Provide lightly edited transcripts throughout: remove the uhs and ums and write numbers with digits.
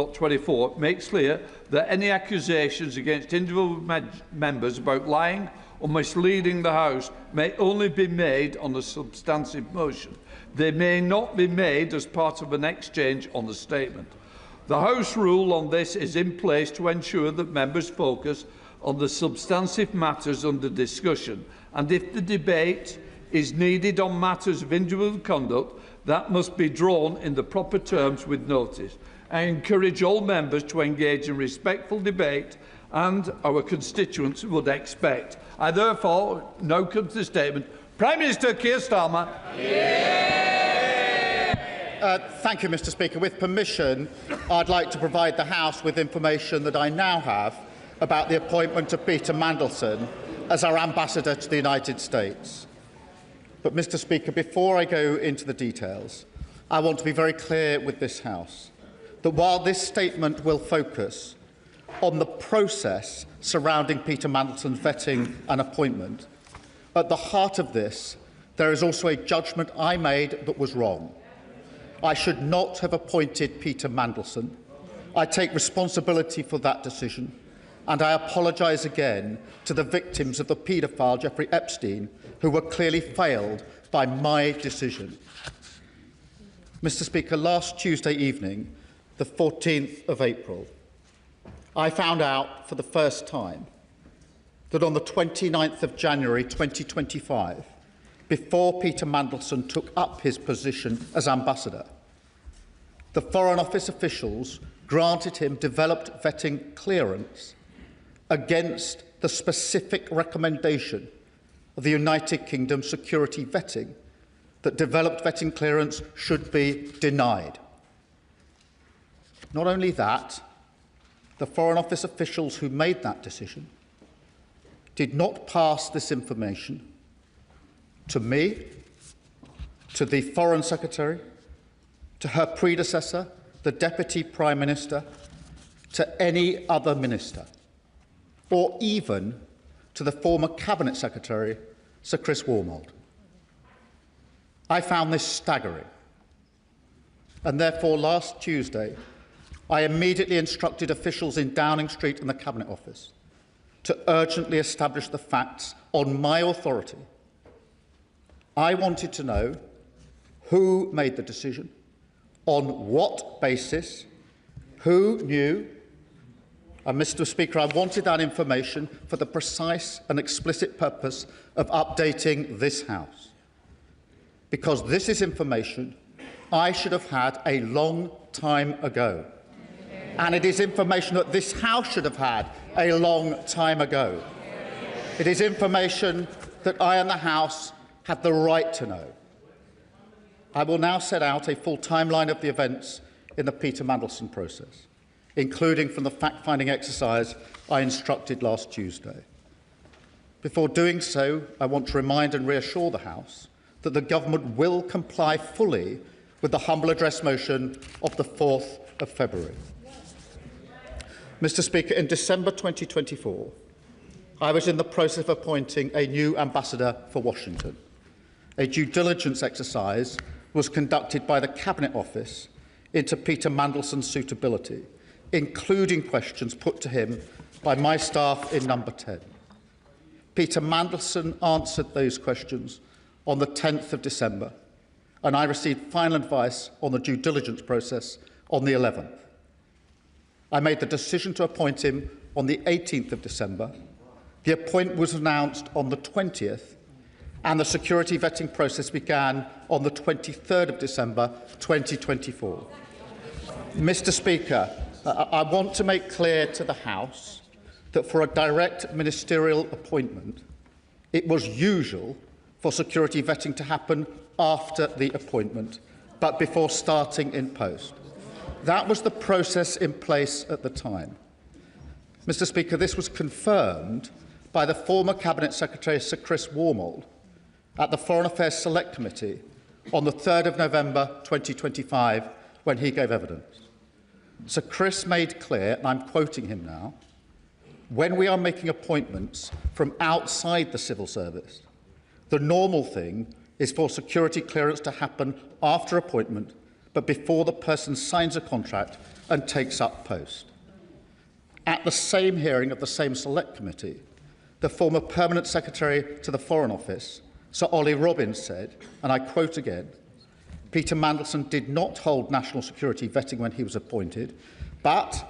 24 makes clear that any accusations against individual members about lying or misleading the House may only be made on a substantive motion. They may not be made as part of an exchange on the statement. The House rule on this is in place to ensure that members focus on the substantive matters under discussion, and if the debate is needed on matters of individual conduct, that must be drawn in the proper terms with notice. I encourage all members to engage in respectful debate, and our constituents would expect. I therefore now come to the statement. Prime Minister Keir Starmer. Thank you, Mr. Speaker. With permission, I'd like to provide the House with information that I now have about the appointment of Peter Mandelson as our ambassador to the United States. But, Mr. Speaker, before I go into the details, I want to be very clear with this House that while this statement will focus on the process surrounding Peter Mandelson's vetting and appointment, at the heart of this, there is also a judgment I made that was wrong. I should not have appointed Peter Mandelson. I take responsibility for that decision, and I apologise again to the victims of the paedophile Jeffrey Epstein, who were clearly failed by my decision. Mr. Speaker, last Tuesday evening, the 14th of April, I found out for the first time that on the 29th of January 2025, before Peter Mandelson took up his position as ambassador, the Foreign Office officials granted him developed vetting clearance against the specific recommendation of the United Kingdom security vetting that developed vetting clearance should be denied. Not only that, the Foreign Office officials who made that decision did not pass this information to me, to the Foreign Secretary, to her predecessor, the Deputy Prime Minister, to any other minister, or even to the former Cabinet Secretary, Sir Chris Wormold. I found this staggering, and therefore last Tuesday I immediately instructed officials in Downing Street and the Cabinet Office to urgently establish the facts on my authority. I wanted to know who made the decision, on what basis, who knew, and, Mr. Speaker, I wanted that information for the precise and explicit purpose of updating this House, because this is information I should have had a long time ago. And it is information that this House should have had a long time ago. It is information that I and the House have the right to know. I will now set out a full timeline of the events in the Peter Mandelson process, including from the fact-finding exercise I instructed last Tuesday. Before doing so, I want to remind and reassure the House that the Government will comply fully with the humble address motion of the 4th of February. Mr. Speaker, in December 2024, I was in the process of appointing a new ambassador for Washington. A due diligence exercise was conducted by the Cabinet Office into Peter Mandelson's suitability, including questions put to him by my staff in Number 10. Peter Mandelson answered those questions on the 10th of December, and I received final advice on the due diligence process on the 11th. I made the decision to appoint him on the 18th of December. The appointment was announced on the 20th, and the security vetting process began on the 23rd of December 2024. Mr. Speaker, I want to make clear to the House that for a direct ministerial appointment, it was usual for security vetting to happen after the appointment, but before starting in post. That was the process in place at the time. Mr. Speaker, this was confirmed by the former Cabinet Secretary, Sir Chris Wormold, at the Foreign Affairs Select Committee on the 3rd of November 2025, when he gave evidence. Sir Chris made clear, and I'm quoting him now, when we are making appointments from outside the civil service, the normal thing is for security clearance to happen after appointment, but before the person signs a contract and takes up post. At the same hearing of the same Select Committee, the former Permanent Secretary to the Foreign Office, Sir Olly Robbins, said, and I quote again, "Peter Mandelson did not hold national security vetting when he was appointed, but,"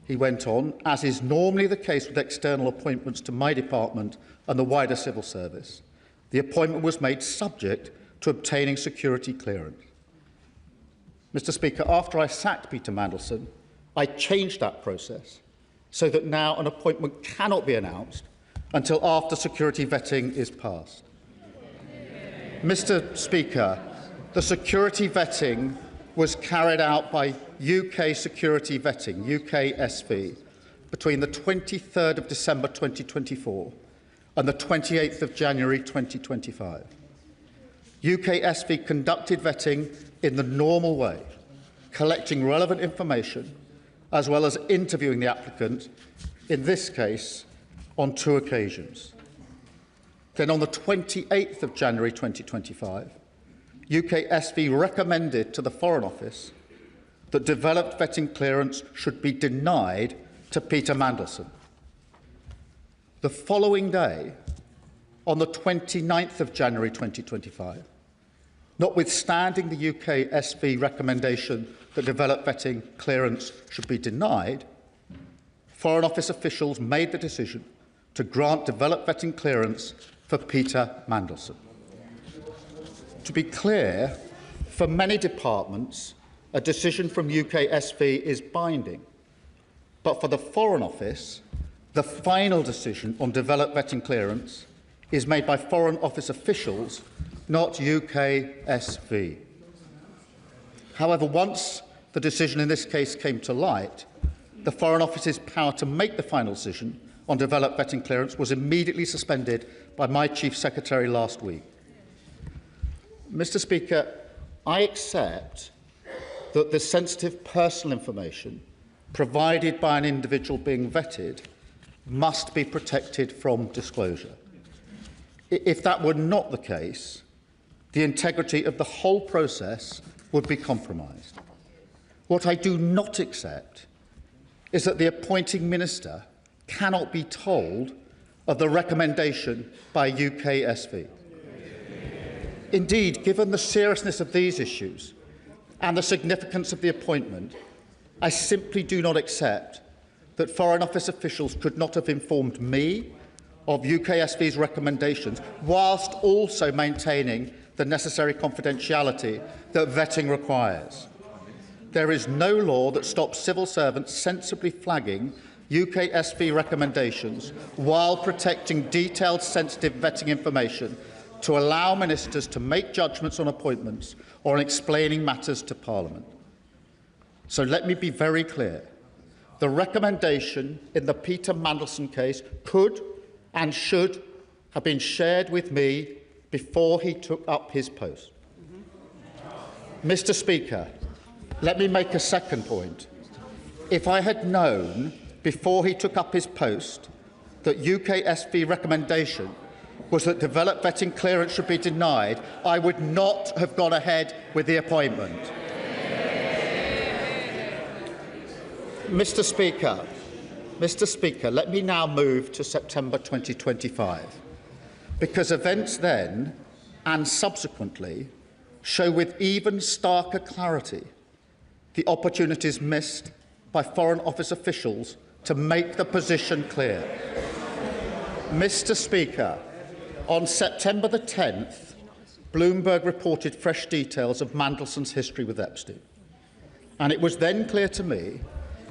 he went on, "as is normally the case with external appointments to my department and the wider civil service, the appointment was made subject to obtaining security clearance." Mr. Speaker, after I sacked Peter Mandelson, I changed that process so that now an appointment cannot be announced until after security vetting is passed. Mr. Speaker, the security vetting was carried out by UK Security Vetting, UKSV, between the 23rd of December 2024 and the 28th of January 2025. UKSV conducted vetting in the normal way, collecting relevant information, as well as interviewing the applicant, in this case, on 2 occasions. Then on the 28th of January 2025, UKSV recommended to the Foreign Office that developed vetting clearance should be denied to Peter Mandelson. The following day, on the 29th of January 2025, notwithstanding the UKSV recommendation that developed vetting clearance should be denied, Foreign Office officials made the decision to grant developed vetting clearance for Peter Mandelson. To be clear, for many departments, a decision from UKSV is binding, but for the Foreign Office, the final decision on developed vetting clearance is made by Foreign Office officials, not UKSV. However, once the decision in this case came to light, the Foreign Office's power to make the final decision on developed vetting clearance was immediately suspended by my Chief Secretary last week. Mr. Speaker, I accept that the sensitive personal information provided by an individual being vetted must be protected from disclosure. If that were not the case, the integrity of the whole process would be compromised. What I do not accept is that the appointing minister cannot be told of the recommendation by UKSV. Indeed, given the seriousness of these issues and the significance of the appointment, I simply do not accept that Foreign Office officials could not have informed me of UKSV's recommendations whilst also maintaining the necessary confidentiality that vetting requires. There is no law that stops civil servants sensibly flagging UKSV recommendations while protecting detailed sensitive vetting information to allow ministers to make judgments on appointments or on explaining matters to Parliament. So let me be very clear. The recommendation in the Peter Mandelson case could and should have been shared with me before he took up his post. Mr. Speaker, let me make a second point. If I had known before he took up his post that UKSV recommendation was that developed vetting clearance should be denied, I would not have gone ahead with the appointment. Mr. Speaker, let me now move to September 2025, because events then and subsequently show with even starker clarity the opportunities missed by Foreign Office officials to make the position clear. Mr. Speaker, on September the 10th, Bloomberg reported fresh details of Mandelson's history with Epstein, and it was then clear to me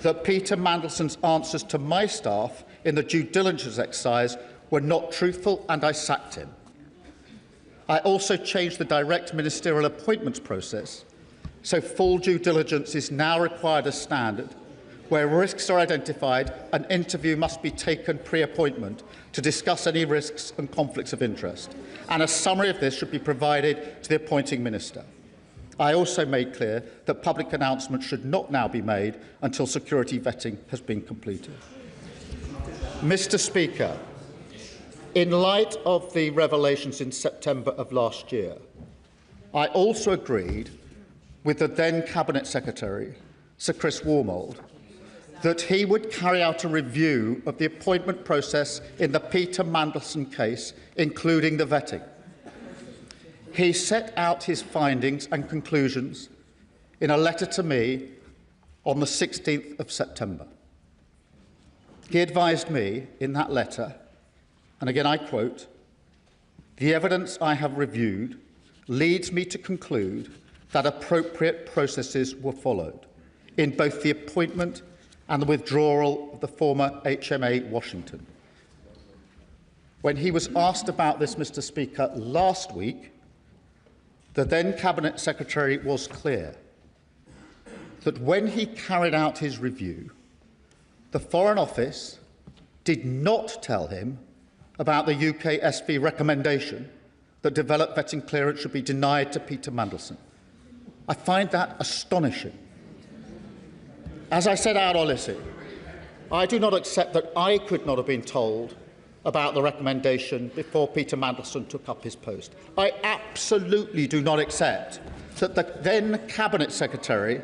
that Peter Mandelson's answers to my staff in the due diligence exercise were not truthful, and I sacked him. I also changed the direct ministerial appointments process, so full due diligence is now required as standard. Where risks are identified, an interview must be taken pre-appointment to discuss any risks and conflicts of interest, and a summary of this should be provided to the appointing minister. I also made clear that public announcements should not now be made until security vetting has been completed. Mr. Speaker, in light of the revelations in September of last year, I also agreed with the then Cabinet Secretary, Sir Chris Wormold, that he would carry out a review of the appointment process in the Peter Mandelson case, including the vetting. He set out his findings and conclusions in a letter to me on the 16th of September. He advised me in that letter, and again I quote, "The evidence I have reviewed leads me to conclude that appropriate processes were followed in both the appointment and the withdrawal of the former HMA Washington." When he was asked about this, Mr. Speaker, last week, the then Cabinet Secretary was clear that when he carried out his review, the Foreign Office did not tell him about the UK SV recommendation that developed vetting clearance should be denied to Peter Mandelson. I find that astonishing. As I said out Odyssey, I do not accept that I could not have been told about the recommendation before Peter Mandelson took up his post. I absolutely do not accept that the then Cabinet Secretary,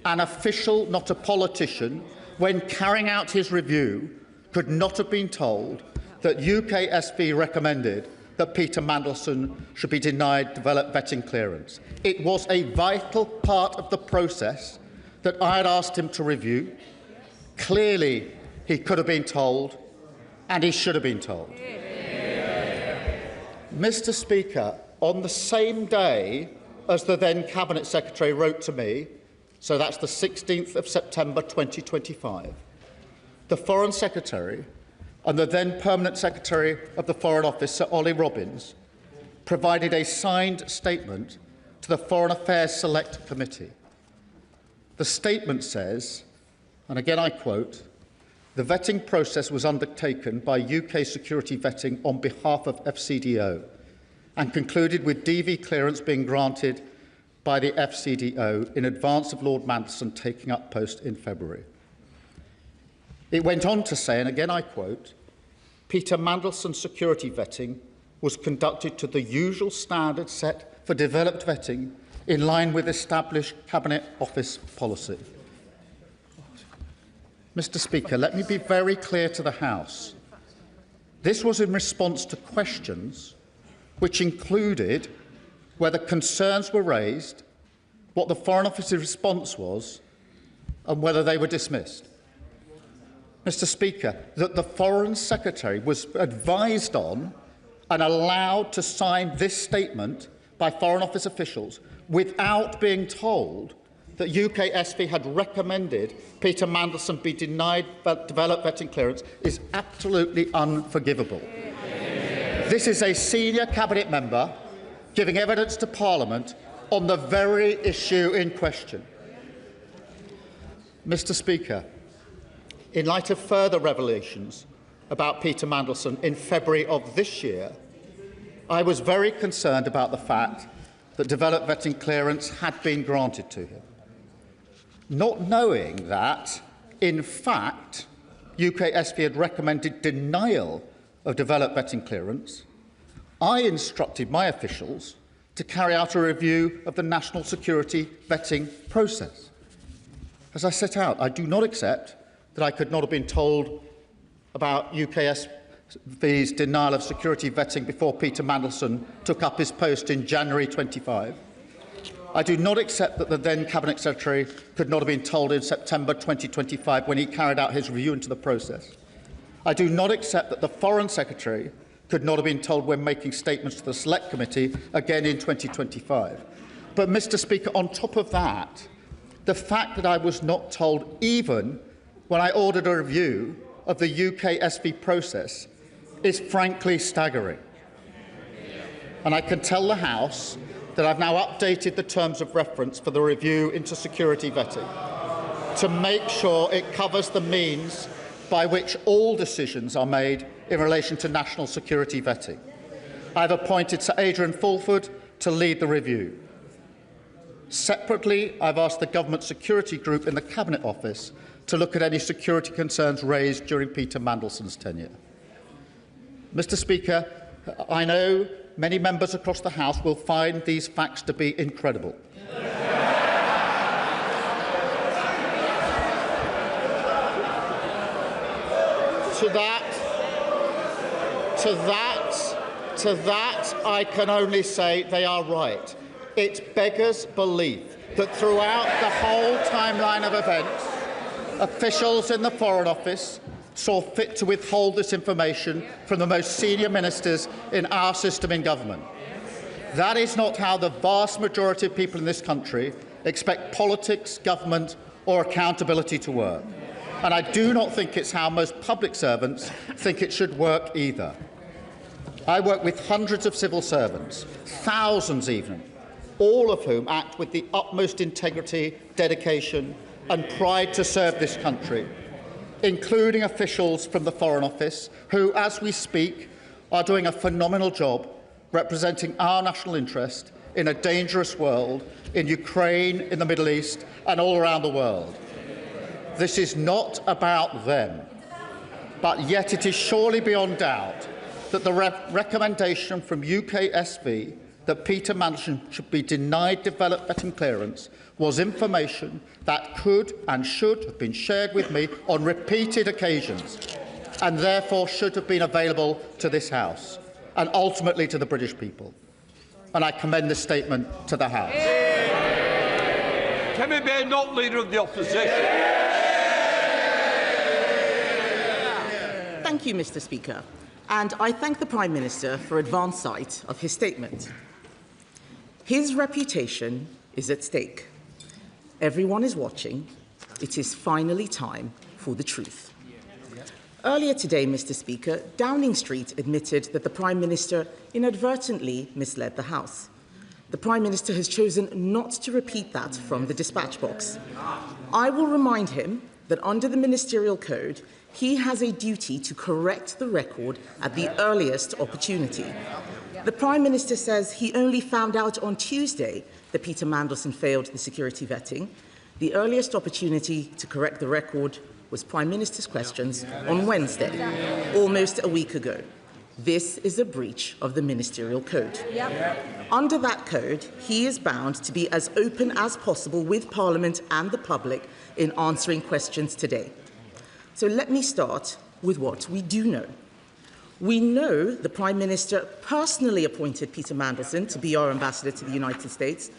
an official, not a politician, when carrying out his review, could not have been told that UKSV recommended that Peter Mandelson should be denied developed vetting clearance. It was a vital part of the process that I had asked him to review. Clearly, he could have been told, and he should have been told. Mr. Speaker, on the same day as the then Cabinet Secretary wrote to me, so that's the 16th of September 2025, the Foreign Secretary and the then Permanent Secretary of the Foreign Office, Sir Olly Robbins, provided a signed statement to the Foreign Affairs Select Committee. The statement says, and again I quote, "The vetting process was undertaken by UK Security Vetting on behalf of FCDO and concluded with DV clearance being granted by the FCDO in advance of Lord Mandelson taking up post in February." It went on to say, and again I quote, "Peter Mandelson's security vetting was conducted to the usual standards set for developed vetting in line with established Cabinet Office policy." Mr. Speaker, let me be very clear to the House. This was in response to questions which included whether concerns were raised, what the Foreign Office's response was, and whether they were dismissed. Mr. Speaker, that the Foreign Secretary was advised on and allowed to sign this statement by Foreign Office officials without being told that UKSV had recommended Peter Mandelson be denied developed vetting clearance is absolutely unforgivable. This is a senior Cabinet member giving evidence to Parliament on the very issue in question. Mr. Speaker, in light of further revelations about Peter Mandelson in February of this year, I was very concerned about the fact that developed vetting clearance had been granted to him. Not knowing that, in fact, UKSV had recommended denial of developed vetting clearance, I instructed my officials to carry out a review of the national security vetting process. As I set out, I do not accept that I could not have been told about UKSV's denial of security vetting before Peter Mandelson took up his post in January 25. I do not accept that the then Cabinet Secretary could not have been told in September 2025 when he carried out his review into the process. I do not accept that the Foreign Secretary could not have been told when making statements to the Select Committee again in 2025. But, Mr. Speaker, on top of that, the fact that I was not told even when I ordered a review of the UKSV process is frankly staggering. And I can tell the House that I've now updated the terms of reference for the review into security vetting to make sure it covers the means by which all decisions are made in relation to national security vetting. I've appointed Sir Adrian Fulford to lead the review. Separately, I've asked the Government Security Group in the Cabinet Office to look at any security concerns raised during Peter Mandelson's tenure. Mr. Speaker, I know many members across the House will find these facts to be incredible. To that, I can only say they are right. It beggars belief that throughout the whole timeline of events, officials in the Foreign Office saw fit to withhold this information from the most senior ministers in our system in government. That is not how the vast majority of people in this country expect politics, government or accountability to work. And I do not think it's how most public servants think it should work either. I work with hundreds of civil servants, thousands even, all of whom act with the utmost integrity, dedication and pride to serve this country, including officials from the Foreign Office who, as we speak, are doing a phenomenal job representing our national interest in a dangerous world, in Ukraine, in the Middle East and all around the world. This is not about them, but yet it is surely beyond doubt that the recommendation from UK SV that Peter Mandelson should be denied vetting clearance was information that could and should have been shared with me on repeated occasions and therefore should have been available to this House and ultimately to the British people. And I commend this statement to the House. Kemi Bey, not Leader of the Opposition. Thank you, Mr. Speaker. And I thank the Prime Minister for advance sight of his statement. His reputation is at stake. Everyone is watching. It is finally time for the truth. Earlier today, Mr. Speaker, Downing Street admitted that the Prime Minister inadvertently misled the House. The Prime Minister has chosen not to repeat that from the dispatch box. I will remind him that under the Ministerial Code, he has a duty to correct the record at the earliest opportunity. The Prime Minister says he only found out on Tuesday that Peter Mandelson failed the security vetting. The earliest opportunity to correct the record was Prime Minister's questions on Wednesday, almost a week ago. This is a breach of the Ministerial Code. Under that code, he is bound to be as open as possible with Parliament and the public in answering questions today. So let me start with what we do know. We know the Prime Minister personally appointed Peter Mandelson to be our ambassador to the United States.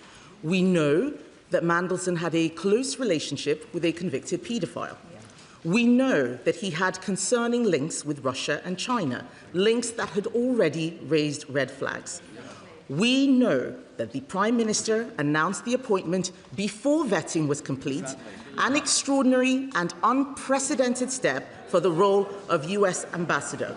We know that Mandelson had a close relationship with a convicted paedophile. We know that he had concerning links with Russia and China, links that had already raised red flags. We know that the Prime Minister announced the appointment before vetting was complete, an extraordinary and unprecedented step for the role of US ambassador.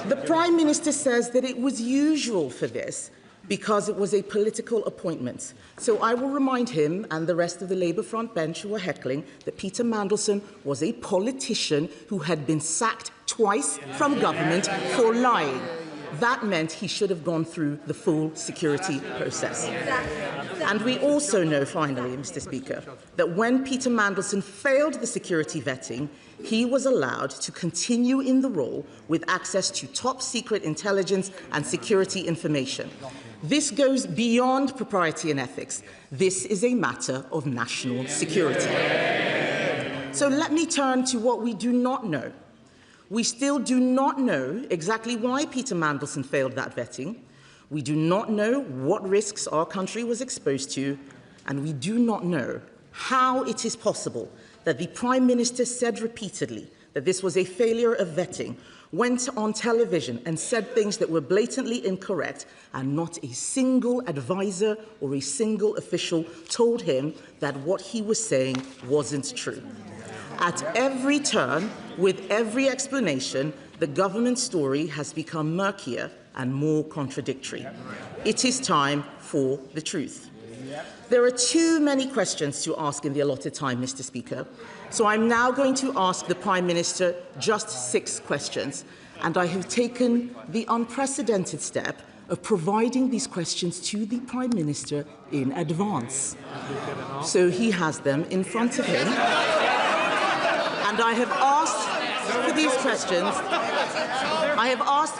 The Prime Minister says that it was usual for this because it was a political appointment. So I will remind him and the rest of the Labour front bench who are heckling that Peter Mandelson was a politician who had been sacked twice from government for lying. That meant he should have gone through the full security process. And we also know, finally, Mr. Speaker, that when Peter Mandelson failed the security vetting, he was allowed to continue in the role with access to top-secret intelligence and security information. This goes beyond propriety and ethics. This is a matter of national security. So let me turn to what we do not know. We still do not know exactly why Peter Mandelson failed that vetting. We do not know what risks our country was exposed to, and we do not know how it is possible that the Prime Minister said repeatedly that this was a failure of vetting, went on television and said things that were blatantly incorrect, and not a single advisor or a single official told him that what he was saying wasn't true. At every turn, with every explanation, the government story has become murkier and more contradictory. It is time for the truth. There are too many questions to ask in the allotted time, Mr. Speaker, so I'm now going to ask the Prime Minister just 6 questions, and I have taken the unprecedented step of providing these questions to the Prime Minister in advance. So he has them in front of him. And I have asked for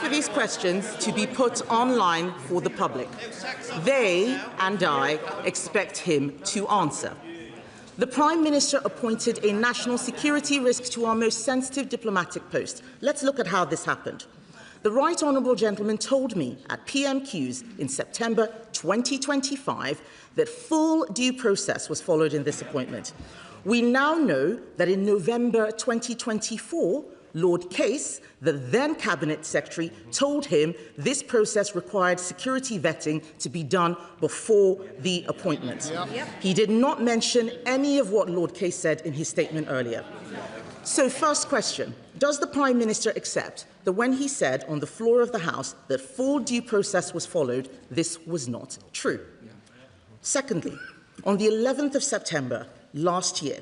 these questions to be put online for the public. They and I expect him to answer. The Prime Minister appointed a national security risk to our most sensitive diplomatic post. Let's look at how this happened. The Right Honourable Gentleman told me at PMQs in September 2025 that full due process was followed in this appointment. We now know that in November 2024, Lord Case, the then Cabinet Secretary, told him this process required security vetting to be done before the appointment. He did not mention any of what Lord Case said in his statement earlier. So, first question, does the Prime Minister accept that when he said on the floor of the House that full due process was followed, this was not true? Secondly, on the 11th of September last year,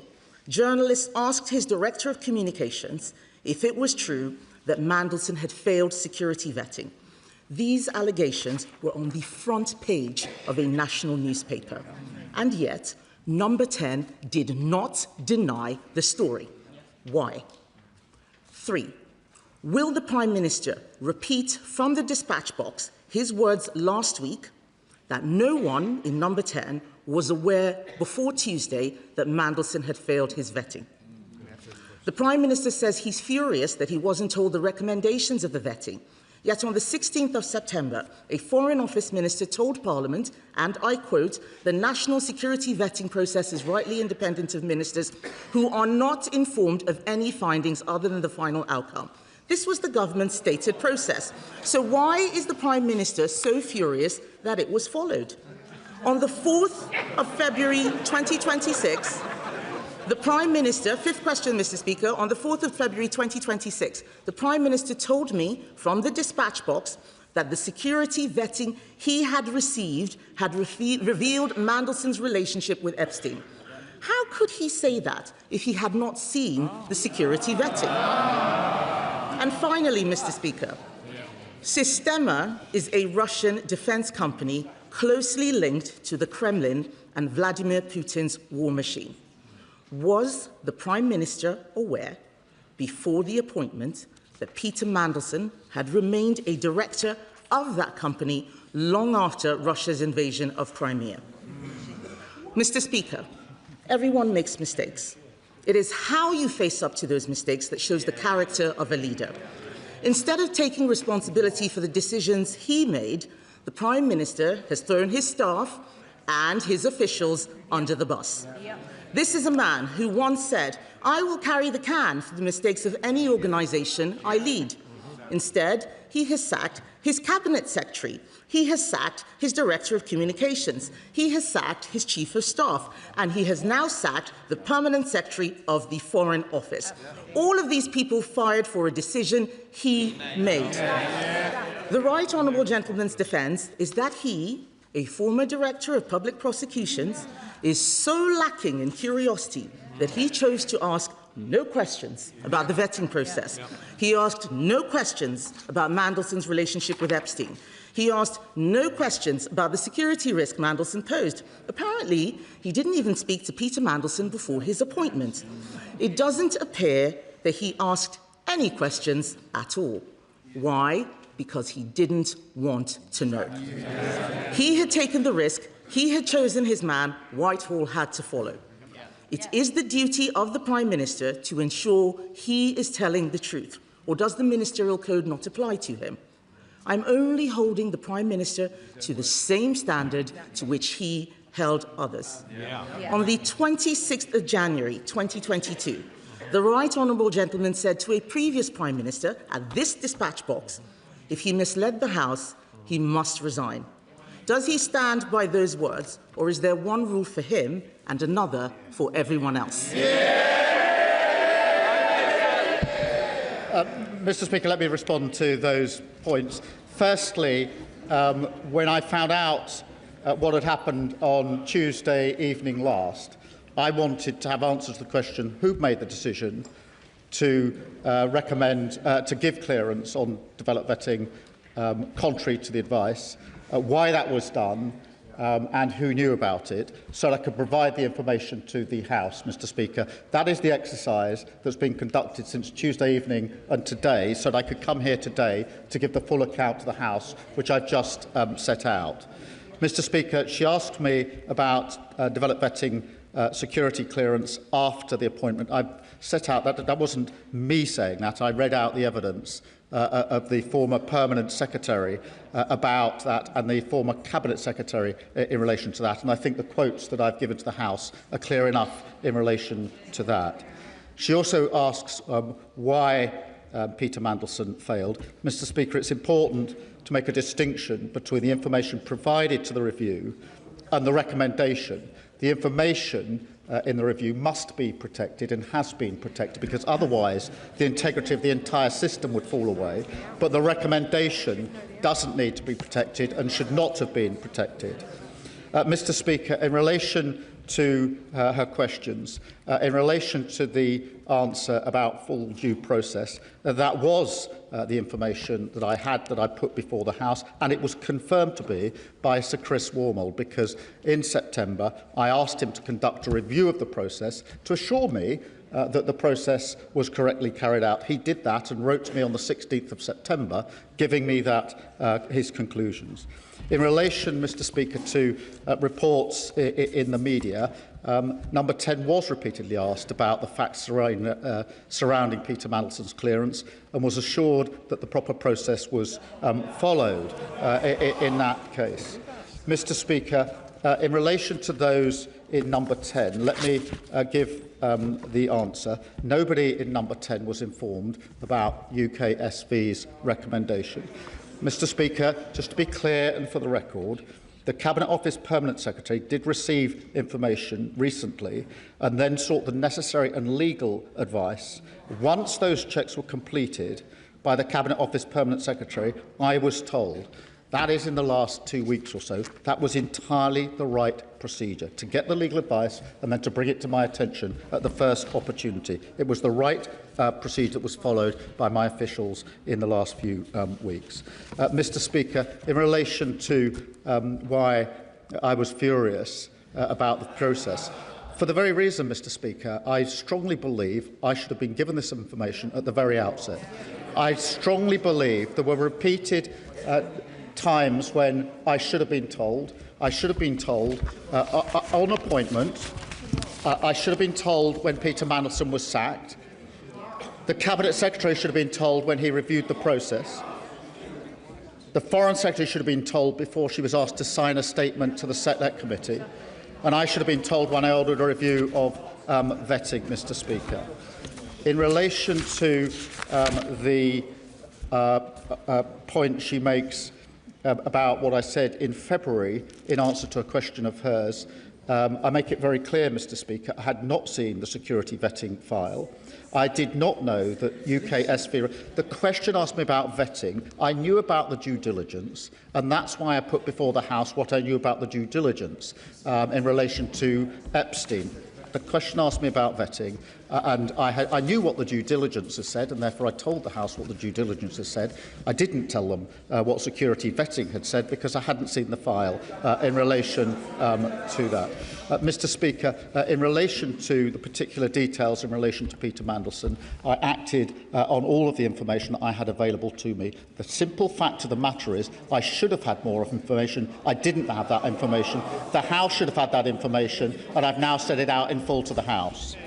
journalists asked his Director of Communications if it was true that Mandelson had failed security vetting. These allegations were on the front page of a national newspaper, and yet Number 10 did not deny the story. Why? 3. Will the Prime Minister repeat from the dispatch box his words last week that no one in Number 10 was aware before Tuesday that Mandelson had failed his vetting? The Prime Minister says he's furious that he wasn't told the recommendations of the vetting. Yet on the 16th of September, a Foreign Office Minister told Parliament, and I quote, "The national security vetting process is rightly independent of ministers who are not informed of any findings other than the final outcome." This was the government's stated process. So why is the Prime Minister so furious that it was followed? On the 4th of February 2026, the Prime Minister, fifth question, Mr. Speaker, on the 4th of February 2026, the Prime Minister told me from the dispatch box that the security vetting he had received had revealed Mandelson's relationship with Epstein. How could he say that if he had not seen the security vetting? And finally, Mr. Speaker, Sistema is a Russian defense company closely linked to the Kremlin and Vladimir Putin's war machine. Was the Prime Minister aware before the appointment that Peter Mandelson had remained a director of that company long after Russia's invasion of Crimea? Mr. Speaker, everyone makes mistakes. It is how you face up to those mistakes that shows the character of a leader. Instead of taking responsibility for the decisions he made, the Prime Minister has thrown his staff and his officials under the bus. This is a man who once said, "I will carry the can for the mistakes of any organisation I lead." Instead, he has sacked his Cabinet Secretary. He has sacked his Director of Communications. He has sacked his Chief of Staff. And he has now sacked the Permanent Secretary of the Foreign Office. All of these people fired for a decision he made. The Right Honourable Gentleman's defence is that he, a former Director of Public Prosecutions, is so lacking in curiosity that he chose to ask no questions about the vetting process. He asked no questions about Mandelson's relationship with Epstein. He asked no questions about the security risk Mandelson posed. Apparently, he didn't even speak to Peter Mandelson before his appointment. It doesn't appear that he asked any questions at all. Why? Because he didn't want to know. He had taken the risk. He had chosen his man. Whitehall had to follow. It is the duty of the Prime Minister to ensure he is telling the truth. Or does the Ministerial Code not apply to him? I'm only holding the Prime Minister to the same standard to which he held others. On the 26th of January 2022, the Right Honourable Gentleman said to a previous Prime Minister at this dispatch box, if he misled the House, he must resign. Does he stand by those words, or is there one rule for him and another for everyone else? Mr. Speaker, let me respond to those points. Firstly, when I found out what had happened on Tuesday evening last, I wanted to have answers to the question who made the decision to recommend to give clearance on developed vetting contrary to the advice, why that was done, and who knew about it, so that I could provide the information to the House, Mr. Speaker. That is the exercise that's been conducted since Tuesday evening and today, so that I could come here today to give the full account to the House, which I've just set out. Mr. Speaker, she asked me about developed vetting security clearance after the appointment. I set out that wasn't me saying that. I read out the evidence of the former Permanent Secretary about that and the former Cabinet Secretary in relation to that. And I think the quotes that I've given to the House are clear enough in relation to that. She also asks why Peter Mandelson failed. Mr. Speaker, it's important to make a distinction between the information provided to the review and the recommendation. The information in the review must be protected and has been protected, because otherwise the integrity of the entire system would fall away. But the recommendation doesn't need to be protected and should not have been protected. Mr. Speaker, in relation to her questions, in relation to the answer about full due process, that was the information that I had, that I put before the House, and it was confirmed to be by Sir Chris Wormald, because in September I asked him to conduct a review of the process to assure me that the process was correctly carried out. He did that and wrote to me on the 16th of September, giving me that his conclusions. In relation, Mr. Speaker, to reports in the media, Number 10 was repeatedly asked about the facts surrounding Peter Mandelson's clearance and was assured that the proper process was followed in that case. Mr. Speaker, in relation to those in number 10, let me give the answer. Nobody in number 10 was informed about UKSV's recommendation. Mr. Speaker, just to be clear and for the record, the Cabinet Office Permanent Secretary did receive information recently and then sought the necessary and legal advice. Once those checks were completed by the Cabinet Office Permanent Secretary, I was told, that is in the last 2 weeks or so, that was entirely the right procedure, to get the legal advice and then to bring it to my attention at the first opportunity. It was the right procedure that was followed by my officials in the last few weeks. Mr. Speaker, in relation to why I was furious about the process, for the very reason, Mr. Speaker, I strongly believe I should have been given this information at the very outset. I strongly believe there were repeated times when I should have been told. I should have been told on appointment. I should have been told when Peter Mandelson was sacked. The Cabinet Secretary should have been told when he reviewed the process. The Foreign Secretary should have been told before she was asked to sign a statement to the Select Committee. And I should have been told when I ordered a review of vetting, Mr. Speaker. In relation to the point she makes about what I said in February in answer to a question of hers, I make it very clear, Mr. Speaker, I had not seen the security vetting file. I did not know that UKSV... The question asked me about vetting. I knew about the due diligence, and that's why I put before the House what I knew about the due diligence in relation to Epstein. The question asked me about vetting, and I knew what the due diligence has said, and therefore I told the House what the due diligence has said. I didn't tell them what security vetting had said because I hadn't seen the file in relation to that. Mr. Speaker, in relation to the particular details in relation to Peter Mandelson, I acted on all of the information that I had available to me. The simple fact of the matter is I should have had more information. I didn't have that information. The House should have had that information, and I've now set it out in full to the House.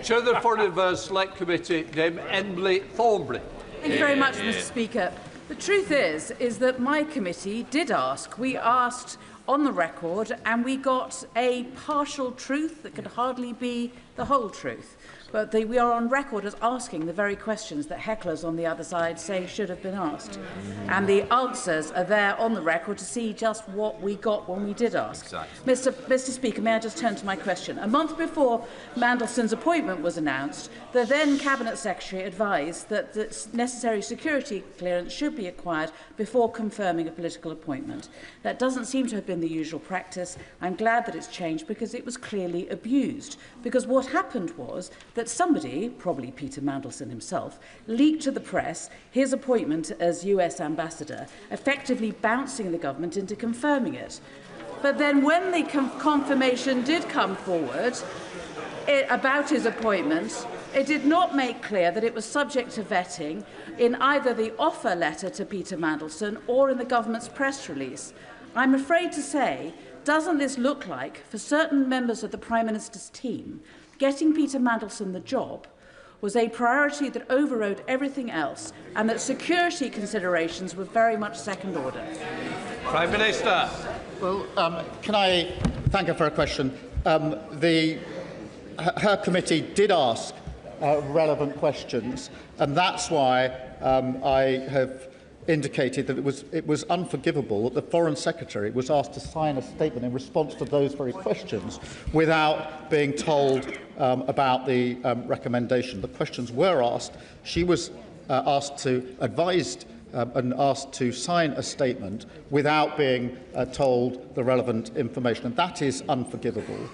Chair of the Foreign Affairs Select Committee, Dame Emily Thornbury. Thank you very much, Mr. Speaker. The truth is that my committee did ask. We asked on the record, and we got a partial truth that could hardly be the whole truth. But we are on record as asking the very questions that hecklers on the other side say should have been asked. And the answers are there on the record to see just what we got when we did ask. Exactly. Mr. Speaker, may I just turn to my question? A month before Mandelson's appointment was announced, the then Cabinet Secretary advised that the necessary security clearance should be acquired before confirming a political appointment. That doesn't seem to have been the usual practice. I'm glad that it's changed because it was clearly abused. Because what happened was that somebody, probably Peter Mandelson himself, leaked to the press his appointment as US ambassador, effectively bouncing the government into confirming it. But then when the confirmation did come forward about his appointment, it did not make clear that it was subject to vetting in either the offer letter to Peter Mandelson or in the government's press release. I'm afraid to say doesn't this look like, for certain members of the Prime Minister's team, getting Peter Mandelson the job was a priority that overrode everything else, and that security considerations were very much second order? Prime Minister. Well, can I thank her for her question? Her committee did ask relevant questions, and that's why I have indicated that it was unforgivable that the Foreign Secretary was asked to sign a statement in response to those very questions without being told about the recommendation. The questions were asked. She was asked to advised and asked to sign a statement without being told the relevant information, and that is unforgivable.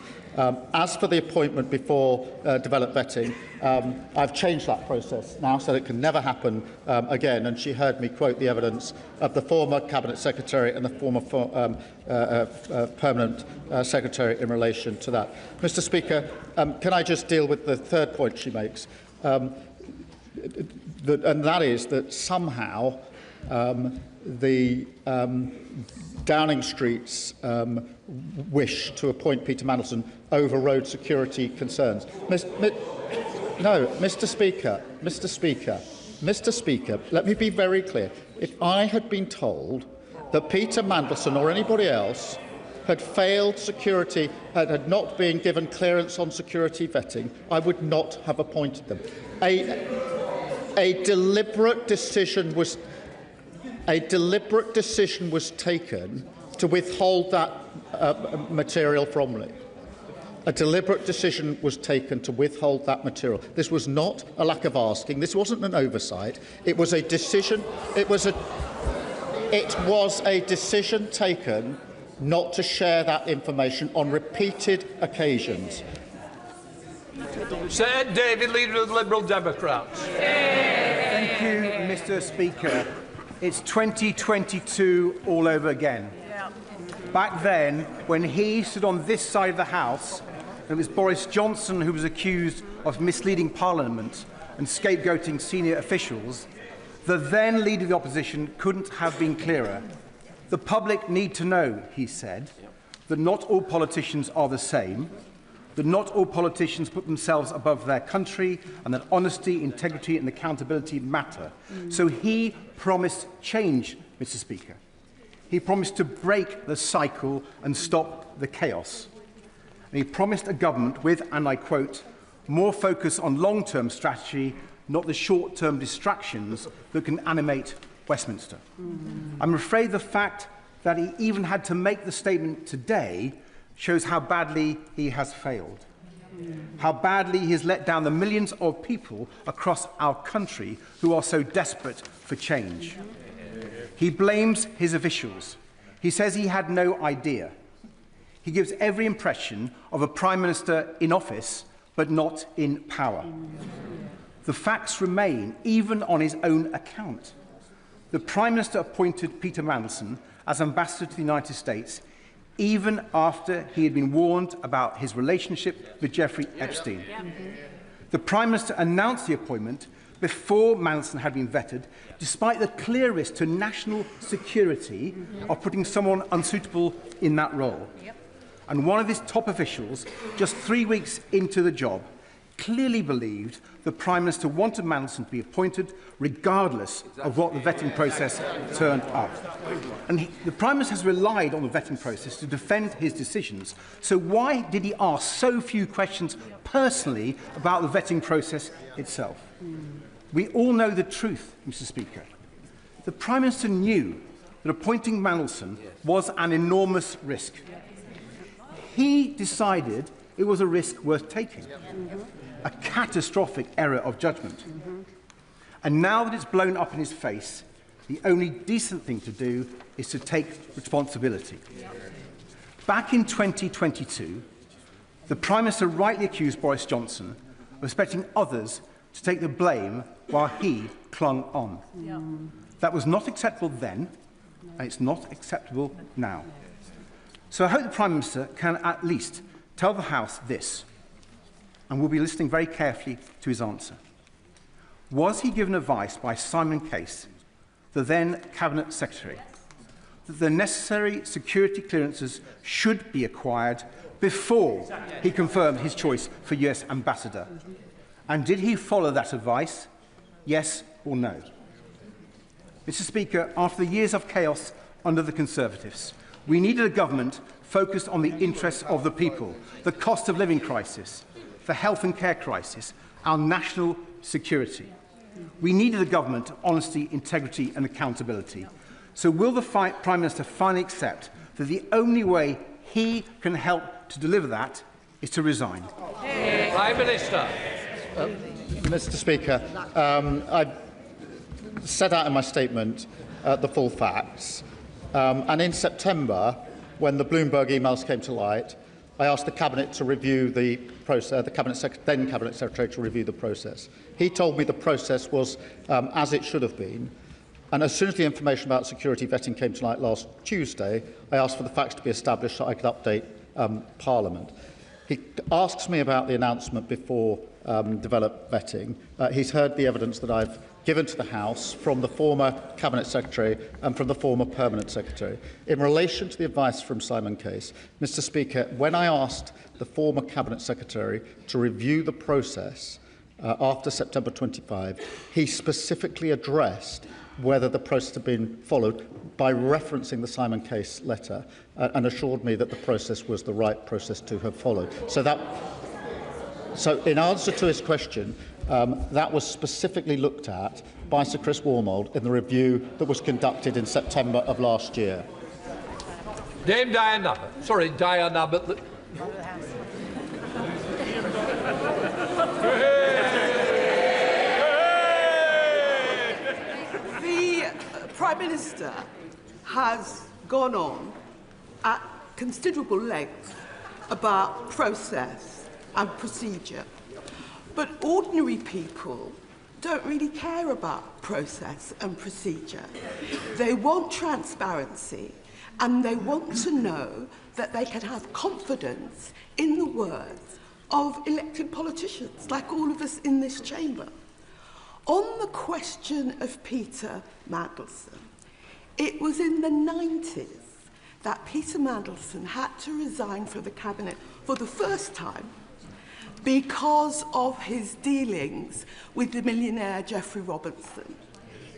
As for the appointment before developed vetting, I've changed that process now so that it can never happen again, and she heard me quote the evidence of the former Cabinet Secretary and the former Permanent Secretary in relation to that. Mr Speaker, can I just deal with the third point she makes? And that is that somehow the Downing Street's wish to appoint Peter Mandelson overrode security concerns. Mr Speaker, let me be very clear. If I had been told that Peter Mandelson or anybody else had failed security and had not been given clearance on security vetting, I would not have appointed them. A deliberate decision was taken to withhold that material from me. A deliberate decision was taken to withhold that material. This was not a lack of asking. This wasn't an oversight. It was a decision. It was a decision taken not to share that information on repeated occasions. Sir David, Leader of the Liberal Democrats. Thank you, Mr Speaker. It's 2022 all over again. Back then, when he stood on this side of the House, and it was Boris Johnson who was accused of misleading Parliament and scapegoating senior officials, the then Leader of the Opposition couldn't have been clearer. The public need to know, he said, that not all politicians are the same, that not all politicians put themselves above their country, and that honesty, integrity and accountability matter. So he promised change, Mr Speaker. He promised to break the cycle and stop the chaos. And he promised a government with, and I quote, more focus on long-term strategy, not the short-term distractions that can animate Westminster. I'm afraid the fact that he even had to make the statement today shows how badly he has failed, how badly he has let down the millions of people across our country who are so desperate for change. He blames his officials. He says he had no idea. He gives every impression of a Prime Minister in office, but not in power. The facts remain, even on his own account. The Prime Minister appointed Peter Mandelson as Ambassador to the United States even after he had been warned about his relationship with Jeffrey Epstein. The Prime Minister announced the appointment before Mandelson had been vetted, despite the clear risk to national security of putting someone unsuitable in that role. And one of his top officials, just 3 weeks into the job, clearly believed the Prime Minister wanted Mandelson to be appointed regardless of what the vetting process turned up. And the Prime Minister has relied on the vetting process to defend his decisions. So why did he ask so few questions personally about the vetting process itself? We all know the truth, Mr Speaker. The Prime Minister knew that appointing Mandelson was an enormous risk. He decided it was a risk worth taking. A catastrophic error of judgment. And now that it's blown up in his face, the only decent thing to do is to take responsibility. Back in 2022, the Prime Minister rightly accused Boris Johnson of expecting others to take the blame while he clung on. That was not acceptable then, and it's not acceptable now. So I hope the Prime Minister can at least tell the House this, and we'll be listening very carefully to his answer. Was he given advice by Simon Case, the then Cabinet Secretary, that the necessary security clearances should be acquired before he confirmed his choice for US ambassador? And did he follow that advice? Yes or no? Mr. Speaker, after the years of chaos under the Conservatives, we needed a government focused on the interests of the people, the cost of living crisis, the health and care crisis, our national security. We needed a government of honesty, integrity and accountability. So will the Prime Minister finally accept that the only way he can help to deliver that is to resign? Prime Minister. Mr. Speaker, I set out in my statement the full facts. And in September, when the Bloomberg emails came to light, I asked the Cabinet to review the process, then Cabinet Secretary to review the process. He told me the process was as it should have been. And as soon as the information about security vetting came to light last Tuesday, I asked for the facts to be established so I could update Parliament. He asks me about the announcement before developed vetting. He's heard the evidence that I've given to the House from the former Cabinet Secretary and from the former Permanent Secretary. In relation to the advice from Simon Case, Mr. Speaker, when I asked the former Cabinet Secretary to review the process after September 25, he specifically addressed whether the process had been followed by referencing the Simon Case letter and assured me that the process was the right process to have followed. So in answer to his question, that was specifically looked at by Sir Chris Wormold in the review that was conducted in September of last year. Dame Diane Abbott. Sorry, Diane Abbott. The Prime Minister has gone on at considerable length about process and procedure. But ordinary people don't really care about process and procedure. They want transparency and they want to know that they can have confidence in the words of elected politicians, like all of us in this chamber. On the question of Peter Mandelson, it was in the 90s that Peter Mandelson had to resign from the Cabinet for the first time because of his dealings with the millionaire Geoffrey Robinson.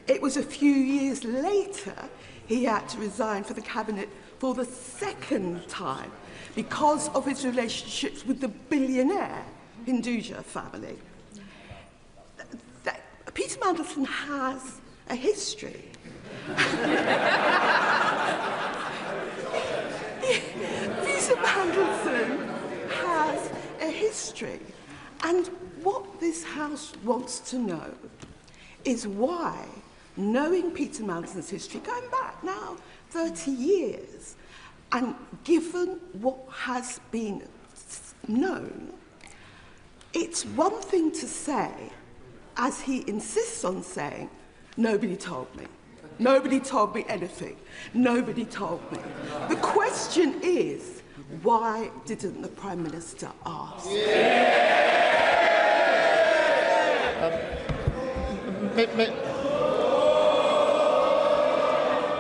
It was a few years later he had to resign from the Cabinet for the second time because of his relationships with the billionaire Hinduja family. Peter Mandelson has a history. Peter Mandelson has a history. And what this House wants to know is why, knowing Peter Mandelson's history, going back now 30 years, and given what has been known, it's one thing to say, as he insists on saying, nobody told me. Nobody told me anything. Nobody told me. The question is, why didn't the Prime Minister ask?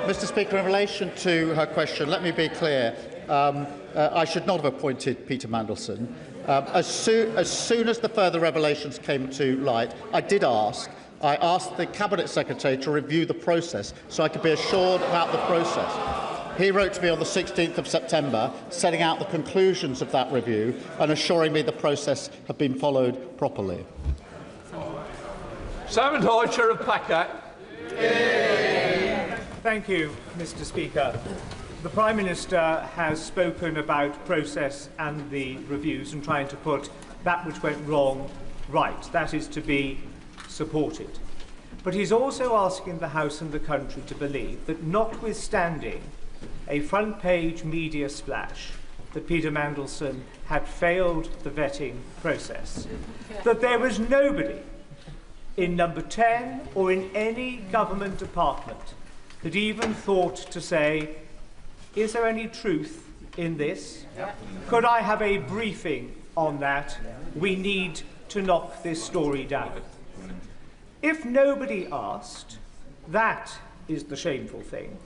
Mr. Speaker, in relation to her question, let me be clear. I should not have appointed Peter Mandelson. As soon as the further revelations came to light, I asked the Cabinet Secretary to review the process so I could be assured about the process. He wrote to me on the 16th of September, setting out the conclusions of that review and assuring me the process had been followed properly. Simon Hoycher of Packer. Thank you, Mr. Speaker. The Prime Minister has spoken about process and the reviews and trying to put that which went wrong right. That is to be supported. But he's also asking the House and the country to believe that, notwithstanding a front-page media splash that Peter Mandelson had failed the vetting process, that there was nobody in Number 10 or in any government department that even thought to say, is there any truth in this? Could I have a briefing on that? We need to knock this story down. If nobody asked, that is the shameful thing.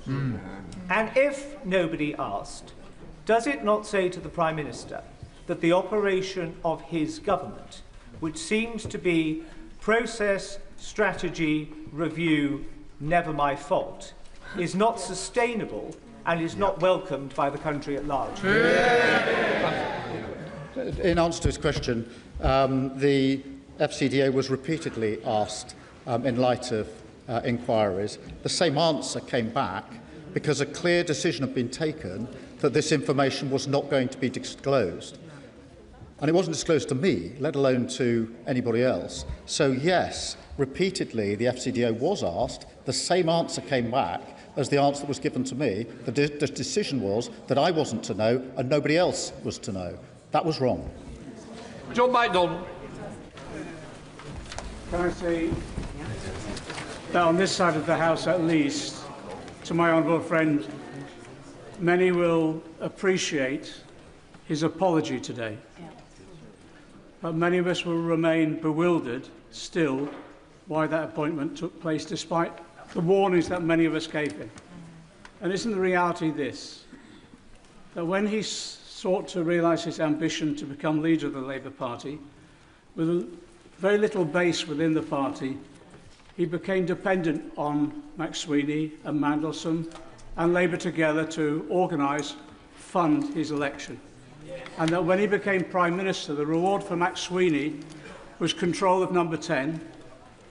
And if nobody asked, does it not say to the Prime Minister that the operation of his government, which seems to be process, strategy, review, never my fault, is not sustainable and is not welcomed by the country at large? In answer to his question, the FCDA was repeatedly asked, in light of inquiries. The same answer came back because a clear decision had been taken that this information was not going to be disclosed. And it wasn't disclosed to me, let alone to anybody else. So yes, repeatedly the FCDA was asked, the same answer came back as the answer that was given to me. The decision was that I wasn't to know and nobody else was to know. That was wrong. John MacDonald. Can I say that on this side of the House at least, to my honourable friend, many will appreciate his apology today. But many of us will remain bewildered still why that appointment took place, despite the warnings that many of us gave him. And isn't the reality this, that when he sought to realise his ambition to become leader of the Labour Party, with very little base within the party, he became dependent on McSweeney and Mandelson and Labour together to organise, fund his election. And that when he became Prime Minister, the reward for McSweeney was control of Number 10,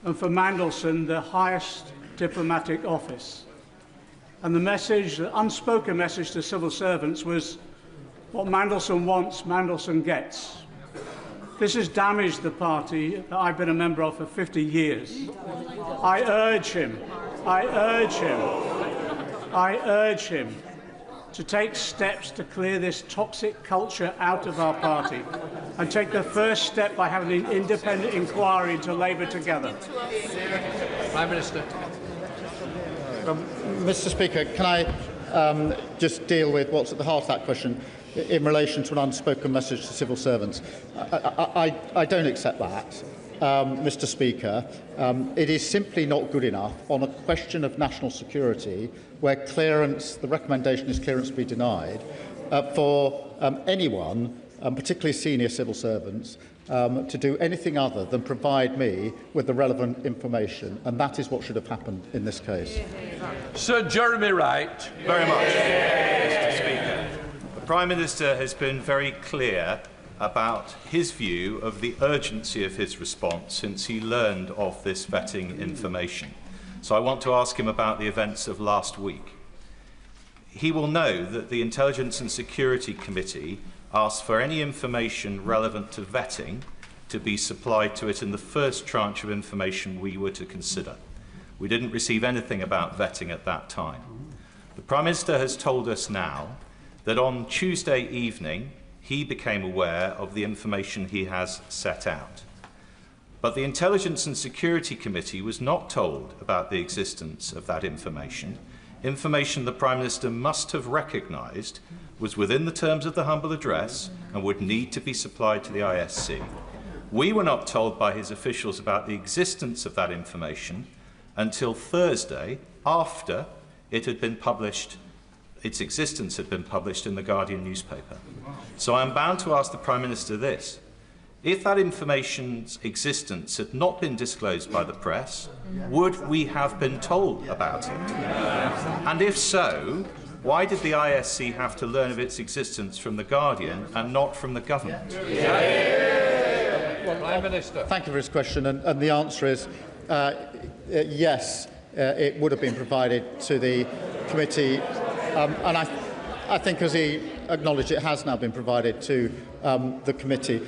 and for Mandelson, the highest diplomatic office. And the message, the unspoken message to civil servants was, what Mandelson wants, Mandelson gets. This has damaged the party that I've been a member of for 50 years. I urge him to take steps to clear this toxic culture out of our party and take the first step by having an independent inquiry into Labour together. Prime Minister. Mr. Speaker, can I just deal with what's at the heart of that question in relation to an unspoken message to civil servants? I don't accept that, Mr. Speaker. It is simply not good enough on a question of national security where clearance, the recommendation is clearance be denied, for anyone, particularly senior civil servants, to do anything other than provide me with the relevant information, and that is what should have happened in this case. Sir Jeremy Wright. Very much, Mr. Speaker. The Prime Minister has been very clear about his view of the urgency of his response since he learned of this vetting information. So I want to ask him about the events of last week. He will know that the Intelligence and Security Committee asked for any information relevant to vetting to be supplied to it in the first tranche of information we were to consider. We didn't receive anything about vetting at that time. The Prime Minister has told us now that on Tuesday evening he became aware of the information he has set out. But the Intelligence and Security Committee was not told about the existence of that information, information the Prime Minister must have recognised was within the terms of the humble address and would need to be supplied to the ISC. We were not told by his officials about the existence of that information until Thursday, after it had been published, its existence had been published in the Guardian newspaper. So I am bound to ask the Prime Minister this. If that information's existence had not been disclosed by the press, would we have been told about it? And if so, why did the ISC have to learn of its existence from the Guardian and not from the government? Prime Minister. Thank you for his question, and the answer is yes, it would have been provided to the committee, and I think, as he acknowledged, it has now been provided to the committee.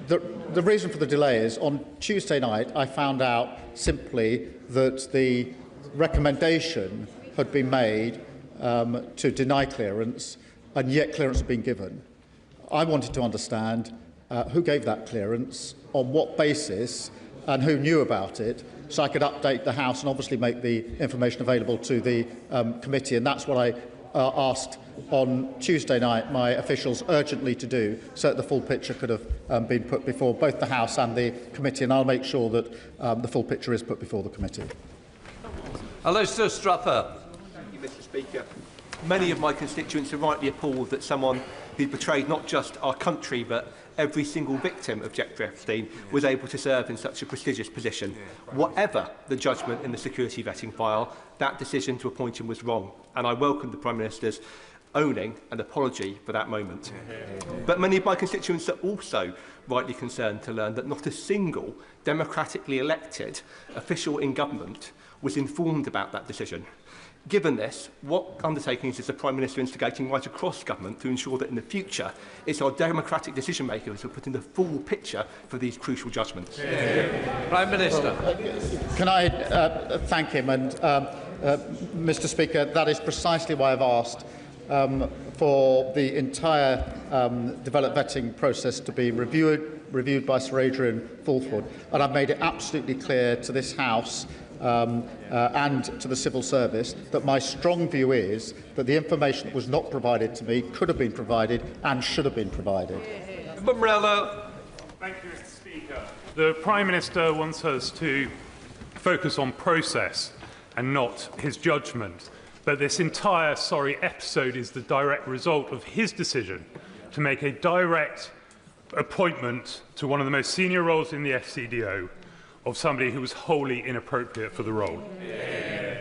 The reason for the delay is on Tuesday night I found out simply that the recommendation had been made to deny clearance, and yet clearance had been given. I wanted to understand who gave that clearance, on what basis, and who knew about it, so I could update the House and obviously make the information available to the committee. And that's what I asked on Tuesday night my officials urgently to do, so that the full picture could have been put before both the House and the committee. And I'll make sure that the full picture is put before the committee. Alistair Strapper. Thank you, Mr. Speaker. Many of my constituents are rightly appalled that someone who betrayed not just our country but every single victim of Jeffrey Epstein was able to serve in such a prestigious position. Whatever the judgment in the security vetting file, that decision to appoint him was wrong, and I welcome the Prime Minister's owning an apology for that moment. But many of my constituents are also rightly concerned to learn that not a single democratically elected official in government was informed about that decision. Given this, what undertakings is the Prime Minister instigating right across government to ensure that in the future it's our democratic decision makers who are putting the full picture for these crucial judgments? Prime Minister. Can I thank him? And Mr. Speaker, that is precisely why I've asked for the entire developed vetting process to be reviewed by Sir Adrian Fulford, and I've made it absolutely clear to this House and to the civil service that my strong view is that the information that was not provided to me could have been provided and should have been provided. Umbrella. Thank you, Mr. Speaker. The Prime Minister wants us to focus on process and not his judgment. But this entire sorry episode is the direct result of his decision to make a direct appointment to one of the most senior roles in the FCDO of somebody who was wholly inappropriate for the role.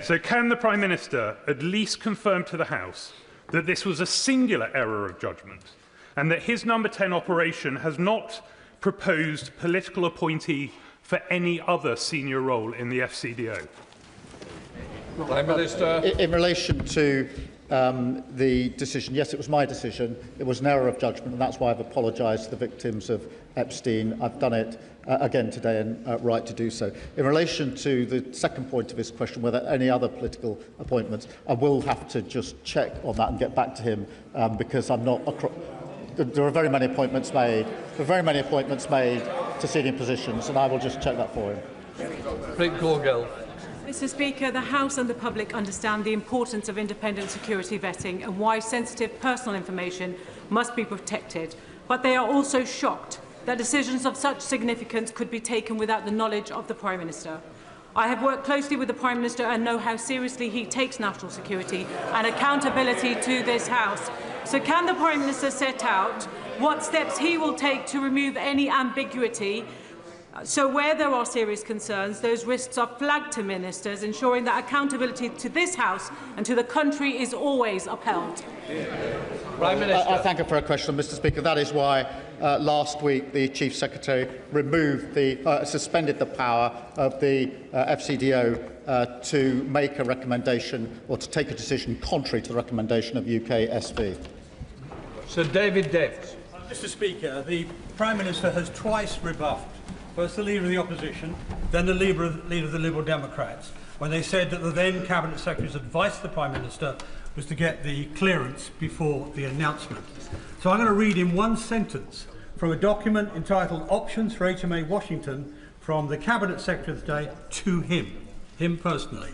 So can the Prime Minister at least confirm to the House that this was a singular error of judgment and that his number 10 operation has not proposed political appointee for any other senior role in the FCDO? Prime Minister. In relation to the decision, yes, it was my decision. It was an error of judgment, and that's why I've apologised to the victims of Epstein. I've done it again today, and right to do so. In relation to the second point of his question, whether any other political appointments, I will have to just check on that and get back to him, because I'm not. There are very many appointments made. There are very many appointments made to senior positions, and I will just check that for him. Rick Corgill. Mr. Speaker, the House and the public understand the importance of independent security vetting and why sensitive personal information must be protected, but they are also shocked that decisions of such significance could be taken without the knowledge of the Prime Minister. I have worked closely with the Prime Minister and know how seriously he takes national security and accountability to this House. So can the Prime Minister set out what steps he will take to remove any ambiguity, so where there are serious concerns, those risks are flagged to ministers, ensuring that accountability to this House and to the country is always upheld? Prime Minister. I thank her for her question, Mr. Speaker. That is why last week the Chief Secretary removed suspended the power of the FCDO to make a recommendation or to take a decision contrary to the recommendation of UK SV. Sir David Davis. Mr. Speaker, the Prime Minister has twice rebuffed first the Leader of the Opposition, then the Leader of the Liberal Democrats, when they said that the then Cabinet Secretary's advice to the Prime Minister was to get the clearance before the announcement. So I'm going to read in one sentence from a document entitled Options for HMA Washington from the Cabinet Secretary of the day to him personally.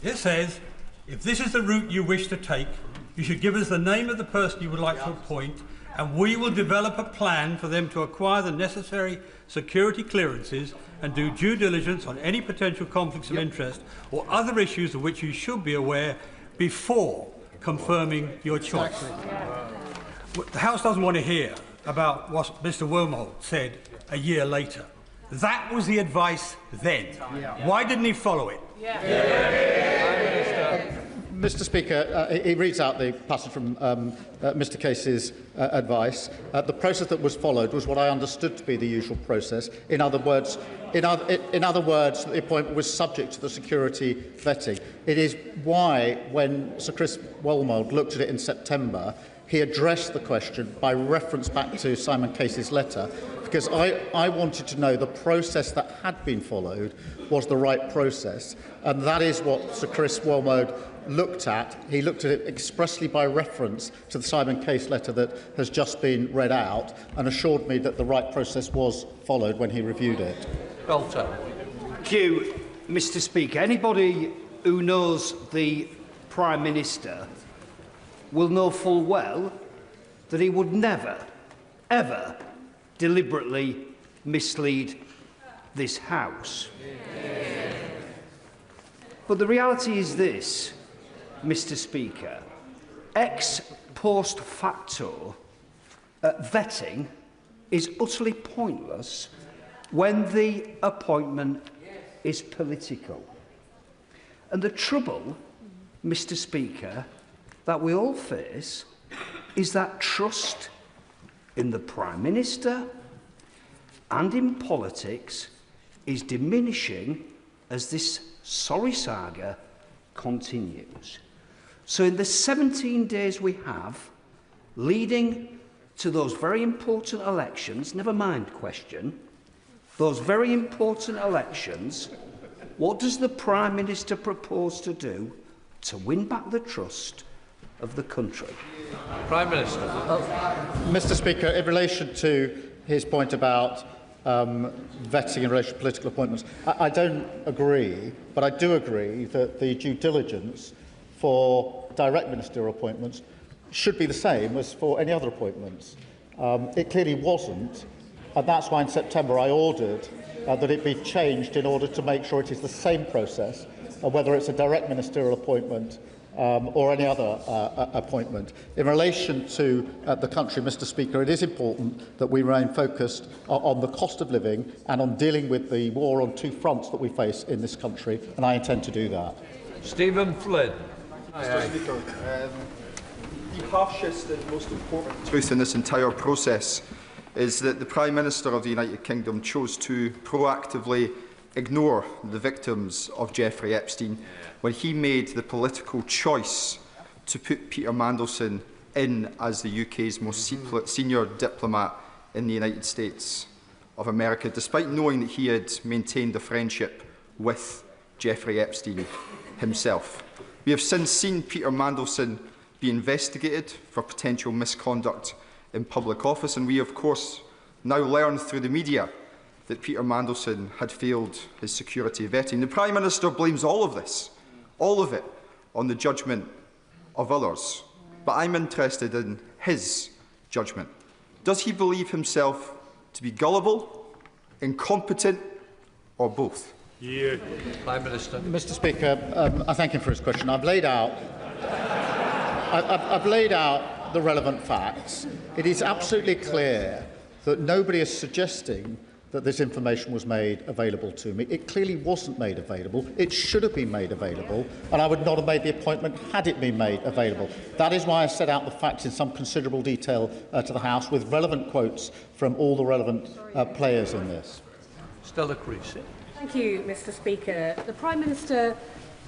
It says, if this is the route you wish to take, you should give us the name of the person you would like to appoint, and we will develop a plan for them to acquire the necessary security clearances and do due diligence on any potential conflicts of interest or other issues of which you should be aware before confirming your choice. The House doesn't want to hear about what Mr. Wormholt said a year later. That was the advice then. Why didn't he follow it? Mr. Speaker, he reads out the passage from Mr. Case's advice. The process that was followed was what I understood to be the usual process. In other words, the appointment was subject to the security vetting. It is why, when Sir Chris Wormholt looked at it in September, he addressed the question by reference back to Simon Case's letter, because I wanted to know the process that had been followed was the right process, and that is what Sir Chris Wormholt looked at. He looked at it expressly by reference to the Simon Case letter that has just been read out, and assured me that the right process was followed when he reviewed it. Belter. Thank you, Mr. Speaker. Anybody who knows the Prime Minister will know full well that he would never, ever deliberately mislead this House. But the reality is this, Mr. Speaker, ex post facto vetting is utterly pointless when the appointment is political. And the trouble, Mr. Speaker, that we all face is that trust in the Prime Minister and in politics is diminishing as this sorry saga continues. So in the 17 days we have leading to those very important elections, never mind question, those very important elections, what does the Prime Minister propose to do to win back the trust of the country? Prime Minister. Mr. Speaker, in relation to his point about vetting in relation to political appointments, I don't agree, but I do agree that the due diligence for direct ministerial appointments should be the same as for any other appointments. It clearly wasn't, and that's why in September I ordered that it be changed in order to make sure it is the same process, whether it's a direct ministerial appointment or any other appointment. In relation to the country, Mr. Speaker, it is important that we remain focused on the cost of living and on dealing with the war on two fronts that we face in this country, and I intend to do that. Stephen Flynn. Mr. Speaker, the harshest and most important truth in this entire process is that the Prime Minister of the United Kingdom chose to proactively ignore the victims of Jeffrey Epstein when he made the political choice to put Peter Mandelson in as the UK's most senior diplomat in the United States of America, despite knowing that he had maintained a friendship with Jeffrey Epstein himself. We have since seen Peter Mandelson be investigated for potential misconduct in public office, and we, of course, now learn through the media that Peter Mandelson had failed his security vetting. The Prime Minister blames all of this, all of it, on the judgment of others. But I'm interested in his judgment. Does he believe himself to be gullible, incompetent, or both? Yeah. Prime Minister. Mr. Speaker, I thank him for his question. I've laid out the relevant facts. It is absolutely clear that nobody is suggesting that this information was made available to me. It clearly wasn't made available. It should have been made available, and I would not have made the appointment had it been made available. That is why I set out the facts in some considerable detail to the House, with relevant quotes from all the relevant players in this. Stella Creasy. Thank you, Mr. Speaker. The Prime Minister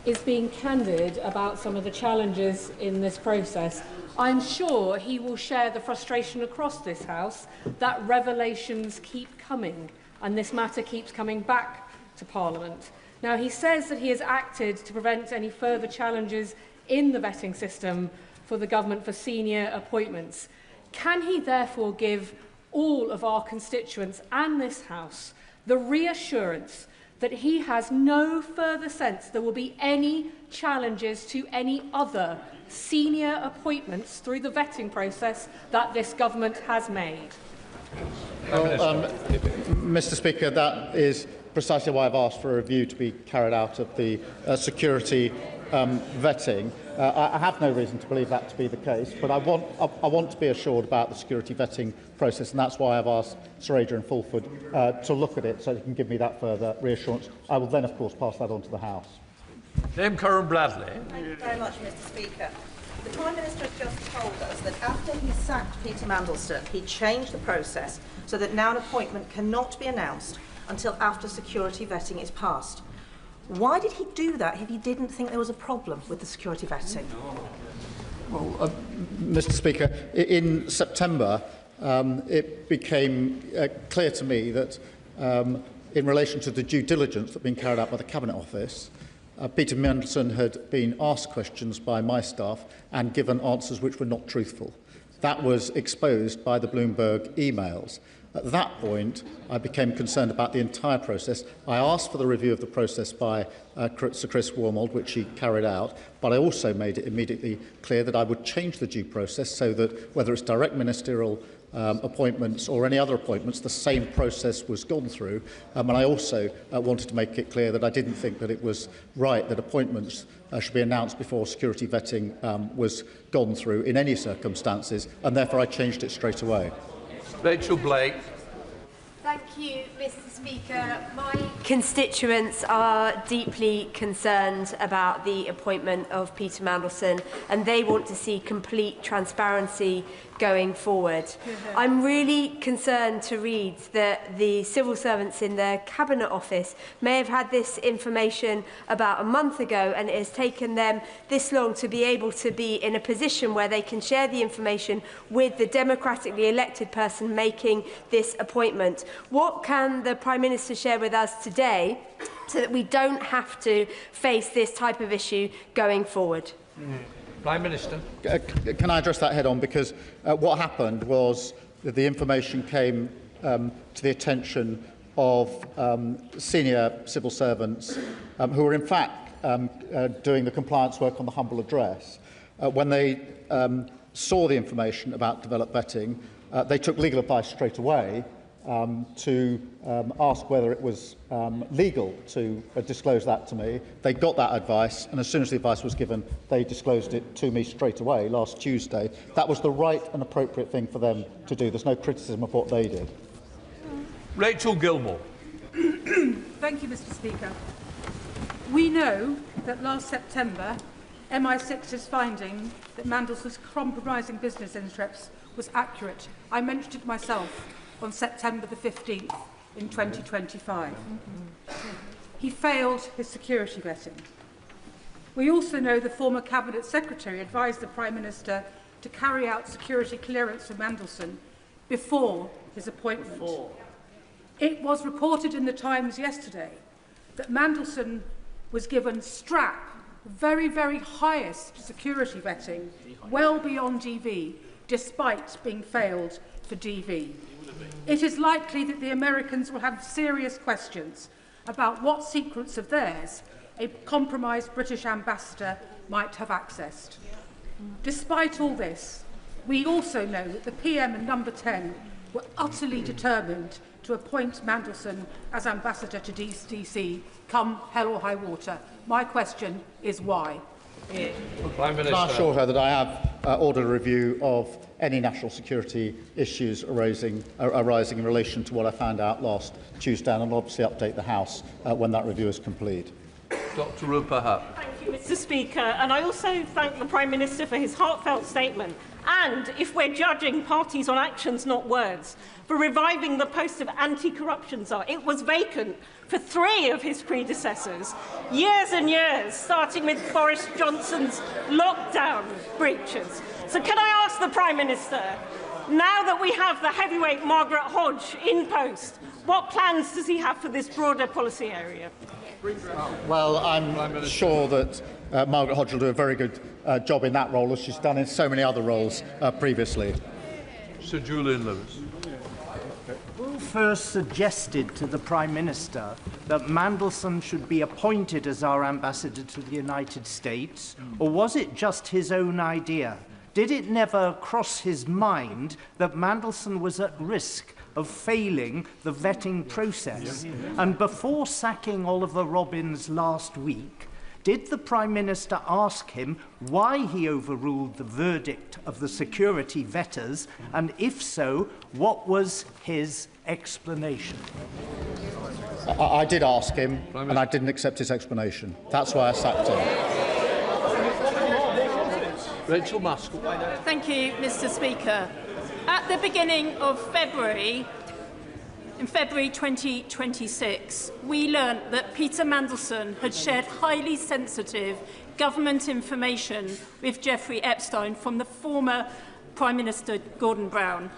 is being candid about some of the challenges in this process. I'm sure he will share the frustration across this House that revelations keep coming and this matter keeps coming back to Parliament. Now, he says that he has acted to prevent any further challenges in the vetting system for the government for senior appointments. Can he therefore give all of our constituents and this House the reassurance that he has no further sense there will be any challenges to any other senior appointments through the vetting process that this government has made? Well, Mr. Speaker, that is precisely why I've asked for a review to be carried out of the security vetting. I have no reason to believe that to be the case, but I want to be assured about the security vetting process, and that's why I've asked Sir Adrian Fulford to look at it so he can give me that further reassurance. I will then, of course, pass that on to the House. Dame Karen Bradley. Thank you very much, Mr. Speaker. The Prime Minister has just told us that after he sacked Peter Mandelson, he changed the process so that now an appointment cannot be announced until after security vetting is passed. Why did he do that if he didn't think there was a problem with the security vetting? Well, Mr. Speaker, in September, it became clear to me that in relation to the due diligence that had been carried out by the Cabinet Office, Peter Mandelson had been asked questions by my staff and given answers which were not truthful. That was exposed by the Bloomberg emails. At that point, I became concerned about the entire process. I asked for the review of the process by Sir Chris Wormold, which he carried out, but I also made it immediately clear that I would change the due process so that whether it's direct ministerial appointments or any other appointments, the same process was gone through. And I also wanted to make it clear that I didn't think that it was right that appointments should be announced before security vetting was gone through in any circumstances, and therefore I changed it straight away. Rachel Blake. Thank you, Mr. Speaker. My constituents are deeply concerned about the appointment of Peter Mandelson, and they want to see complete transparency going forward. I'm really concerned to read that the civil servants in the Cabinet Office may have had this information about a month ago, and it has taken them this long to be able to be in a position where they can share the information with the democratically elected person making this appointment. What can the Prime Minister share with us today so that we don't have to face this type of issue going forward? Prime Minister. Can I address that head on? Because what happened was that the information came to the attention of senior civil servants who were in fact doing the compliance work on the humble address. When they saw the information about developed vetting, they took legal advice straight away to ask whether it was legal to disclose that to me. They got that advice, and as soon as the advice was given, they disclosed it to me straight away last Tuesday. That was the right and appropriate thing for them to do. There's no criticism of what they did. Rachel Gilmore. Thank you, Mr. Speaker. We know that last September, MI6's finding that Mandelson's compromising business interests was accurate. I mentioned it myself on September the 15th in 2025. He failed his security vetting. We also know the former Cabinet Secretary advised the Prime Minister to carry out security clearance for Mandelson before his appointment. It was reported in the Times yesterday that Mandelson was given strap, very, very highest security vetting, well beyond DV, despite being failed for DV. It is likely that the Americans will have serious questions about what secrets of theirs a compromised British ambassador might have accessed. Despite all this, we also know that the PM and Number 10 were utterly determined to appoint Mandelson as ambassador to DC, come hell or high water. My question is why? Prime Minister. I assure her that I have ordered a review of any national security issues arising in relation to what I found out last Tuesday, and I'll obviously update the House when that review is complete. Dr. Rupa Hutt. Thank you, Mr. Speaker. And I also thank the Prime Minister for his heartfelt statement. And, if we're judging parties on actions, not words, for reviving the post of anti-corruption czar. It was vacant for 3 of his predecessors, years and years, starting with Boris Johnson's lockdown breaches. So can I ask the Prime Minister, now that we have the heavyweight Margaret Hodge in post, what plans does he have for this broader policy area? Well, I'm sure that Margaret Hodge will do a very good job in that role, as she's done in so many other roles previously. Sir Julian Lewis. Who first suggested to the Prime Minister that Mandelson should be appointed as our ambassador to the United States, or was it just his own idea? Did it never cross his mind that Mandelson was at risk of failing the vetting process? And before sacking Olly Robbins last week, did the Prime Minister ask him why he overruled the verdict of the security vetters, and if so, what was his explanation? I did ask him, and I didn't accept his explanation. That's why I sacked him. Rachel Maskell. Thank you, Mr. Speaker. At the beginning of February, in February 2026, we learnt that Peter Mandelson had shared highly sensitive government information with Jeffrey Epstein from the former Prime Minister Gordon Brown.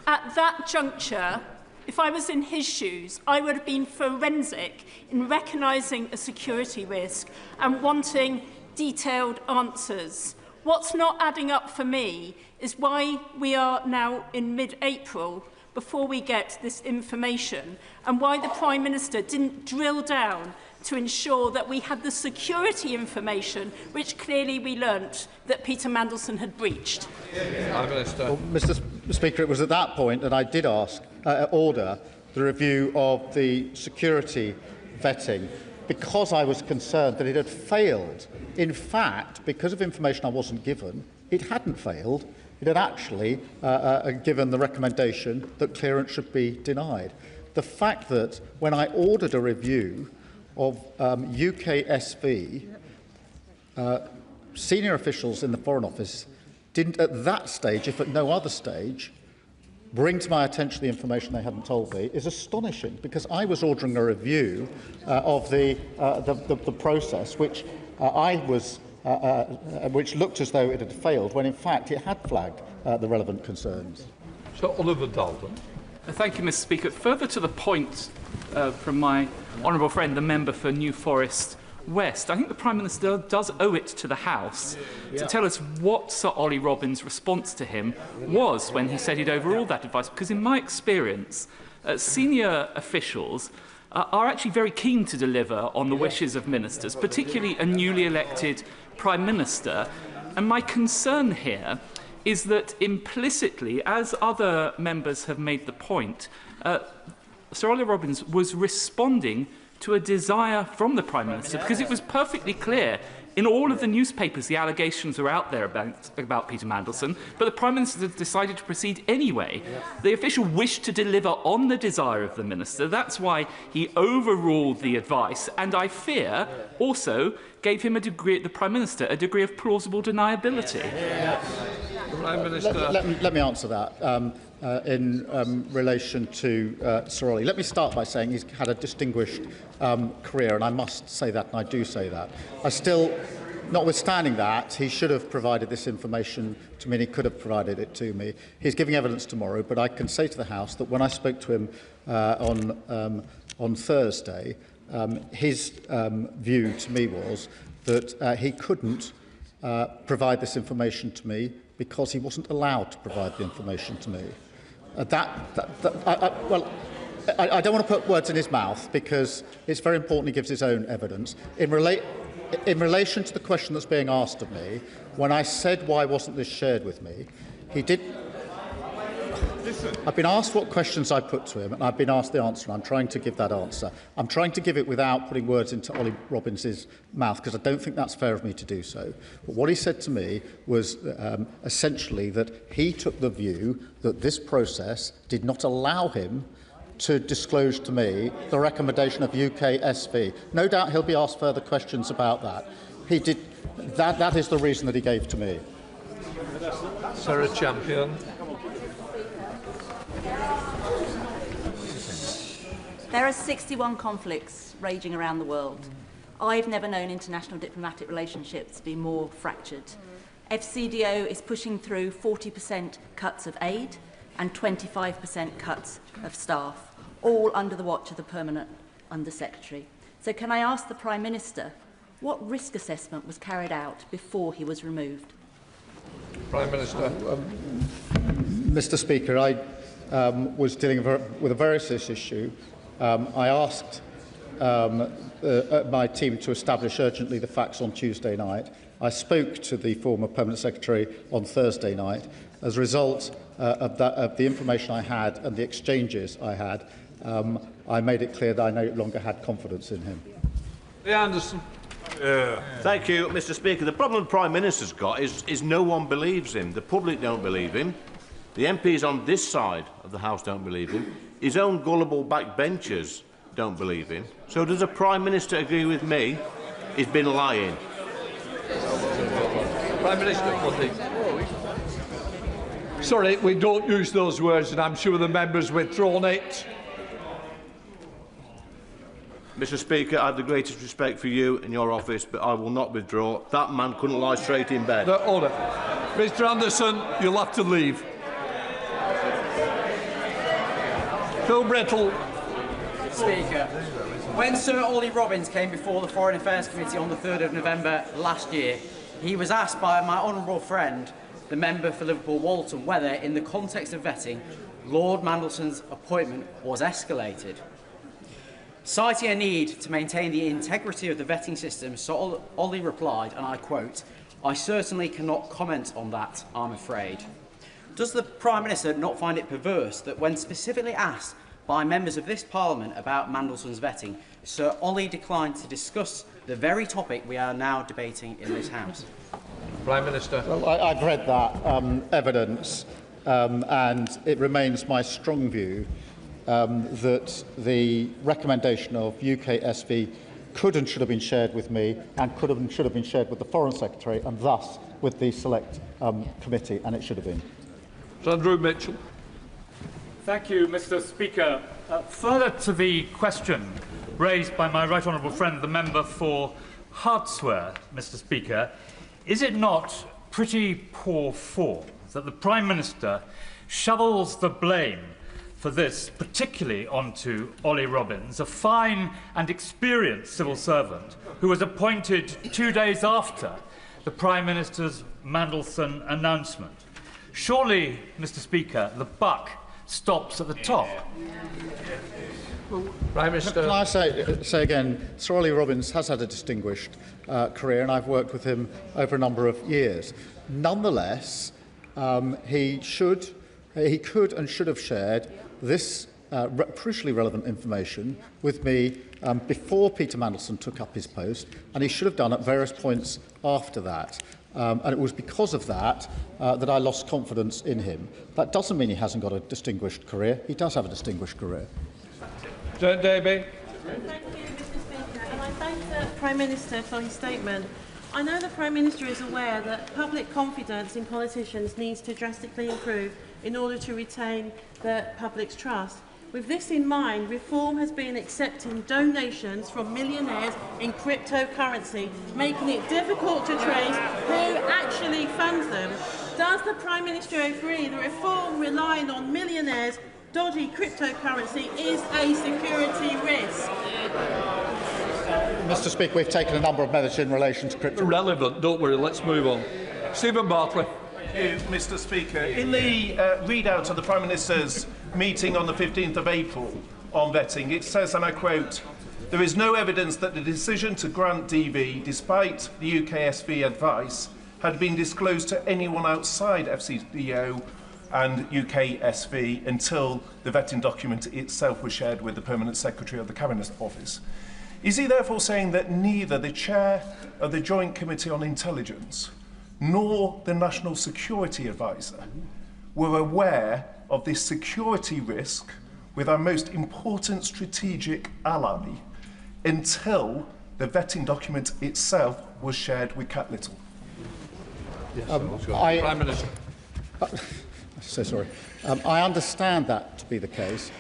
At that juncture, if I was in his shoes, I would have been forensic in recognising a security risk and wanting detailed answers. What's not adding up for me is why we are now in mid-April before we get this information, and why the Prime Minister didn't drill down to ensure that we had the security information, which clearly we learnt that Peter Mandelson had breached. Prime Minister. Well, Speaker, it was at that point that I did order the review of the security vetting because I was concerned that it had failed. In fact, because of information I wasn't given, it hadn't failed. It had actually given the recommendation that clearance should be denied. The fact that when I ordered a review of UKSV, senior officials in the Foreign Office didn't at that stage, if at no other stage, bring to my attention the information they hadn't told me is astonishing, because I was ordering a review of the process, which which looked as though it had failed, when in fact it had flagged the relevant concerns. So, Oliver Dalton. Thank you, Mr. Speaker. Further to the point from my honourable friend, the member for New Forest West, I think the Prime Minister does owe it to the House to tell us what Sir Olly Robbins' response to him was when he said he'd overruled that advice, because in my experience, senior officials are actually very keen to deliver on the wishes of ministers, particularly a newly elected Prime Minister. And my concern here is that implicitly, as other members have made the point, Sir Olly Robbins was responding to a desire from the Prime Minister, because it was perfectly clear in all of the newspapers the allegations were out there about Peter Mandelson, but the Prime Minister decided to proceed anyway. The official wished to deliver on the desire of the Minister. That's why he overruled the advice, and I fear also gave him the Prime Minister a degree of plausible deniability. Prime Minister. Let me answer that. In relation to Sir Olly. Let me start by saying he's had a distinguished career, and I must say that, and I do say that. I still, notwithstanding that, he should have provided this information to me, and he could have provided it to me. He's giving evidence tomorrow, but I can say to the House that when I spoke to him on Thursday, his view to me was that he couldn't provide this information to me because he wasn't allowed to provide the information to me. I don't want to put words in his mouth, because it's very important he gives his own evidence. In relation to the question that's being asked of me, when I said why wasn't this shared with me, he did. I've been asked what questions I put to him, and I've been asked the answer, and I'm trying to give that answer. I'm trying to give it without putting words into Olly Robbins' mouth, because I don't think that's fair of me to do so. But what he said to me was essentially that he took the view that this process did not allow him to disclose to me the recommendation of UKSV. No doubt he'll be asked further questions about that. He did. That is the reason that he gave to me. Sarah Champion. There are 61 conflicts raging around the world. I've never known international diplomatic relationships be more fractured. FCDO is pushing through 40% cuts of aid and 25% cuts of staff, all under the watch of the Permanent Under-Secretary. So can I ask the Prime Minister, what risk assessment was carried out before he was removed? Prime Minister. Mr. Speaker, I was dealing with a very serious issue. I asked my team to establish urgently the facts on Tuesday night. I spoke to the former Permanent Secretary on Thursday night. As a result of the information I had and the exchanges I had, I made it clear that I no longer had confidence in him. Anderson. Thank you, Mr. Speaker. The problem the Prime Minister's got is no one believes him. The public don't believe him. The MPs on this side of the House don't believe him. His own gullible backbenchers don't believe him. So does the Prime Minister agree with me? He's been lying. Prime Minister, sorry, we don't use those words, and I'm sure the members withdrawn it. Mr. Speaker, I have the greatest respect for you and your office, but I will not withdraw. That man couldn't lie straight in bed. No, order. Mr. Anderson, you'll have to leave. Phil Brettle. Speaker, when Sir Olly Robbins came before the Foreign Affairs Committee on the 3rd of November last year, he was asked by my honourable friend, the member for Liverpool Walton, whether, in the context of vetting, Lord Mandelson's appointment was escalated. Citing a need to maintain the integrity of the vetting system, Sir Olly replied, and I quote, "I certainly cannot comment on that, I'm afraid." Does the Prime Minister not find it perverse that when specifically asked by members of this Parliament about Mandelson's vetting, Sir Olly declined to discuss the very topic we are now debating in this House? Prime Minister. Well, I've read that evidence, and it remains my strong view that the recommendation of UKSV could and should have been shared with me, and could have and should have been shared with the Foreign Secretary, and thus with the Select Committee, and it should have been. Andrew Mitchell. Thank you, Mr. Speaker. Further to the question raised by my right honourable friend, the member for Hartsware, Mr. Speaker, is it not pretty poor form that the Prime Minister shovels the blame for this, particularly onto Olly Robbins, a fine and experienced civil servant who was appointed 2 days after the Prime Minister's Mandelson announcement? Surely, Mr. Speaker, the buck stops at the top. Prime Minister. Can I say again, Sir Olly Robbins has had a distinguished career, and I've worked with him over a number of years. Nonetheless, he could and should have shared this crucially relevant information with me before Peter Mandelson took up his post, and he should have done at various points after that. And it was because of that that I lost confidence in him. That doesn't mean he hasn't got a distinguished career. He does have a distinguished career. John Davey. Thank you, Mr. Speaker, and I thank the Prime Minister for his statement. I know the Prime Minister is aware that public confidence in politicians needs to drastically improve in order to retain the public's trust. With this in mind, Reform has been accepting donations from millionaires in cryptocurrency, making it difficult to trace who actually funds them. Does the Prime Minister agree that Reform relying on millionaires' dodgy cryptocurrency is a security risk? Mr. Speaker, we've taken a number of measures in relation to crypto. Relevant, don't worry, let's move on. Stephen Bartley. Thank you, Mr. Speaker. In the readout of the Prime Minister's meeting on the 15th of April on vetting, it says, and I quote, "There is no evidence that the decision to grant DV, despite the UKSV advice, had been disclosed to anyone outside FCDO and UKSV until the vetting document itself was shared with the Permanent Secretary of the Cabinet Office." Is he therefore saying that neither the Chair of the Joint Committee on Intelligence nor the National Security Advisor were aware of this security risk with our most important strategic ally until the vetting document itself was shared with Cat Little? Prime Minister. So sorry. I understand that to be the case.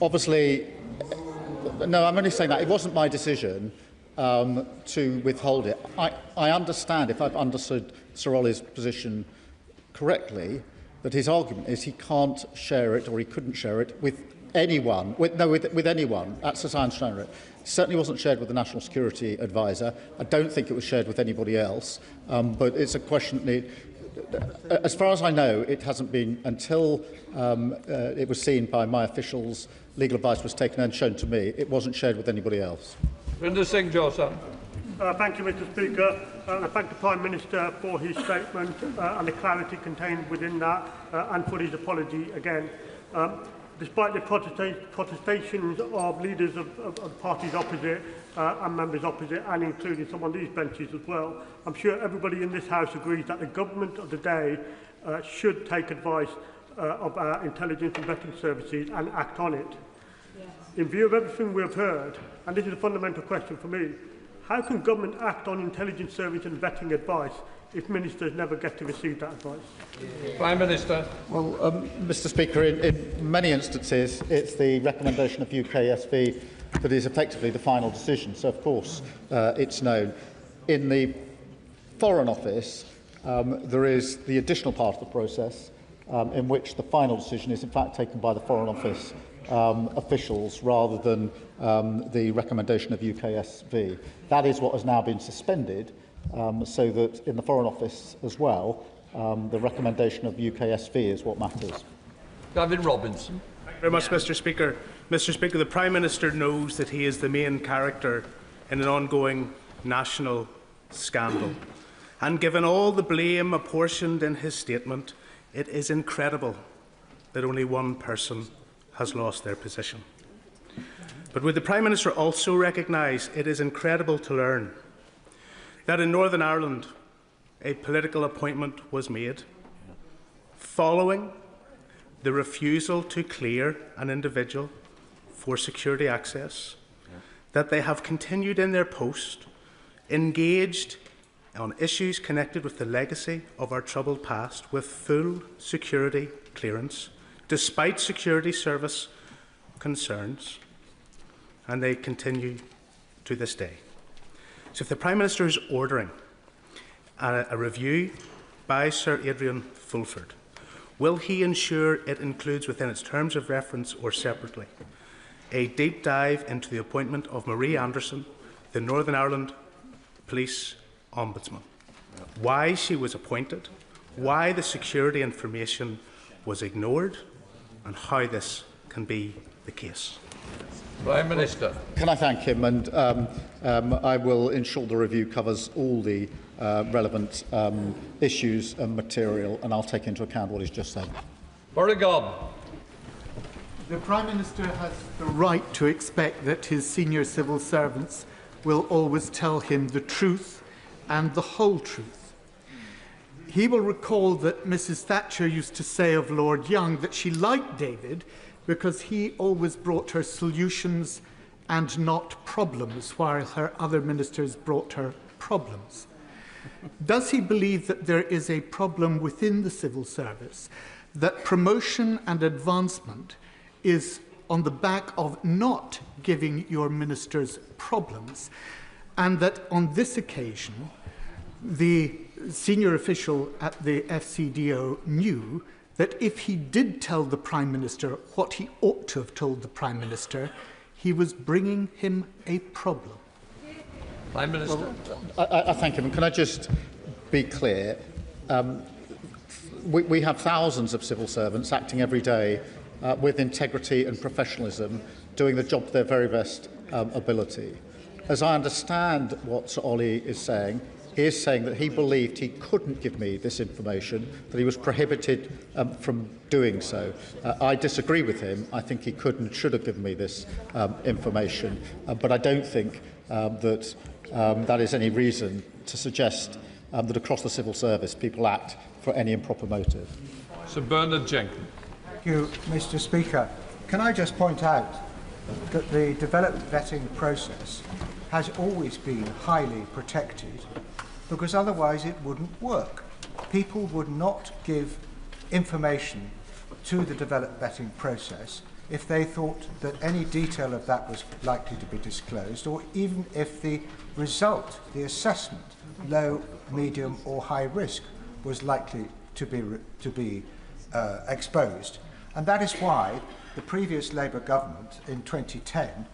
Obviously, no, I'm only saying that it wasn't my decision to withhold it. I understand, if I've understood Sir Olly's position correctly, that his argument is he can't share it, or he couldn't share it with anyone. With anyone. That's as I understand it. It certainly wasn't shared with the National Security Advisor. I don't think it was shared with anybody else. But it's a question that, as far as I know, it hasn't been until it was seen by my officials, legal advice was taken and shown to me. It wasn't shared with anybody else. Rinder Singh Joseph. Thank you, Mr. Speaker. I thank the Prime Minister for his statement and the clarity contained within that, and for his apology again. Despite the protestations of leaders of parties opposite and members opposite, and including some on these benches as well, I'm sure everybody in this House agrees that the government of the day should take advice of our intelligence and vetting services and act on it. Yes. In view of everything we have heard, and this is a fundamental question for me, how can government act on intelligence service and vetting advice if ministers never get to receive that advice? Prime Minister. Well, Mr. Speaker, in many instances, it's the recommendation of UKSV that is effectively the final decision. So, of course, it's known. In the Foreign Office, there is the additional part of the process in which the final decision is, in fact, taken by the Foreign Office officials rather than the recommendation of UKSV. That is what has now been suspended, so that in the Foreign Office as well, the recommendation of UKSV is what matters. Gavin Robinson. Thank you very much, Mr. Speaker. Mr. Speaker, the Prime Minister knows that he is the main character in an ongoing national scandal. And given all the blame apportioned in his statement, It is incredible that only one person has lost their position. But would the Prime Minister also recognise it is incredible to learn that in Northern Ireland a political appointment was made following the refusal to clear an individual for security access, that they have continued in their post, engaged on issues connected with the legacy of our troubled past with full security clearance, despite security service concerns, and they continue to this day. So if the Prime Minister is ordering a review by Sir Adrian Fulford, will he ensure it includes within its terms of reference or separately a deep dive into the appointment of Marie Anderson, the Northern Ireland Police Ombudsman? Why she was appointed, why the security information was ignored, and how this can be the case. Prime Minister. Can I thank him? And I will ensure the review covers all the relevant issues and material, and I'll take into account what he's just said. Oregon. The Prime Minister has the right to expect that his senior civil servants will always tell him the truth and the whole truth. He will recall that Mrs. Thatcher used to say of Lord Young that she liked David because he always brought her solutions and not problems, while her other ministers brought her problems. Does he believe that there is a problem within the civil service, that promotion and advancement is on the back of not giving your ministers problems, and that on this occasion the senior official at the FCDO knew that if he did tell the Prime Minister what he ought to have told the Prime Minister, he was bringing him a problem? Prime Minister. Well, I thank him. Can I just be clear? We have thousands of civil servants acting every day with integrity and professionalism, doing the job to their very best ability. As I understand what Sir Olly is saying, he is saying that he believed he couldn't give me this information, that he was prohibited from doing so. I disagree with him. I think he could and should have given me this information, but I don't think that that is any reason to suggest that across the civil service people act for any improper motive. Sir Bernard Jenkins. Thank you, Mr. Speaker. Can I just point out that the developed vetting process has always been highly protected, because otherwise it wouldn't work. People would not give information to the developed vetting process if they thought that any detail of that was likely to be disclosed, or even if the result, the assessment, low, medium or high risk, was likely to be exposed. And that is why the previous Labour government in 2010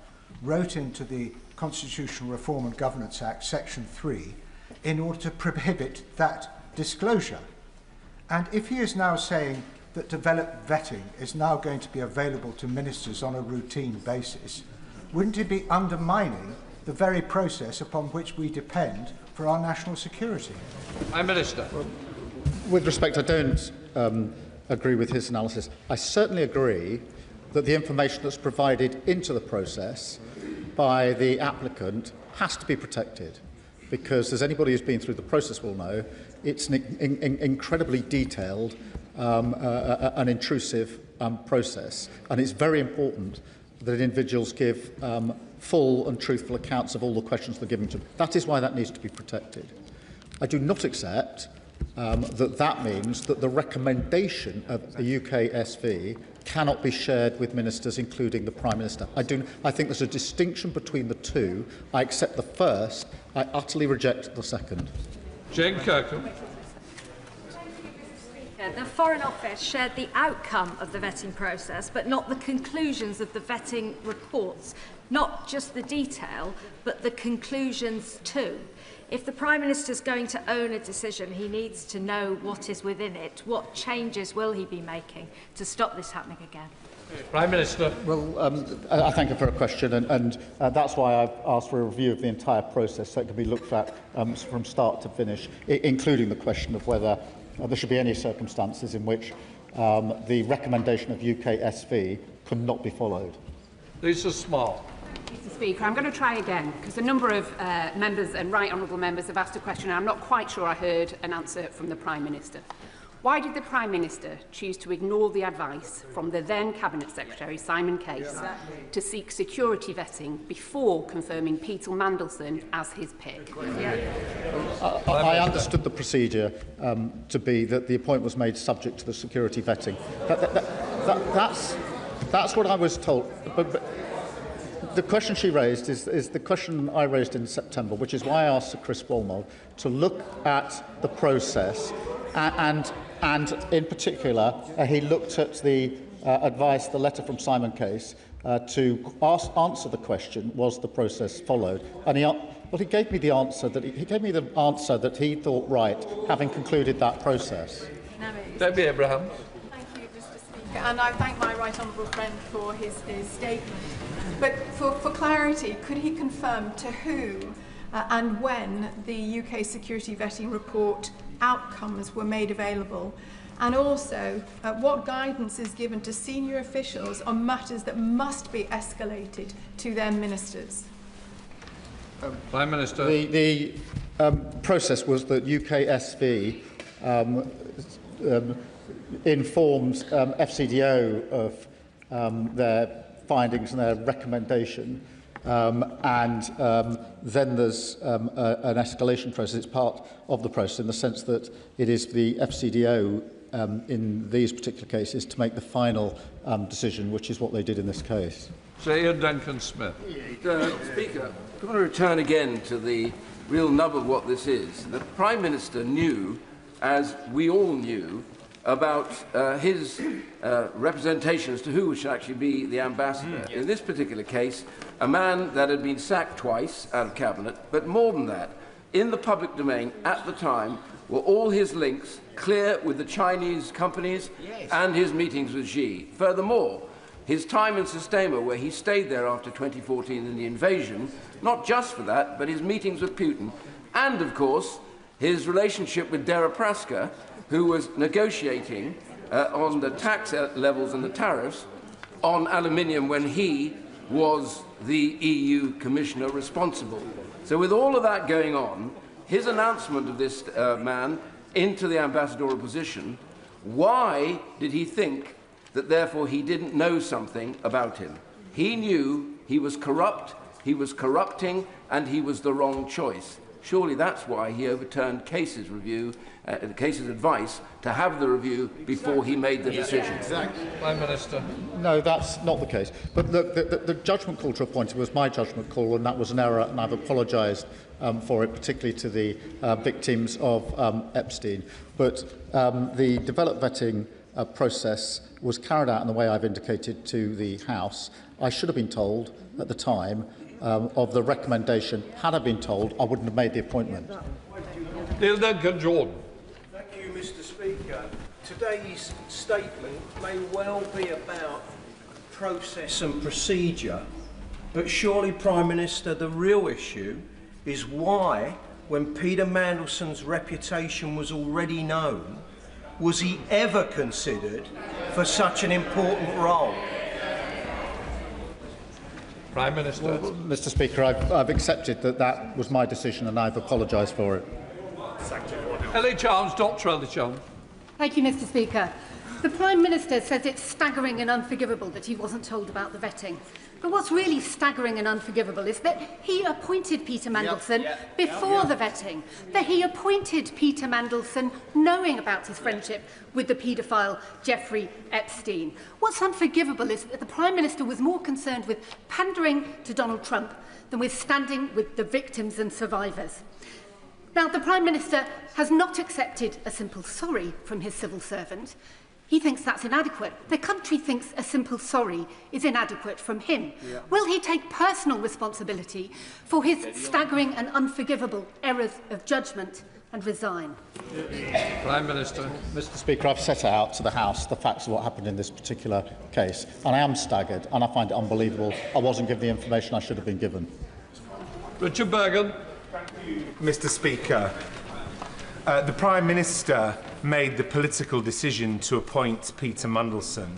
wrote into the Constitutional Reform and Governance Act, Section 3, in order to prohibit that disclosure. And if he is now saying that developed vetting is now going to be available to ministers on a routine basis, wouldn't it be undermining the very process upon which we depend for our national security? Prime Minister. With respect, I don't agree with his analysis. I certainly agree that the information that's provided into the process by the applicant has to be protected, because as anybody who's been through the process will know, it's an incredibly detailed and intrusive process, and it's very important that individuals give full and truthful accounts of all the questions they're giving to them. That is why that needs to be protected. I do not accept that means that the recommendation of the UK SV cannot be shared with ministers, including the Prime Minister. I think there's a distinction between the two. I accept the first. I utterly reject the second. Jane Kirkham. The Foreign Office shared the outcome of the vetting process, but not the conclusions of the vetting reports. Not just the detail, but the conclusions too. If the Prime Minister is going to own a decision, he needs to know what is within it. What changes will he be making to stop this happening again? Prime Minister. Well, I thank you for a question, and that's why I've asked for a review of the entire process so it can be looked at from start to finish, including the question of whether there should be any circumstances in which the recommendation of UKSV could not be followed. Lisa Small. Mr Speaker, I'm going to try again because a number of members and right honourable members have asked a question and I'm not quite sure I heard an answer from the Prime Minister. Why did the Prime Minister choose to ignore the advice from the then Cabinet Secretary, Simon Case, to seek security vetting before confirming Peter Mandelson as his pick? I understood the procedure to be that the appointment was made subject to the security vetting. That's what I was told. But the question she raised is the question I raised in September, which is why I asked Sir Chris Walmole to look at the process and in particular, he looked at the advice, the letter from Simon Case, to answer the question, was the process followed? And he gave me the answer that he thought right, having concluded that process. Debbie Abraham. Thank you, Mr Speaker, and I thank my right honourable friend for his statement. But for clarity, could he confirm to whom and when the UK security vetting report outcomes were made available, and also what guidance is given to senior officials on matters that must be escalated to their ministers? Prime Minister. The process was that UKSV informs FCDO of their findings and their recommendation. Then there's an escalation process. It's part of the process in the sense that it is the FCDO in these particular cases to make the final decision, which is what they did in this case. Sir Ian Duncan-Smith. Speaker, I want to return again to the real nub of what this is. The Prime Minister knew, as we all knew, about his representation as to who should actually be the ambassador. In this particular case, a man that had been sacked twice out of Cabinet, but more than that, in the public domain at the time were all his links clear with the Chinese companies and his meetings with Xi. Furthermore, his time in Sistema, where he stayed there after 2014 in the invasion, not just for that, but his meetings with Putin, and of course, his relationship with Deripaska, who was negotiating on the tax levels and the tariffs on aluminium when he was the EU Commissioner responsible. So with all of that going on, his announcement of this man into the ambassadorial position, why did he think that therefore he didn't know something about him? He knew he was corrupt, he was corrupting, and he was the wrong choice. Surely that's why he overturned Case's review, Case's advice to have the review before he made the decision. Exactly. Prime Minister. No, that's not the case. But the judgment call to appoint was my judgment call, and that was an error, and I've apologised for it, particularly to the victims of Epstein. But the developed vetting process was carried out in the way I've indicated to the House. I should have been told at the time of the recommendation. Had I been told, I wouldn't have made the appointment. Neil Duncan-Jordan. Thank you, Mr Speaker. Today's statement may well be about process and procedure, but surely, Prime Minister, the real issue is why, when Peter Mandelson's reputation was already known, was he ever considered for such an important role? Prime Minister. Well, Mr Speaker, I've accepted that was my decision and I've apologised for it. Ellie Chalmers, Dr. Ellie Chalmers. Thank you, Mr Speaker. The Prime Minister says it's staggering and unforgivable that he wasn't told about the vetting. But what's really staggering and unforgivable is that he appointed Peter Mandelson before the vetting, that he appointed Peter Mandelson knowing about his friendship with the paedophile Jeffrey Epstein. What's unforgivable is that the Prime Minister was more concerned with pandering to Donald Trump than with standing with the victims and survivors. Now, the Prime Minister has not accepted a simple sorry from his civil servant. He thinks that's inadequate. The country thinks a simple sorry is inadequate from him. Will he take personal responsibility for his staggering and unforgivable errors of judgment and resign? Prime Minister. Mr Speaker, I've set out to the House the facts of what happened in this particular case, and I am staggered, and I find it unbelievable I wasn't given the information I should have been given. Richard Bergen. Mr Speaker, The Prime Minister made the political decision to appoint Peter Mandelson,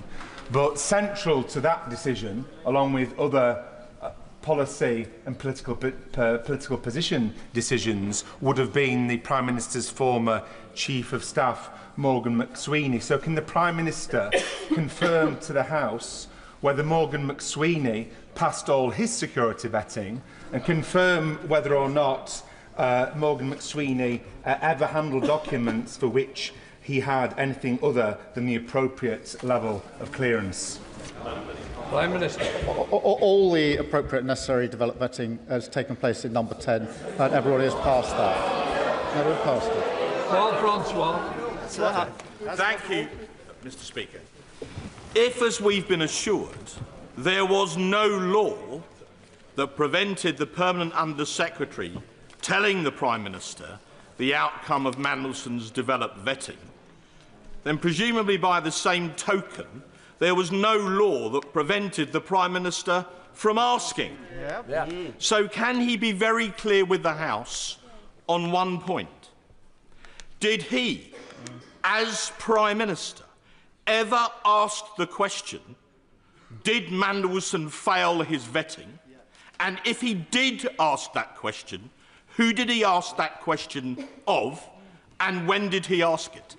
but central to that decision, along with other policy and political position decisions, would have been the Prime Minister's former Chief of Staff, Morgan McSweeney. So can the Prime Minister confirm to the House whether Morgan McSweeney passed all his security vetting, and confirm whether or not Morgan McSweeney ever handled documents for which he had anything other than the appropriate level of clearance? Prime Minister. All the appropriate necessary developed vetting has taken place in number 10, and everybody has passed that. Everyone passed it. Francois. Thank you, Mr. Speaker. If, as we've been assured, there was no law that prevented the Permanent Under-Secretary telling the Prime Minister the outcome of Mandelson's developed vetting, then presumably by the same token, there was no law that prevented the Prime Minister from asking. So can he be very clear with the House on one point? Did he, as Prime Minister, ever ask the question, did Mandelson fail his vetting? And if he did ask that question, who did he ask that question of, and when did he ask it?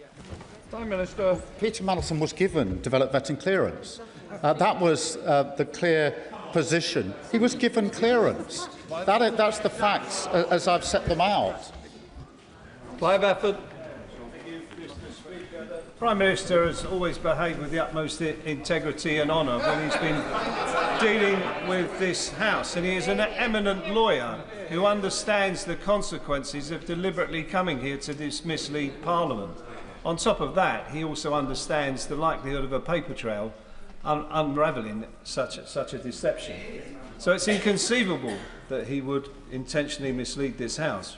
Prime Minister. Peter Mandelson was given developed vetting clearance. That was the clear position. He was given clearance. That's the facts as I've set them out. Clive Efford. The Prime Minister has always behaved with the utmost integrity and honour when he's been dealing with this House, and he is an eminent lawyer who understands the consequences of deliberately coming here to mislead Parliament. On top of that, he also understands the likelihood of a paper trail unravelling such a deception. So it's inconceivable that he would intentionally mislead this House.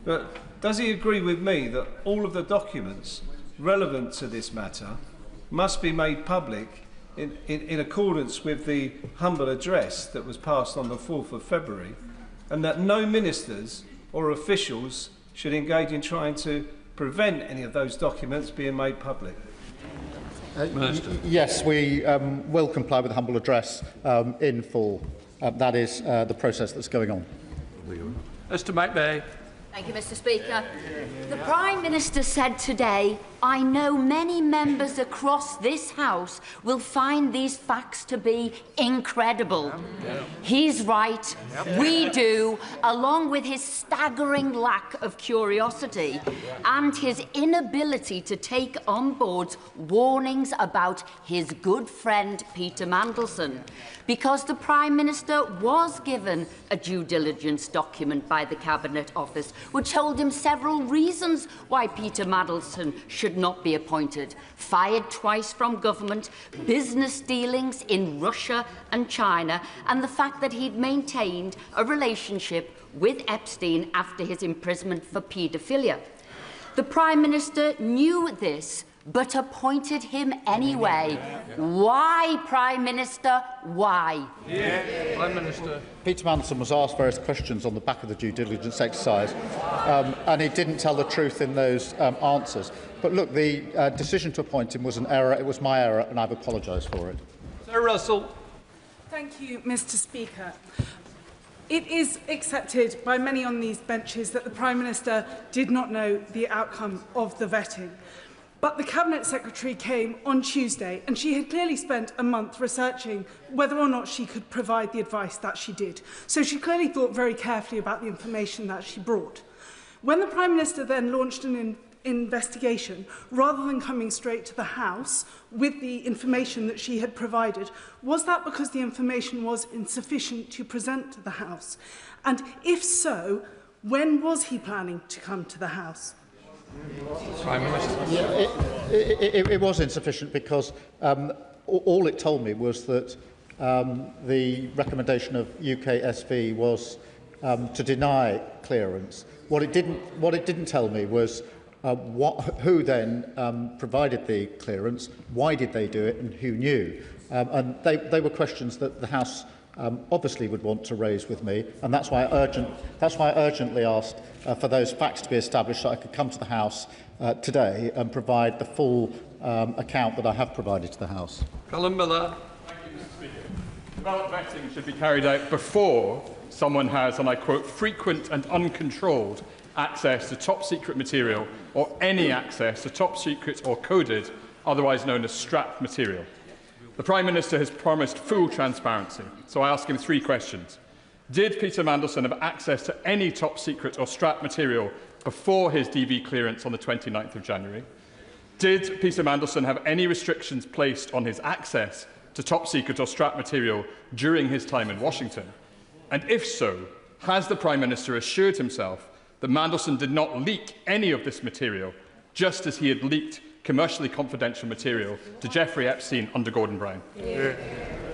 But does he agree with me that all of the documents relevant to this matter must be made public in accordance with the humble address that was passed on the 4th of February, and that no ministers or officials should engage in trying to prevent any of those documents being made public? Yes, we will comply with the humble address in full. That is the process that's going on. Mr McVeigh. Thank you, Mr. Speaker. The Prime Minister said today, I know many members across this House will find these facts to be incredible. He's right, we do, along with his staggering lack of curiosity and his inability to take on board warnings about his good friend Peter Mandelson, because the Prime Minister was given a due diligence document by the Cabinet Office which told him several reasons why Peter Mandelson should not be appointed. Fired twice from government, business dealings in Russia and China, and the fact that he'd maintained a relationship with Epstein after his imprisonment for paedophilia. The Prime Minister knew this, but appointed him anyway. Why, Prime Minister? Why? Prime Minister. Peter Mandelson was asked various questions on the back of the due diligence exercise, and he didn't tell the truth in those answers. But look, the decision to appoint him was an error. It was my error, and I've apologised for it. Sir Russell. Thank you, Mr. Speaker. It is accepted by many on these benches that the Prime Minister did not know the outcome of the vetting. But the Cabinet Secretary came on Tuesday, and she had clearly spent a month researching whether or not she could provide the advice that she did. So she clearly thought very carefully about the information that she brought. When the Prime Minister then launched an investigation, rather than coming straight to the House with the information that she had provided, was that because the information was insufficient to present to the House? And if so, when was he planning to come to the House? Prime Minister. It was insufficient because all it told me was that the recommendation of UK SV was to deny clearance. What it didn't tell me was who then provided the clearance, why did they do it, and who knew. And they were questions that the House obviously would want to raise with me, and that's why I urgently asked for those facts to be established so I could come to the House today and provide the full account that I have provided to the House. Colin Miller. Ballot vetting should be carried out before someone has, and I quote, frequent and uncontrolled access to top-secret material or any access to top-secret or coded, otherwise known as strapped material. The Prime Minister has promised full transparency, so I ask him 3 questions. Did Peter Mandelson have access to any top-secret or strapped material before his DV clearance on the 29th of January? Did Peter Mandelson have any restrictions placed on his access to top-secret or strapped material during his time in Washington? And if so, has the Prime Minister assured himself that Mandelson did not leak any of this material, just as he had leaked commercially confidential material to Jeffrey Epstein under Gordon Brown?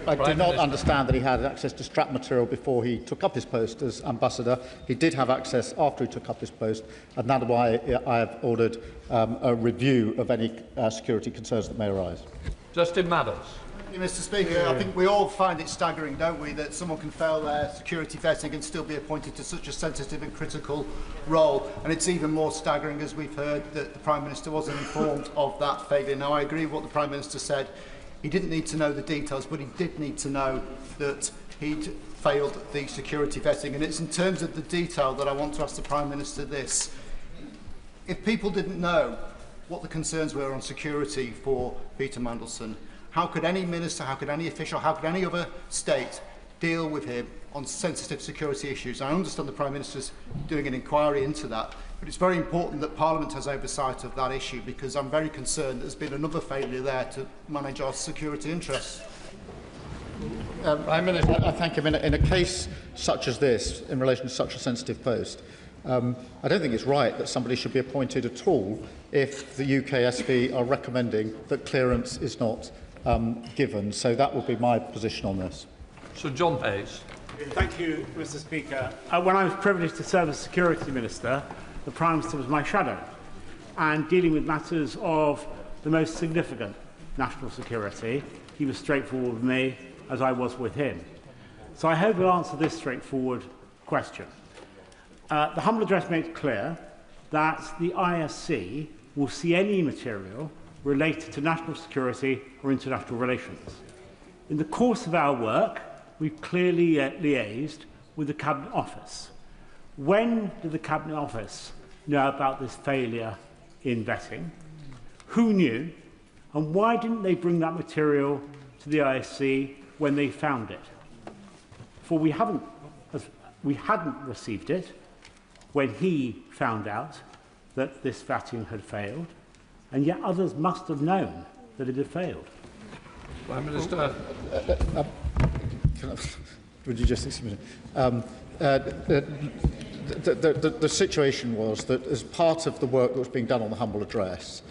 I do not understand that he had access to strapped material before he took up his post as ambassador. He did have access after he took up his post, and that's why I have ordered a review of any security concerns that may arise. Justin Madders. Mr. Speaker, I think we all find it staggering, don't we, that someone can fail their security vetting and still be appointed to such a sensitive and critical role. And it's even more staggering, as we've heard, that the Prime Minister wasn't informed of that failure. Now, I agree with what the Prime Minister said. He didn't need to know the details, but he did need to know that he'd failed the security vetting. And it's in terms of the detail that I want to ask the Prime Minister this. If people didn't know what the concerns were on security for Peter Mandelson, how could any minister, how could any official, how could any other state deal with him on sensitive security issues? I understand the Prime Minister's doing an inquiry into that, but it's very important that Parliament has oversight of that issue, because I'm very concerned there's been another failure there to manage our security interests. Prime Minister, I thank him. In a case such as this, in relation to such a sensitive post, I don't think it's right that somebody should be appointed at all if the UK SV are recommending that clearance is not given. So that would be my position on this. So John Hayes. Thank you, Mr. Speaker. When I was privileged to serve as Security Minister, the Prime Minister was my shadow, and dealing with matters of the most significant national security, he was straightforward with me as I was with him. So I hope he'll answer this straightforward question. The humble address makes clear that the ISC will see any material related to national security or international relations. In the course of our work, we've clearly liaised with the Cabinet Office. When did the Cabinet Office know about this failure in vetting? Who knew? And why didn't they bring that material to the ISC when they found it? For we hadn't received it when he found out that this vetting had failed, and yet others must have known that it had failed. Prime Minister. Would you just excuse me? The situation was that as part of the work that was being done on the humble address,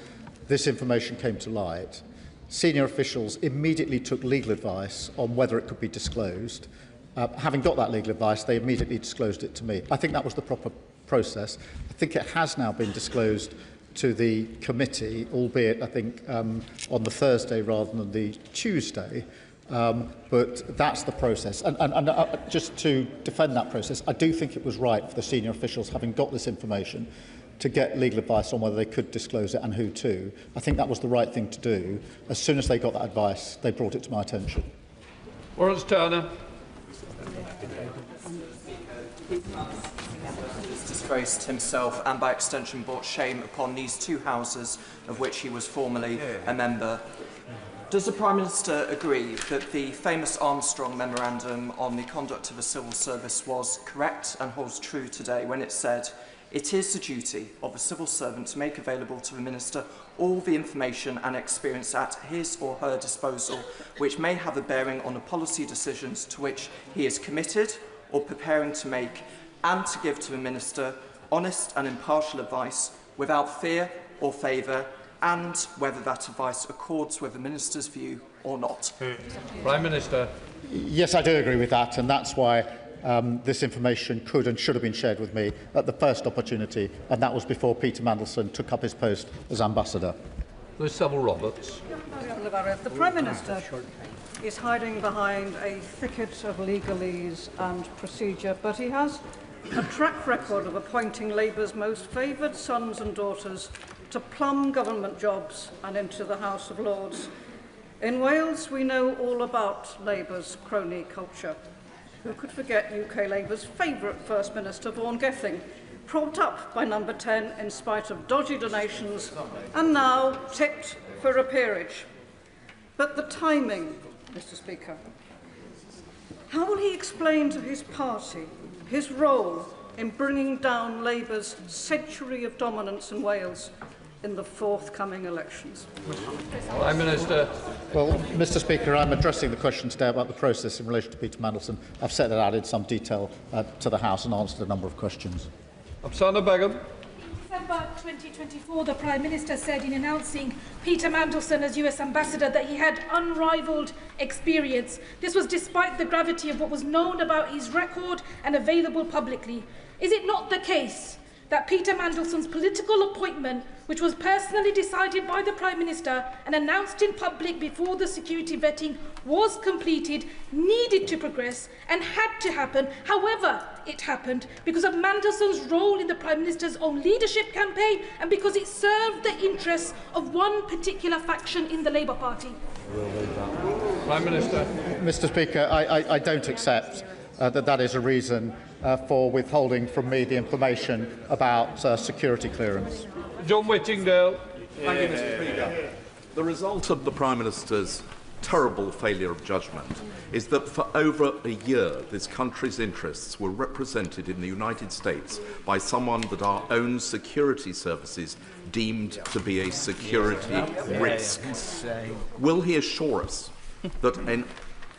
this information came to light. Senior officials immediately took legal advice on whether it could be disclosed. Having got that legal advice, they immediately disclosed it to me. I think that was the proper process. I think it has now been disclosed to the committee, albeit, I think, on the Thursday rather than the Tuesday. But that's the process. And just to defend that process, I do think it was right for the senior officials, having got this information, to get legal advice on whether they could disclose it and who to. I think that was the right thing to do. As soon as they got that advice, they brought it to my attention. Lawrence Turner. Disgraced himself and by extension brought shame upon these two houses of which he was formerly a member. Does the Prime Minister agree that the famous Armstrong Memorandum on the conduct of a civil service was correct and holds true today when it said, "It is the duty of a civil servant to make available to the Minister all the information and experience at his or her disposal which may have a bearing on the policy decisions to which he is committed or preparing to make, and to give to the Minister honest and impartial advice without fear or favour, and whether that advice accords with the Minister's view or not." Prime Minister. Yes, I do agree with that, and that's why this information could and should have been shared with me at the first opportunity, and that was before Peter Mandelson took up his post as ambassador. Lord Peter Roberts. The Prime Minister is hiding behind a thicket of legalese and procedure, but he has a track record of appointing Labour's most favoured sons and daughters to plumb government jobs and into the House of Lords. In Wales, we know all about Labour's crony culture. Who could forget UK Labour's favourite First Minister, Vaughan Gething, propped up by number 10 in spite of dodgy donations and now tipped for a peerage. But the timing, Mr. Speaker. How will he explain to his party his role in bringing down Labour's century of dominance in Wales in the forthcoming elections? Prime Minister. Well, Mr. Speaker, I'm addressing the question today about the process in relation to Peter Mandelson. I've set that out in some detail to the House and answered a number of questions. Afsana Begum. December 2024, the Prime Minister said in announcing Peter Mandelson as US Ambassador that he had unrivalled experience. This was despite the gravity of what was known about his record and available publicly. Is it not the case that Peter Mandelson's political appointment, which was personally decided by the Prime Minister and announced in public before the security vetting was completed, needed to progress and had to happen? However, it happened because of Mandelson's role in the Prime Minister's own leadership campaign and because it served the interests of one particular faction in the Labour Party. Prime Minister. Mr. Speaker, I don't accept that is a reason for withholding from me the information about security clearance. John Whittingdale. Thank you, Mr. Speaker. The result of the Prime Minister's terrible failure of judgment is that for over a year this country's interests were represented in the United States by someone that our own security services deemed to be a security risk. Will he assure us that an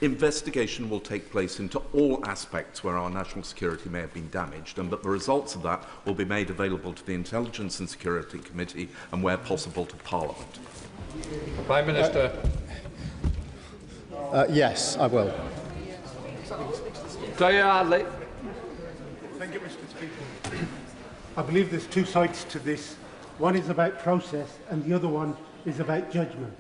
investigation will take place into all aspects where our national security may have been damaged, and that the results of that will be made available to the Intelligence and Security Committee and, where possible, to Parliament? Prime Minister. Yes, I will. Hardley. Thank you, Mr. Speaker. I believe there's two sides to this. One is about process and the other one is about judgment.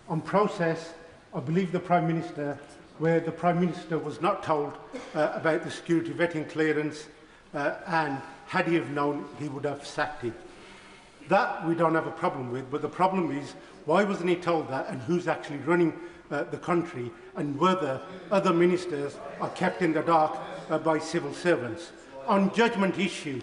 On process, I believe the Prime Minister, where the Prime Minister was not told about the security vetting clearance, and had he have known, he would have sacked him. That we don't have a problem with, but the problem is, why wasn't he told that, and who's actually running the country, and whether other ministers are kept in the dark by civil servants. On judgment issue,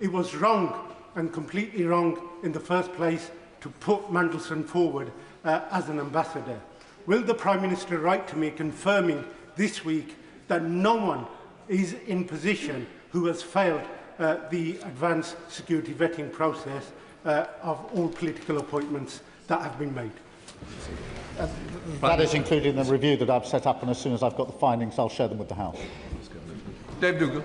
it was wrong and completely wrong in the first place to put Mandelson forward as an ambassador. Will the Prime Minister write to me confirming this week that no one is in position who has failed the advanced security vetting process of all political appointments that have been made? That is included in the review that I've set up, and as soon as I've got the findings, I'll share them with the House. Dave Dougal.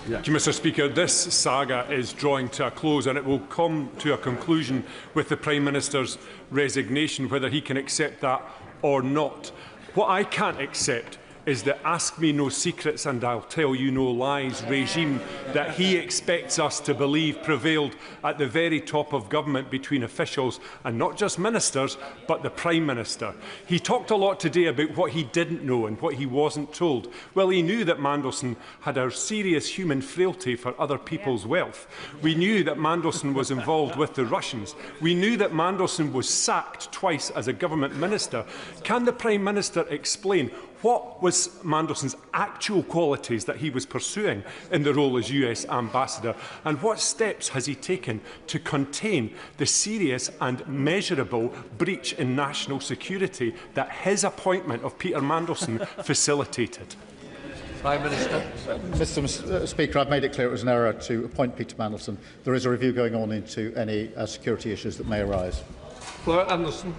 Thank you, Mr. Speaker. This saga is drawing to a close, and it will come to a conclusion with the Prime Minister's resignation, whether he can accept that or not. What I can't accept is the ask me no secrets and I'll tell you no lies regime that he expects us to believe prevailed at the very top of government between officials, and not just ministers, but the Prime Minister. He talked a lot today about what he didn't know and what he wasn't told. Well, he knew that Mandelson had a serious human frailty for other people's wealth. We knew that Mandelson was involved with the Russians. We knew that Mandelson was sacked twice as a government minister. Can the Prime Minister explain what was Mandelson's actual qualities that he was pursuing in the role as US Ambassador, and what steps has he taken to contain the serious and measurable breach in national security that his appointment of Peter Mandelson facilitated? Prime Minister. Mr. Speaker, I've made it clear it was an error to appoint Peter Mandelson. There is a review going on into any security issues that may arise. Fleur Anderson.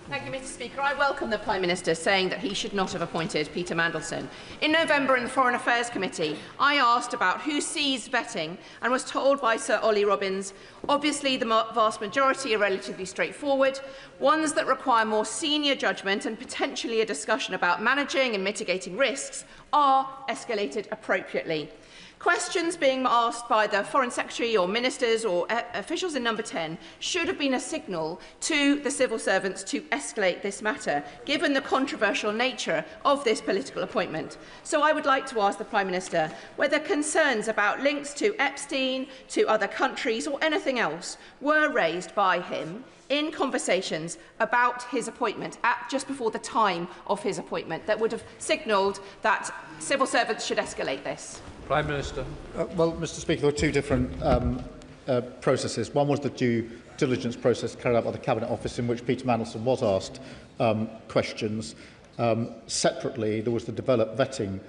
Thank you, Mr. Speaker. I welcome the Prime Minister saying that he should not have appointed Peter Mandelson. In November in the Foreign Affairs Committee, I asked about who sees vetting and was told by Sir Olly Robbins, obviously the vast majority are relatively straightforward, ones that require more senior judgment and potentially a discussion about managing and mitigating risks are escalated appropriately. Questions being asked by the Foreign Secretary or ministers or officials in number 10 should have been a signal to the civil servants to escalate this matter, given the controversial nature of this political appointment. So I would like to ask the Prime Minister whether concerns about links to Epstein, to other countries or anything else were raised by him in conversations about his appointment just before the time of his appointment that would have signalled that civil servants should escalate this. Prime Minister. Well, Mr. Speaker, there were two different processes. One was the due diligence process carried out by the Cabinet Office, in which Peter Mandelson was asked questions. Separately, there was the developed vetting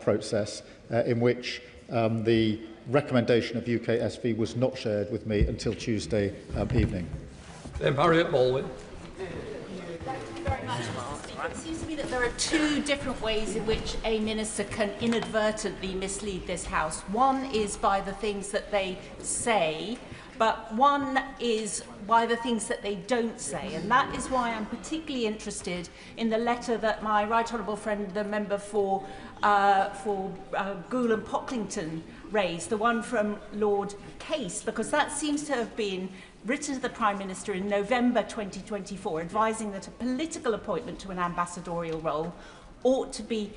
process, in which the recommendation of UKSV was not shared with me until Tuesday evening. Harriet Baldwin. It seems to me that there are two different ways in which a minister can inadvertently mislead this House. One is by the things that they say, but one is by the things that they don't say. And that is why I'm particularly interested in the letter that my right honourable friend, the member for Goole and Pocklington, raised, the one from Lord Case, because that seems to have been written to the Prime Minister in November 2024, advising that a political appointment to an ambassadorial role ought to be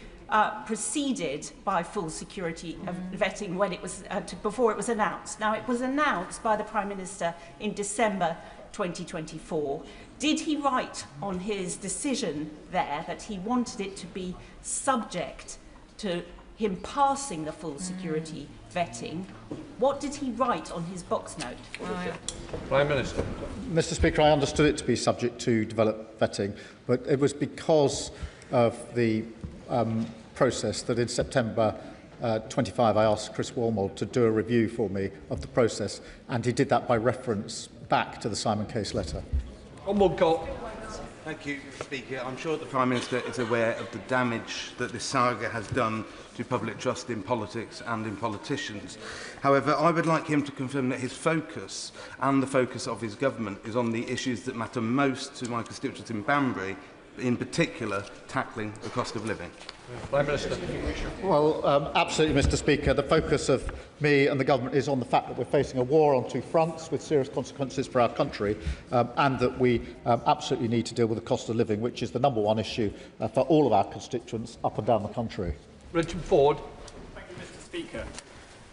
preceded by full security vetting when it was, before it was announced. Now, it was announced by the Prime Minister in December 2024. Did he write on his decision there that he wanted it to be subject to him passing the full security vetting? What did he write on his box note? Prime Minister. Mr. Speaker, I understood it to be subject to developed vetting, but it was because of the process that in September 25 I asked Chris Wormold to do a review for me of the process, and he did that by reference back to the Simon Case letter. Thank you, Speaker. I'm sure the Prime Minister is aware of the damage that this saga has done to public trust in politics and in politicians. However, I would like him to confirm that his focus and the focus of his government is on the issues that matter most to my constituents in Banbury, in particular tackling the cost of living. Prime Minister. Well, absolutely, Mr. Speaker. The focus of me and the government is on the fact that we're facing a war on two fronts with serious consequences for our country, and that we absolutely need to deal with the cost of living, which is the #1 issue for all of our constituents up and down the country. Richard Ford. Thank you, Mr. Speaker.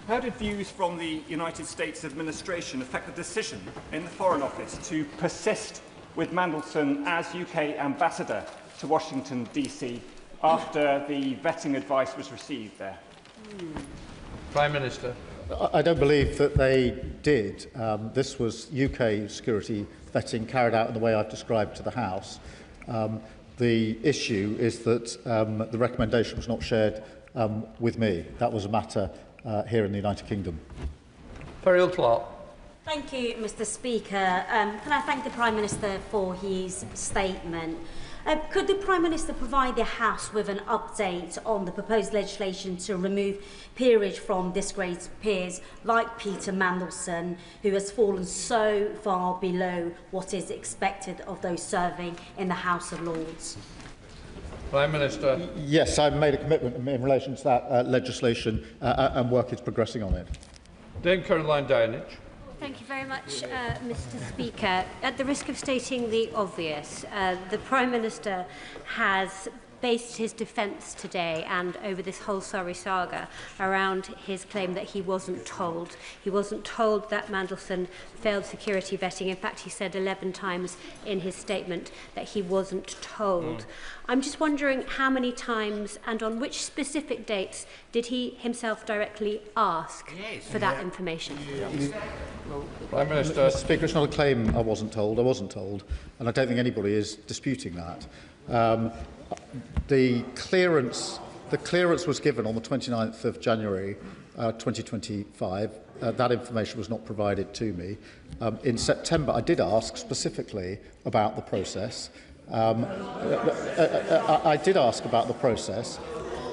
How did views from the United States administration affect the decision in the Foreign Office to persist with Mandelson as UK ambassador to Washington, DC, after the vetting advice was received there? Prime Minister. I don't believe that they did. This was UK security vetting carried out in the way I've described to the House. The issue is that the recommendation was not shared with me. That was a matter here in the United Kingdom. Ferriel Clark. Thank you, Mr. Speaker. Can I thank the Prime Minister for his statement? Could the Prime Minister provide the House with an update on the proposed legislation to remove peerage from disgraced peers like Peter Mandelson, who has fallen so far below what is expected of those serving in the House of Lords? Prime Minister. Yes, I've made a commitment in relation to that legislation, and work is progressing on it. Dame Caroline Downage. Thank you very much, Mr. Speaker. At the risk of stating the obvious, the Prime Minister has based his defence today and over this whole sorry saga around his claim that he wasn't told. He wasn't told that Mandelson failed security vetting. In fact, he said 11 times in his statement that he wasn't told. I'm just wondering how many times and on which specific dates did he himself directly ask for that information? Prime Minister. Mr. Speaker, it's not a claim I wasn't told. I wasn't told, and I don't think anybody is disputing that. The clearance was given on the 29th of January 2025. That information was not provided to me. In September, I did ask specifically about the process. I did ask about the process.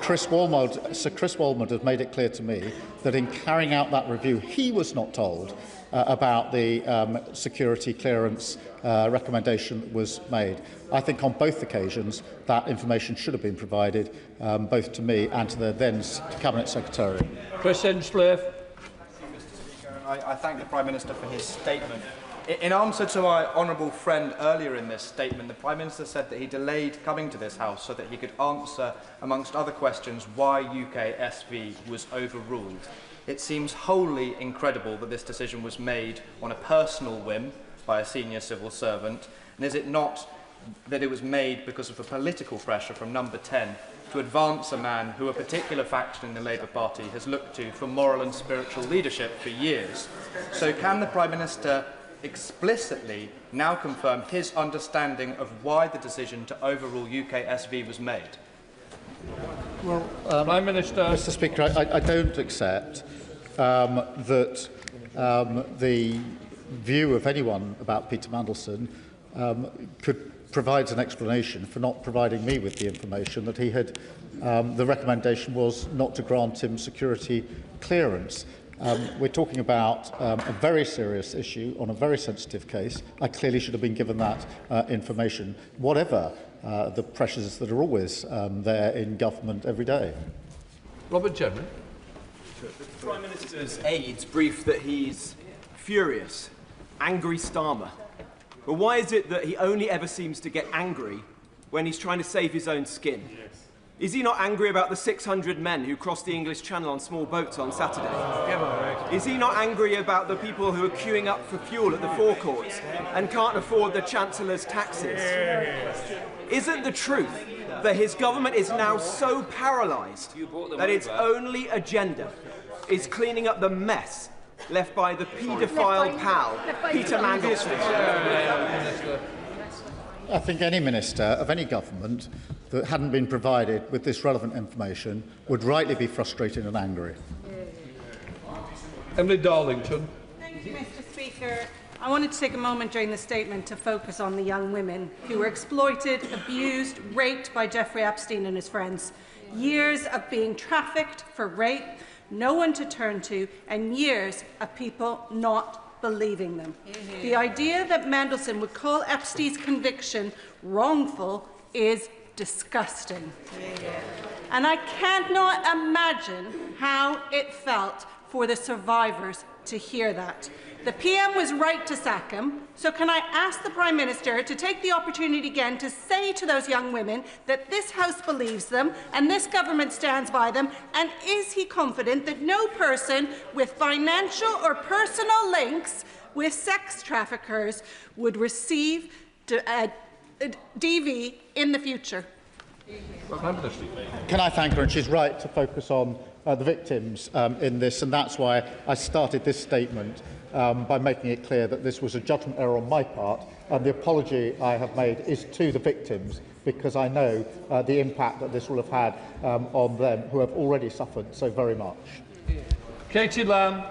Chris Walmond has made it clear to me that in carrying out that review, he was not told about the security clearance recommendation that was made. I think on both occasions that information should have been provided both to me and to the then Cabinet Secretary. Chris Hinchcliffe. I thank the Prime Minister for his statement. In answer to my honourable friend earlier in this statement, the Prime Minister said that he delayed coming to this House so that he could answer, amongst other questions, why UK SV was overruled. It seems wholly incredible that this decision was made on a personal whim by a senior civil servant, and is it not that it was made because of a political pressure from Number 10 to advance a man who a particular faction in the Labour Party has looked to for moral and spiritual leadership for years? So can the Prime Minister explicitly now confirm his understanding of why the decision to overrule UK SV was made? Well, Prime Minister. Mr. Speaker, I don't accept that the view of anyone about Peter Mandelson provides an explanation for not providing me with the information that he had. The recommendation was not to grant him security clearance. We're talking about a very serious issue on a very sensitive case. I clearly should have been given that information, whatever the pressures that are always there in government every day. Robert General. The Prime Minister's aides briefed that he's furious, angry Starmer. But why is it that he only ever seems to get angry when he's trying to save his own skin? Yes. Is he not angry about the 600 men who crossed the English Channel on small boats on Saturday? Is he not angry about the people who are queuing up for fuel at the forecourts and can't afford the Chancellor's taxes? Isn't the truth that his government is now so paralysed that its only agenda is cleaning up the mess left by the paedophile pal, Peter Mandelson? I think any minister of any government that hadn't been provided with this relevant information would rightly be frustrated and angry. Emily Darlington. Thank you, Mr. Speaker. I wanted to take a moment during the statement to focus on the young women who were exploited, abused, raped by Jeffrey Epstein and his friends. Years of being trafficked for rape, no one to turn to, and years of people not believing them. The idea that Mandelson would call Epstein's conviction wrongful is disgusting. And I cannot imagine how it felt for the survivors to hear that. The PM was right to sack him, so can I ask the Prime Minister to take the opportunity again to say to those young women that this House believes them and this government stands by them, and is he confident that no person with financial or personal links with sex traffickers would receive DV in the future? Can I thank her? And she's right to focus on the victims in this, and that's why I started this statement by making it clear that this was a judgment error on my part, and the apology I have made is to the victims, because I know the impact that this will have had on them, who have already suffered so very much. Katie Lamb.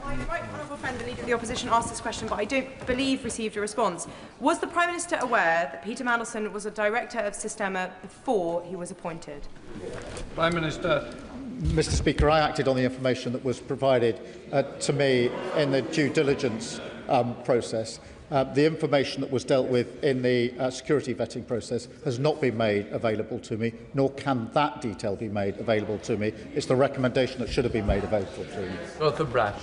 My right honourable friend, the Leader of the Opposition, asked this question, but I don't believe received a response. Was the Prime Minister aware that Peter Mandelson was a director of Systema before he was appointed? Prime Minister. Mr. Speaker, I acted on the information that was provided to me in the due diligence process. The information that was dealt with in the security vetting process has not been made available to me, nor can that detail be made available to me. It's the recommendation that should have been made available to me. Arthur Brash.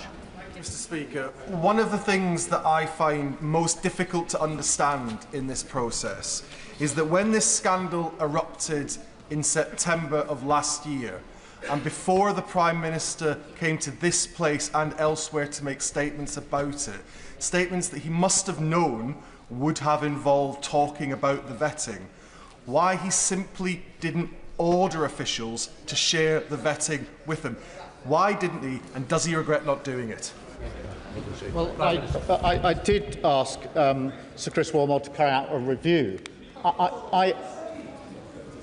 Mr. Speaker, one of the things that I find most difficult to understand in this process is that when this scandal erupted in September of last year, and before the Prime Minister came to this place and elsewhere to make statements about it, statements that he must have known would have involved talking about the vetting, why he simply didn't order officials to share the vetting with him. Why didn't he, and does he regret not doing it? Well, I did ask Sir Chris Wilmot to carry out a review.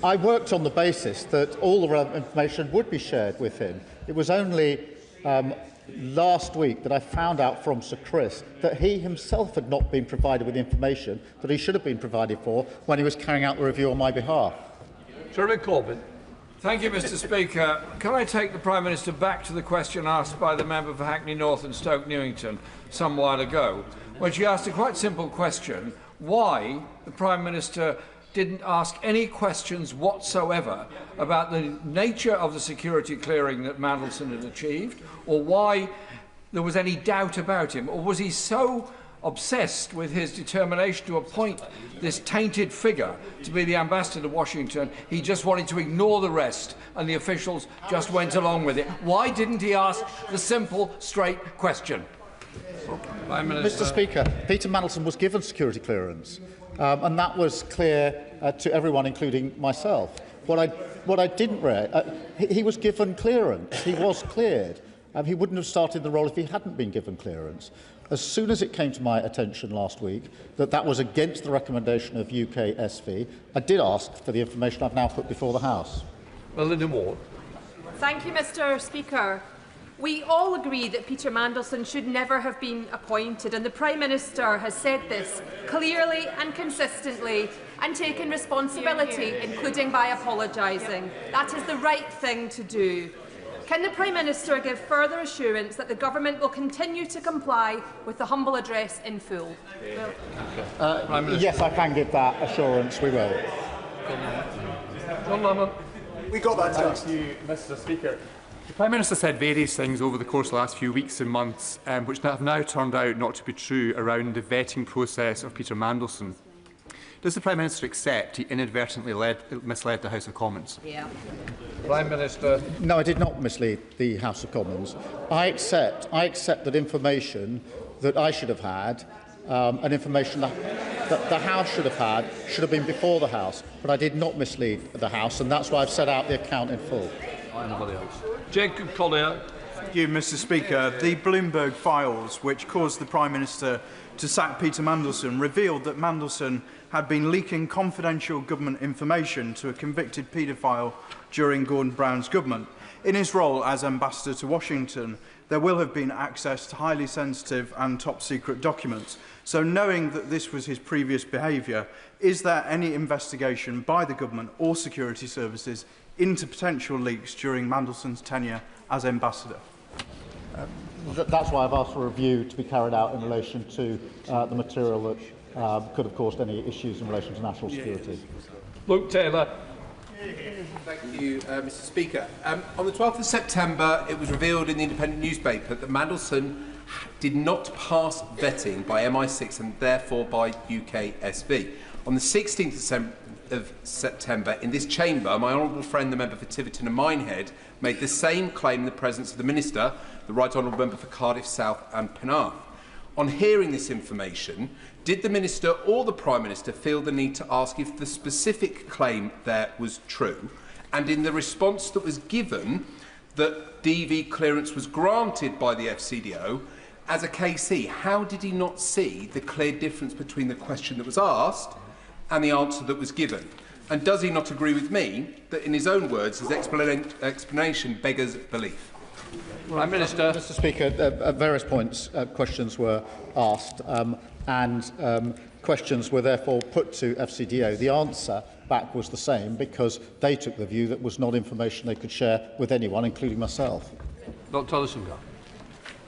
I worked on the basis that all the relevant information would be shared with him. It was only last week that I found out from Sir Chris that he himself had not been provided with the information that he should have been provided for when he was carrying out the review on my behalf. Jeremy Corbyn. Thank you, Mr. Speaker. Can I take the Prime Minister back to the question asked by the member for Hackney North and Stoke Newington some while ago, when she asked a quite simple question: why the Prime Minister didn't ask any questions whatsoever about the nature of the security clearing that Mandelson had achieved, or why there was any doubt about him, or was he so obsessed with his determination to appoint this tainted figure to be the ambassador to Washington, he just wanted to ignore the rest and the officials just went along with it? Why didn't he ask the simple, straight question? Mr. Speaker, Peter Mandelson was given security clearance, and that was clear to everyone, including myself. What I didn't read, he was given clearance. He was cleared. He wouldn't have started the role if he hadn't been given clearance. As soon as it came to my attention last week that that was against the recommendation of UK SV, I did ask for the information I've now put before the House. Melinda Ward. Thank you, Mr. Speaker. We all agree that Peter Mandelson should never have been appointed, and the Prime Minister has said this clearly and consistently and taken responsibility, including by apologising. That is the right thing to do. Can the Prime Minister give further assurance that the Government will continue to comply with the humble address in full? Yes, I can give that assurance. We will. John Lamont. We got that. Thank you, Mr. Speaker. The Prime Minister said various things over the course of the last few weeks and months, which have now turned out not to be true around the vetting process of Peter Mandelson. Does the Prime Minister accept he inadvertently misled the House of Commons? Yeah. Prime Minister. No, I did not mislead the House of Commons. I accept that information that I should have had, and information that the House should have been before the House, but I did not mislead the House, and that's why I've set out the account in full. Anybody else? Jacob Collier. Thank you, Mr. Speaker. The Bloomberg files, which caused the Prime Minister to sack Peter Mandelson, revealed that Mandelson had been leaking confidential government information to a convicted paedophile during Gordon Brown's government. In his role as ambassador to Washington, there will have been access to highly sensitive and top-secret documents. So knowing that this was his previous behaviour, is there any investigation by the government or security services into potential leaks during Mandelson's tenure as ambassador? That's why I've asked for a review to be carried out in relation to the material that could have caused any issues in relation to national security. Luke Taylor. Thank you, Mr. Speaker. On the 12th of September, it was revealed in the Independent newspaper that Mandelson did not pass vetting by MI6 and therefore by UK SV. On the 16th of September, in this chamber, my honourable friend, the member for Tiverton and Minehead, made the same claim in the presence of the Minister, the Right Honourable Member for Cardiff South and Penarth. On hearing this information, did the Minister or the Prime Minister feel the need to ask if the specific claim there was true? And in the response that was given, that DV clearance was granted by the FCDO, as a KC, how did he not see the clear difference between the question that was asked and the answer that was given? And does he not agree with me that, in his own words, his explanation beggars belief? Prime Minister. Mr. Speaker, at various points, questions were asked, and questions were therefore put to FCDO. The answer back was the same because they took the view that was not information they could share with anyone, including myself. Dr. Ellison.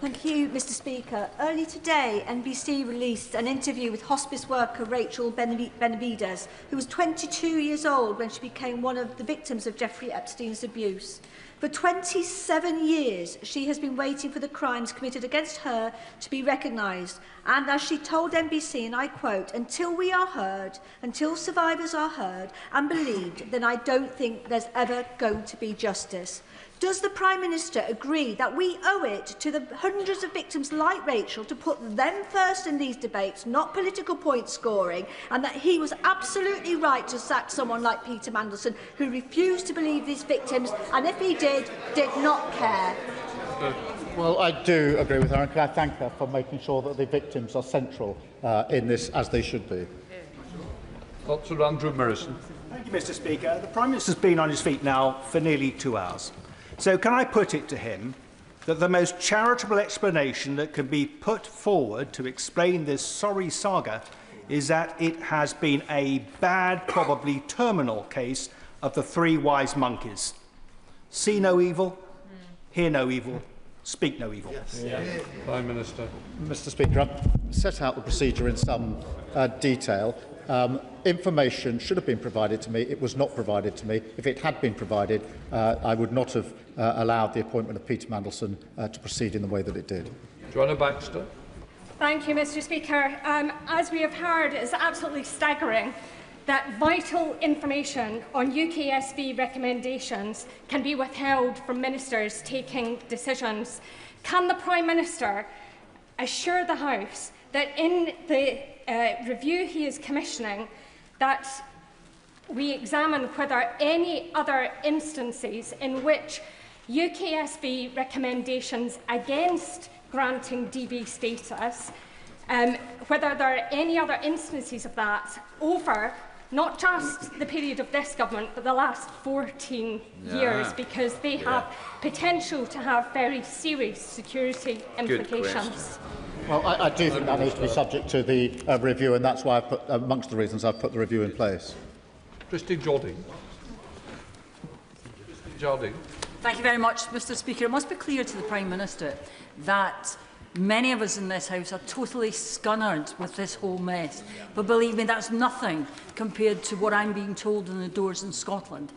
Thank you, Mr. Speaker. Early today, NBC released an interview with hospice worker Rachel Benavides, who was 22 years old when she became one of the victims of Jeffrey Epstein's abuse. For 27 years, she has been waiting for the crimes committed against her to be recognised. And as she told NBC, and I quote, "Until we are heard, until survivors are heard and believed, then I don't think there's ever going to be justice." Does the Prime Minister agree that we owe it to the hundreds of victims like Rachel to put them first in these debates, not political point scoring, and that he was absolutely right to sack someone like Peter Mandelson, who refused to believe these victims, and if he did not care? Well, I do agree with her, and can I thank her for making sure that the victims are central in this, as they should be. Dr. Andrew Morrison. Thank you, Mr. Speaker. The Prime Minister's been on his feet now for nearly 2 hours. So can I put it to him that the most charitable explanation that can be put forward to explain this sorry saga is that it has been a bad, probably terminal case of the three wise monkeys. See no evil, hear no evil, speak no evil. Prime Minister. Mr. Speaker, I've set out the procedure in some detail. Information should have been provided to me. It was not provided to me. If it had been provided, I would not have allowed the appointment of Peter Mandelson to proceed in the way that it did. Joanna Baxter. Thank you, Mr. Speaker. As we have heard, it is absolutely staggering that vital information on UKSB recommendations can be withheld from ministers taking decisions. Can the Prime Minister assure the House that in the review he is commissioning, that we examine whether any other instances in which UKSB recommendations against granting DB status, whether there are any other instances of that over not just the period of this government, but the last 14 years, because they have potential to have very serious security implications. Well, I do think that needs to be subject to the review, and that's why I've put, amongst the reasons I've put the review in place. Christine Jardine. Jardine. Thank you very much, Mr. Speaker. It must be clear to the Prime Minister that many of us in this House are totally scunnered with this whole mess. But believe me, that's nothing compared to what I'm being told in the doors in Scotland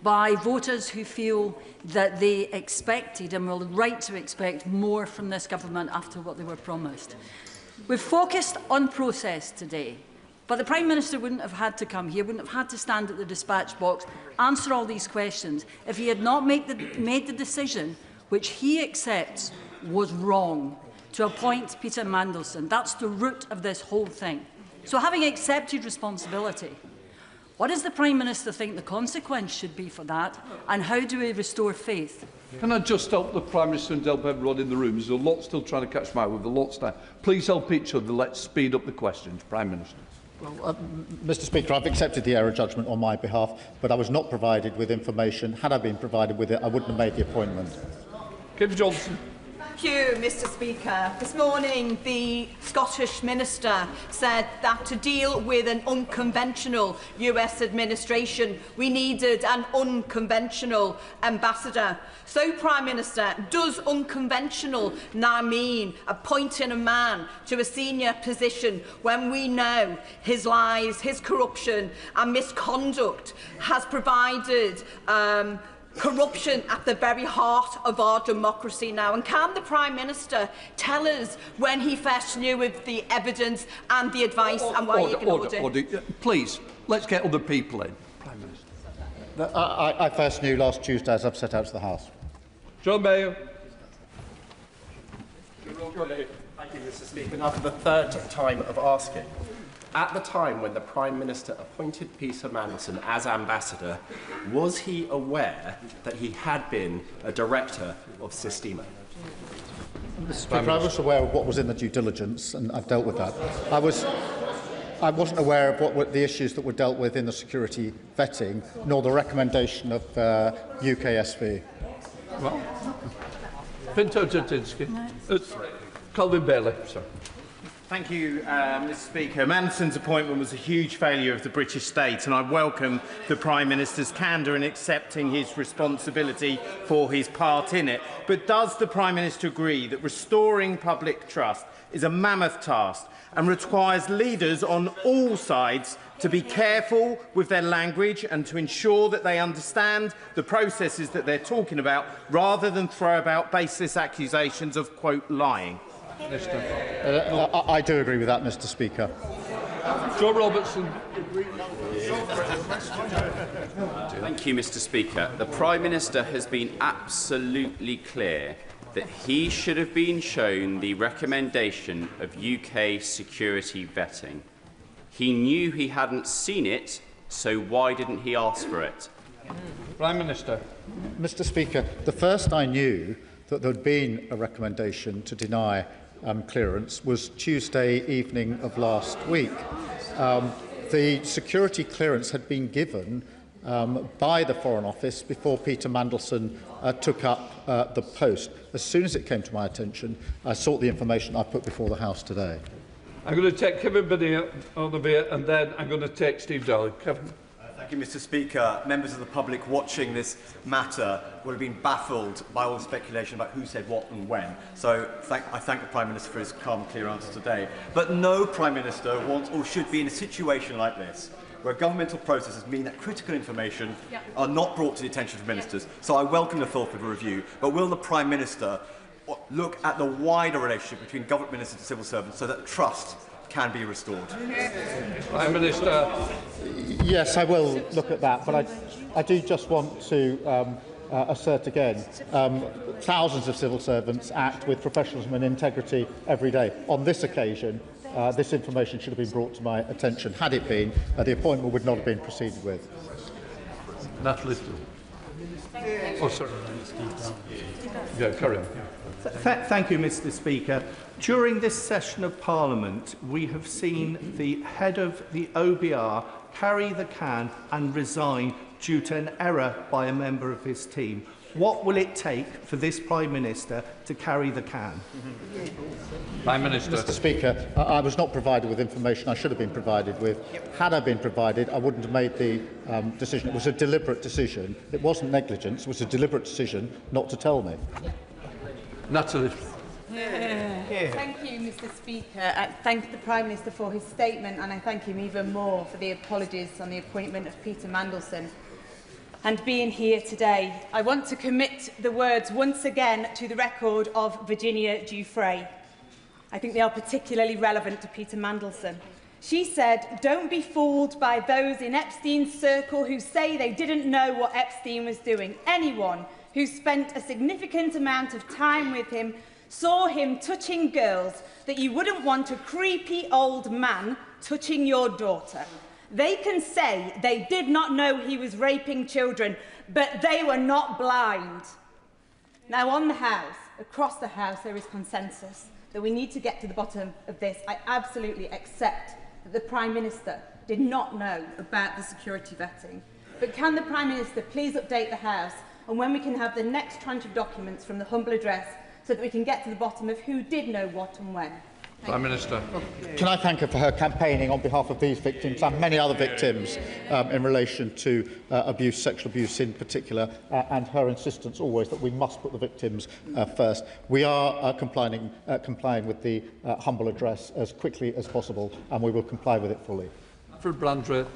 by voters who feel that they expected and were right to expect more from this government after what they were promised. We've focused on process today, but the Prime Minister wouldn't have had to come here, wouldn't have had to stand at the dispatch box, answer all these questions, if he had not made the decision which he accepts was wrong, to appoint Peter Mandelson. That's the root of this whole thing. So having accepted responsibility, what does the Prime Minister think the consequence should be for that, and how do we restore faith? Can I just help the Prime Minister and help everyone in the room? There's a lot still trying to catch my eye with a lot time. Please help each other. Let's speed up the questions. Prime Minister. Well, Mr. Speaker, I've accepted the error judgment on my behalf, but I was not provided with information. Had I been provided with it, I wouldn't have made the appointment. Kim Johnson. Thank you, Mr. Speaker. This morning, the Scottish Minister said that to deal with an unconventional US administration, we needed an unconventional ambassador. So, Prime Minister, does unconventional now mean appointing a man to a senior position when we know his lies, his corruption and misconduct has provided corruption at the very heart of our democracy now? And can the Prime Minister tell us when he first knew of the evidence and the advice and why he ignored it? Please, let's get other people in. Prime Minister. I first knew last Tuesday, as I've set out to the House. John Mayo. Thank you, Mr. Speaker. Now, for the third time of asking, at the time when the Prime Minister appointed Peter Mandelson as ambassador, was he aware that he had been a director of Sistema? Mr. Speaker, I was aware of what was in the due diligence, and I've dealt with that. I wasn't aware of what were the issues that were dealt with in the security vetting, nor the recommendation of UKSB. Well, Pinto Jatinsky. Colin Bailey, sorry. Thank you, Mr. Speaker. Mandelson's appointment was a huge failure of the British state, and I welcome the Prime Minister's candour in accepting his responsibility for his part in it. But does the Prime Minister agree that restoring public trust is a mammoth task and requires leaders on all sides to be careful with their language and to ensure that they understand the processes that they're talking about, rather than throw about baseless accusations of, quote, lying? I do agree with that, Mr. Speaker. Joe Robertson. Thank you, Mr. Speaker. The Prime Minister has been absolutely clear that he should have been shown the recommendation of UK security vetting. He knew he hadn't seen it, so why didn't he ask for it? Prime Minister. Mr. Speaker, the first I knew that there had been a recommendation to deny clearance was Tuesday evening of last week. The security clearance had been given by the Foreign Office before Peter Mandelson took up the post. As soon as it came to my attention, I sought the information I put before the House today. I'm going to take Kevin Bennett on the bit, and then I'm going to take Steve Darling. Kevin. Thank Thank you, Mr. Speaker. Members of the public watching this matter will have been baffled by all the speculation about who said what and when. So I thank the Prime Minister for his calm, clear answer today. But no Prime Minister wants or should be in a situation like this, where governmental processes mean that critical information are not brought to the attention of ministers. So I welcome the thoughtful review. But will the Prime Minister look at the wider relationship between government ministers and civil servants so that trust can be restored? Prime Minister. Yes, I will look at that, but I do just want to assert again, thousands of civil servants act with professionalism and integrity every day. On this occasion, this information should have been brought to my attention. Had it been, the appointment would not have been proceeded with. Natalie. Oh, sorry. Yeah, carry on. Thank you, Mr. Speaker. During this session of Parliament, we have seen the head of the OBR carry the can and resign due to an error by a member of his team. What will it take for this Prime Minister to carry the can? Prime Minister. Mr. Speaker, I was not provided with information I should have been provided with. Had I been provided, I wouldn't have made the decision. It was a deliberate decision. It wasn't negligence. It was a deliberate decision not to tell me. Natalie. Thank you, Mr. Speaker. I thank the Prime Minister for his statement, and I thank him even more for the apologies on the appointment of Peter Mandelson and being here today. I want to commit the words once again to the record of Virginia Giuffre. I think they are particularly relevant to Peter Mandelson. She said, "Don't be fooled by those in Epstein's circle who say they didn't know what Epstein was doing. Anyone who spent a significant amount of time with him saw him touching girls that you wouldn't want a creepy old man touching your daughter. They can say they did not know he was raping children, but they were not blind." Now, on the House, across the House, there is consensus that we need to get to the bottom of this. I absolutely accept that the Prime Minister did not know about the security vetting. But can the Prime Minister please update the House on when we can have the next tranche of documents from the humble address so that we can get to the bottom of who did know what and when? Prime Minister. Can I thank her for her campaigning on behalf of these victims and many other victims in relation to abuse, sexual abuse in particular, and her insistence always that we must put the victims first. We are complying with the humble address as quickly as possible, and we will comply with it fully. For Blandra.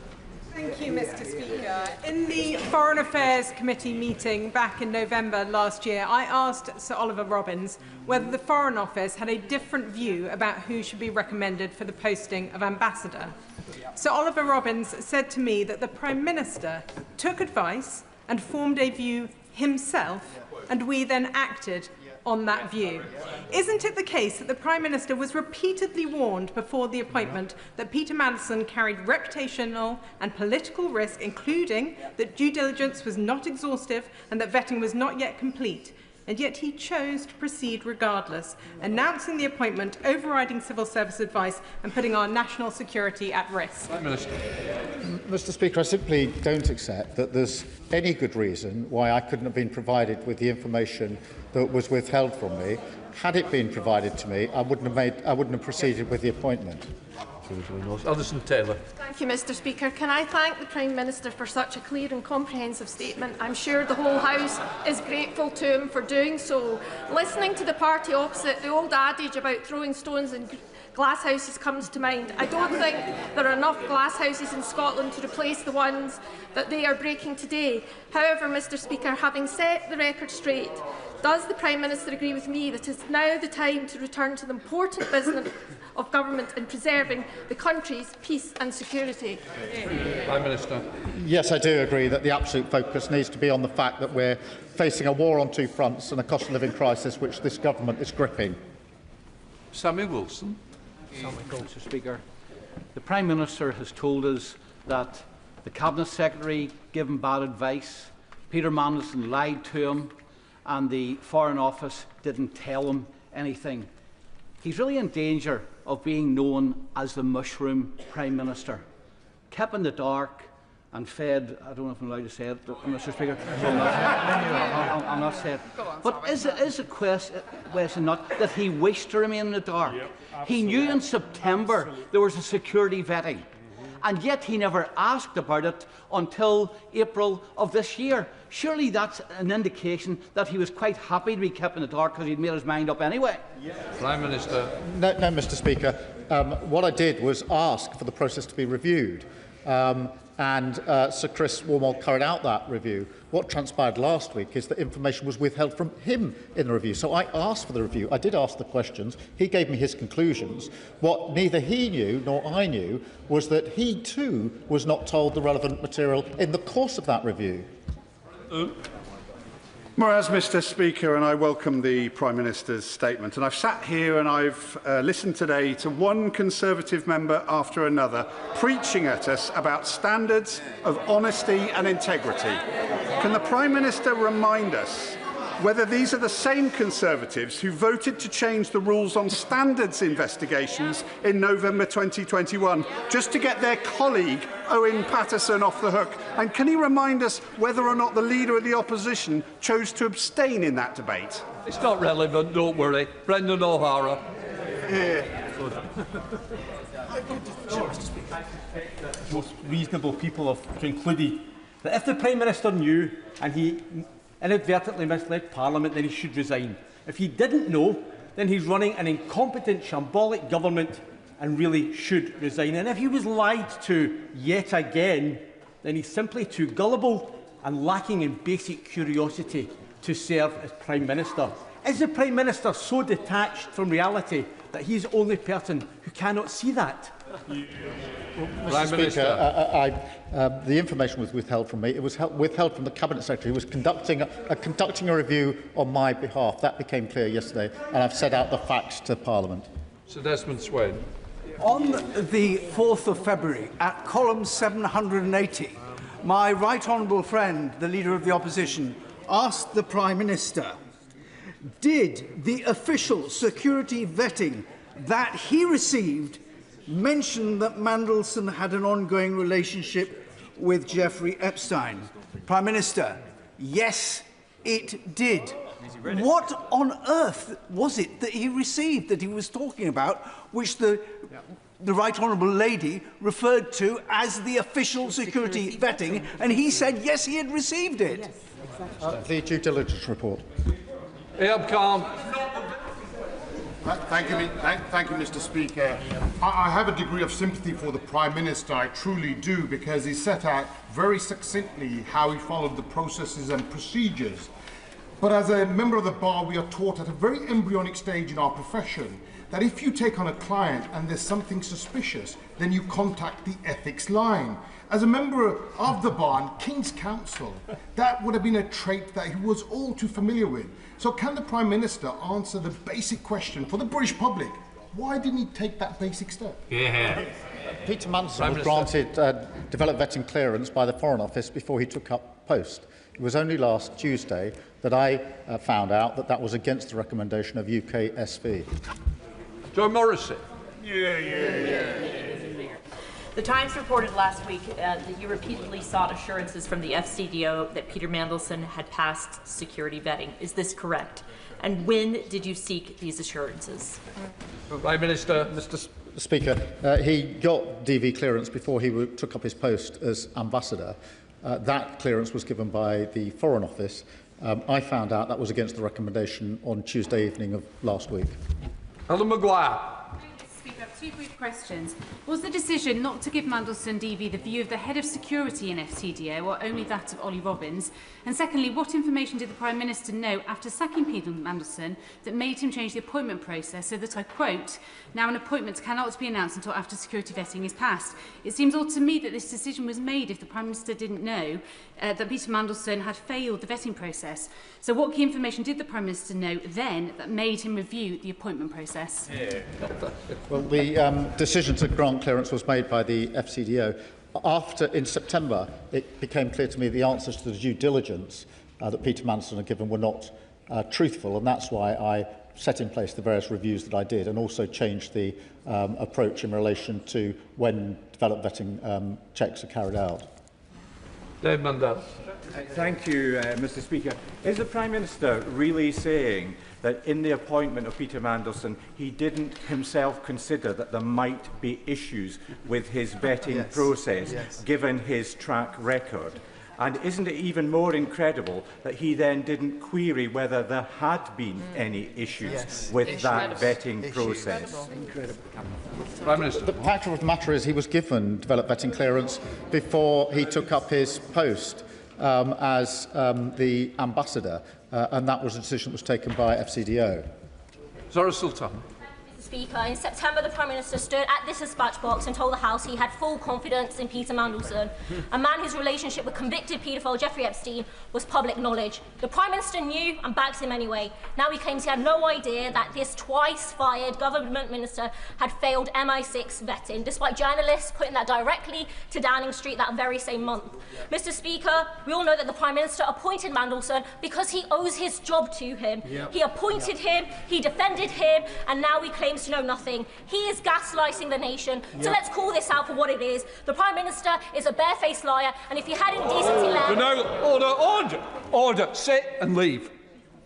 Thank you, Mr. Speaker. In the Foreign Affairs Committee meeting back in November last year, I asked Sir Olly Robbins whether the Foreign Office had a different view about who should be recommended for the posting of ambassador. Sir Olly Robbins said to me that the Prime Minister took advice and formed a view himself, and we then acted on that view. Isn't it the case that the Prime Minister was repeatedly warned before the appointment that Peter Mandelson carried reputational and political risk, including that due diligence was not exhaustive and that vetting was not yet complete? And yet he chose to proceed regardless, announcing the appointment, overriding civil service advice and putting our national security at risk. Prime Minister. Mr. Speaker, I simply don't accept that there's any good reason why I couldn't have been provided with the information that was withheld from me. Had it been provided to me, I wouldn't have proceeded with the appointment. Alison Taylor. Thank you, Mr. Speaker. Can I thank the Prime Minister for such a clear and comprehensive statement? I'm sure the whole House is grateful to him for doing so. Listening to the party opposite, the old adage about throwing stones in glass houses comes to mind. I don't think there are enough glass houses in Scotland to replace the ones that they are breaking today. However, Mr. Speaker, having set the record straight, does the Prime Minister agree with me that it is now the time to return to the important business of government in preserving the country's peace and security? Prime Minister. Yes, I do agree that the absolute focus needs to be on the fact that we're facing a war on two fronts and a cost of living crisis which this government is gripping. Samuel Wilson. Mr. Speaker. The Prime Minister has told us that the Cabinet Secretary gave him bad advice, Peter Mandelson lied to him, and the Foreign Office didn't tell him anything. He's really in danger of being known as the mushroom Prime Minister, kept in the dark and fed. I don't know if I'm allowed to say it, Mr. Speaker. So I'm not saying it. But is the question not that he wished to remain in the dark? He knew in September there was a security vetting. and yet he never asked about it until April of this year. Surely that's an indication that he was quite happy to be kept in the dark because he'd made his mind up anyway. Prime Minister. No, Mr. Speaker. What I did was ask for the process to be reviewed. And Sir Chris Warmall carried out that review. What transpired last week is that information was withheld from him in the review. So I asked for the review. I did ask the questions. He gave me his conclusions. What neither he knew nor I knew was that he too was not told the relevant material in the course of that review. Whereas, Mr. Speaker, and I welcome the Prime Minister's statement, and I've sat here and I've listened today to one Conservative member after another preaching at us about standards of honesty and integrity. Can the Prime Minister remind us whether these are the same Conservatives who voted to change the rules on standards investigations in November 2021 just to get their colleague Owen Paterson off the hook? And can he remind us whether or not the Leader of the Opposition chose to abstain in that debate? It's not relevant, don't worry. Brendan O'Hara. Most reasonable people have concluded that if the Prime Minister knew and he inadvertently misled Parliament, then he should resign. If he didn't know, then he's running an incompetent, shambolic government and really should resign. And if he was lied to yet again, then he's simply too gullible and lacking in basic curiosity to serve as Prime Minister. Is the Prime Minister so detached from reality that he's the only person who cannot see that? Mr. Speaker, the information was withheld from me. It was withheld from the Cabinet Secretary, who was conducting a review on my behalf. That became clear yesterday, and I've set out the facts to Parliament. Sir Desmond Swayne. On the 4th of February, at column 780, my right honourable friend, the Leader of the Opposition, asked the Prime Minister, did the official security vetting that he received mention that Mandelson had an ongoing relationship with Jeffrey Epstein? Prime Minister, yes, it did. What on earth was it that he received that he was talking about, which the right honourable lady referred to as the official security vetting, and he said yes, he had received it? Yes, exactly. The due diligence report. Calm. Thank you, Mr. Speaker. I have a degree of sympathy for the Prime Minister, I truly do, because he set out very succinctly how he followed the processes and procedures. But as a member of the Bar, we are taught at a very embryonic stage in our profession that if you take on a client and there's something suspicious, then you contact the ethics line. As a member of the Bar and King's Counsel, that would have been a trait that he was all too familiar with. So can the Prime Minister answer the basic question for the British public? Why didn't he take that basic step? Peter Mandelson was granted developed vetting clearance by the Foreign Office before he took up post. It was only last Tuesday that I found out that that was against the recommendation of UK SV. Joe Morrissey. The Times reported last week that you repeatedly sought assurances from the FCDO that Peter Mandelson had passed security vetting. Is this correct? And when did you seek these assurances? Prime Minister. Mr. Speaker, he got DV clearance before he took up his post as ambassador. That clearance was given by the Foreign Office. I found out that was against the recommendation on Tuesday evening of last week. Helen Maguire. Speaker, I have two brief questions. Was the decision not to give Mandelson DV the view of the head of security in FCDO, or only that of Olly Robbins? And secondly, what information did the Prime Minister know after sacking Peter Mandelson that made him change the appointment process so that, I quote, now an appointment cannot be announced until after security vetting is passed? It seems odd to me that this decision was made if the Prime Minister didn't know that Peter Mandelson had failed the vetting process. So what key information did the Prime Minister know then that made him review the appointment process? Well, the decision to grant clearance was made by the FCDO. After, in September, it became clear to me the answers to the due diligence that Peter Mandelson had given were not truthful, and that's why I set in place the various reviews that I did, and also changed the approach in relation to when developed vetting checks are carried out. Dave Mandel. Thank you, Mr. Speaker. Is the Prime Minister really saying that in the appointment of Peter Mandelson, he didn't himself consider that there might be issues with his vetting process, given his track record? And isn't it even more incredible that he then didn't query whether there had been any issues with that vetting process? Prime Minister. The fact of the matter is he was given developed vetting clearance before he took up his post as the ambassador, and that was a decision that was taken by FCDO. Zara Sultan. Speaker, in September, the Prime Minister stood at this dispatch box and told the House he had full confidence in Peter Mandelson, a man whose relationship with convicted paedophile Jeffrey Epstein was public knowledge. The Prime Minister knew and backed him anyway. Now he claims he had no idea that this twice-fired government minister had failed MI6 vetting, despite journalists putting that directly to Downing Street that very same month. Mr. Speaker, we all know that the Prime Minister appointed Mandelson because he owes his job to him. He appointed him, he defended him, and now he claims to know nothing. He is gaslighting the nation. So let's call this out for what it is. The Prime Minister is a barefaced liar, and if he had any decency left... No, order. Sit and leave.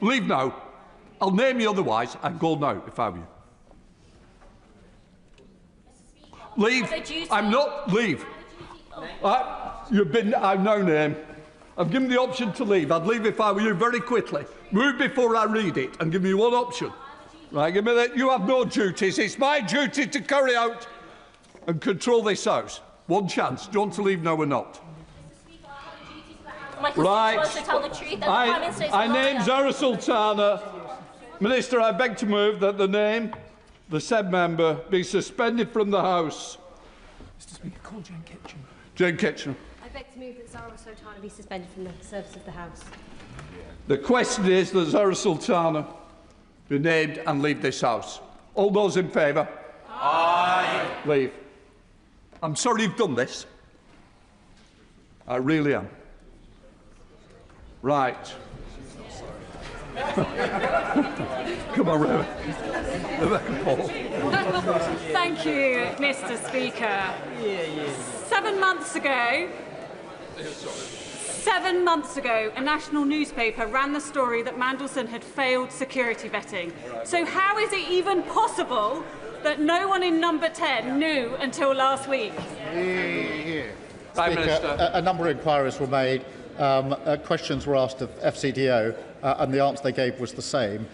Leave now. I'll name you otherwise. I'd go now if I were you. Leave. I'm not. Leave. I've no name. I've given the option to leave. I'd leave if I were you very quickly. Move before I read it and give me one option. Right, give me that. You have no duties. It's my duty to carry out and control this House. One chance. Do you want to leave now or not? Right. I name Zara Sultana. Minister, I beg to move that the said member, be suspended from the House. Mr. Speaker, call Jane Kitchen. Jane Kitchen. I beg to move that Zara Sultana be suspended from the service of the House. The question is that Zara Sultana be named and leave this House. All those in favour? Aye. Leave. I'm sorry you've done this. I really am. Right. Come on, Rebecca Paul. Thank you, Mr. Speaker. 7 months ago, 7 months ago, a national newspaper ran the story that Mandelson had failed security vetting. So how is it even possible that no one in number 10 knew until last week? Prime Minister. A number of inquiries were made. Questions were asked of FCDO, and the answer they gave was the same.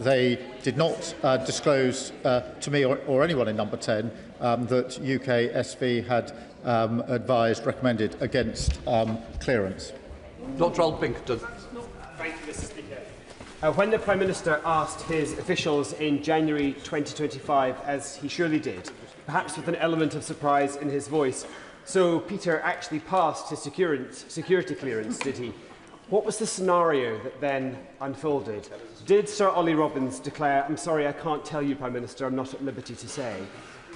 They did not disclose to me or anyone in number 10 that UK SV had recommended against clearance. Dr. Pinkerton. Thank you, Mr. Speaker. When the Prime Minister asked his officials in January 2025, as he surely did, perhaps with an element of surprise in his voice, so Peter actually passed his security clearance, did he? What was the scenario that then unfolded? Did Sir Olly Robbins declare, "I'm sorry, I can't tell you, Prime Minister, I'm not at liberty to say"?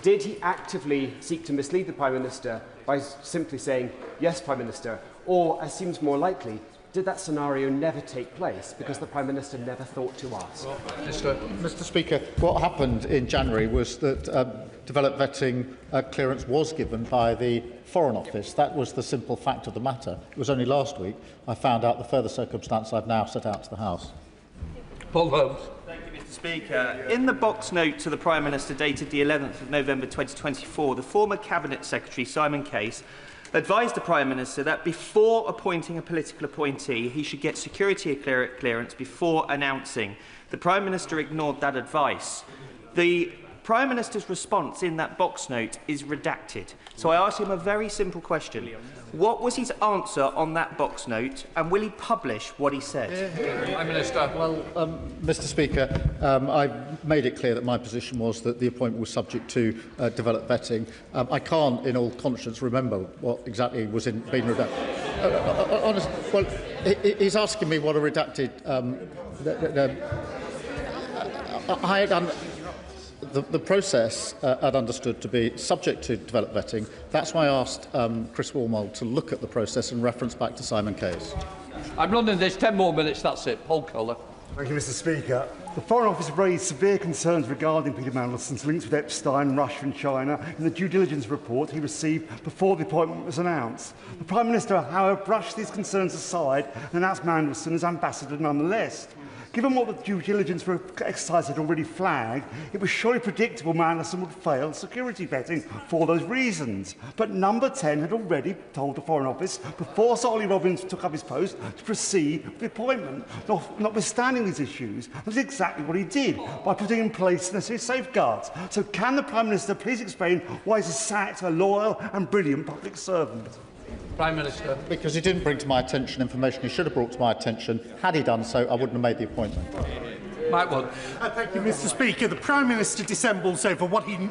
Did he actively seek to mislead the Prime Minister by simply saying, "Yes, Prime Minister"? Or, as seems more likely, did that scenario never take place because the Prime Minister never thought to ask? Mr. Speaker, what happened in January was that developed vetting clearance was given by the Foreign Office. That was the simple fact of the matter. It was only last week I found out the further circumstance I've now set out to the House. Paul Holmes. Thank you, Mr. Speaker. In the box note to the Prime Minister dated the 11th of November 2024, the former Cabinet Secretary, Simon Case, advised the Prime Minister that before appointing a political appointee, he should get security clearance before announcing. The Prime Minister ignored that advice. The Prime Minister's response in that box note is redacted. So I asked him a very simple question. What was his answer on that box note, and will he publish what he said? Prime Minister. Well, Mr. Speaker, I made it clear that my position was that the appointment was subject to developed vetting. I can't, in all conscience, remember what exactly was being redacted. Honestly, well, he's asking me what a redacted... I had the process I'd understood to be subject to developed vetting. That's why I asked Chris Wormold to look at the process and reference back to Simon Case. I'm running this 10 more minutes, that's it. Paul Kohler. Thank you, Mr. Speaker. The Foreign Office raised severe concerns regarding Peter Mandelson's links with Epstein, Russia and China in the due diligence report he received before the appointment was announced. The Prime Minister, however, brushed these concerns aside and announced Mandelson as ambassador nonetheless. Given what the due diligence exercise had already flagged, it was surely predictable Mandelson would fail security vetting for those reasons. But Number 10 had already told the Foreign Office, before Sir Olly Robbins took up his post, to proceed with the appointment. Notwithstanding these issues, that's exactly what he did, by putting in place necessary safeguards. So can the Prime Minister please explain why he's sacked a loyal and brilliant public servant? Prime Minister. Because he didn't bring to my attention information he should have brought to my attention. Had he done so, I wouldn't have made the appointment. Mike Wood. Thank you, Mr. Speaker. The Prime Minister dissembles over what he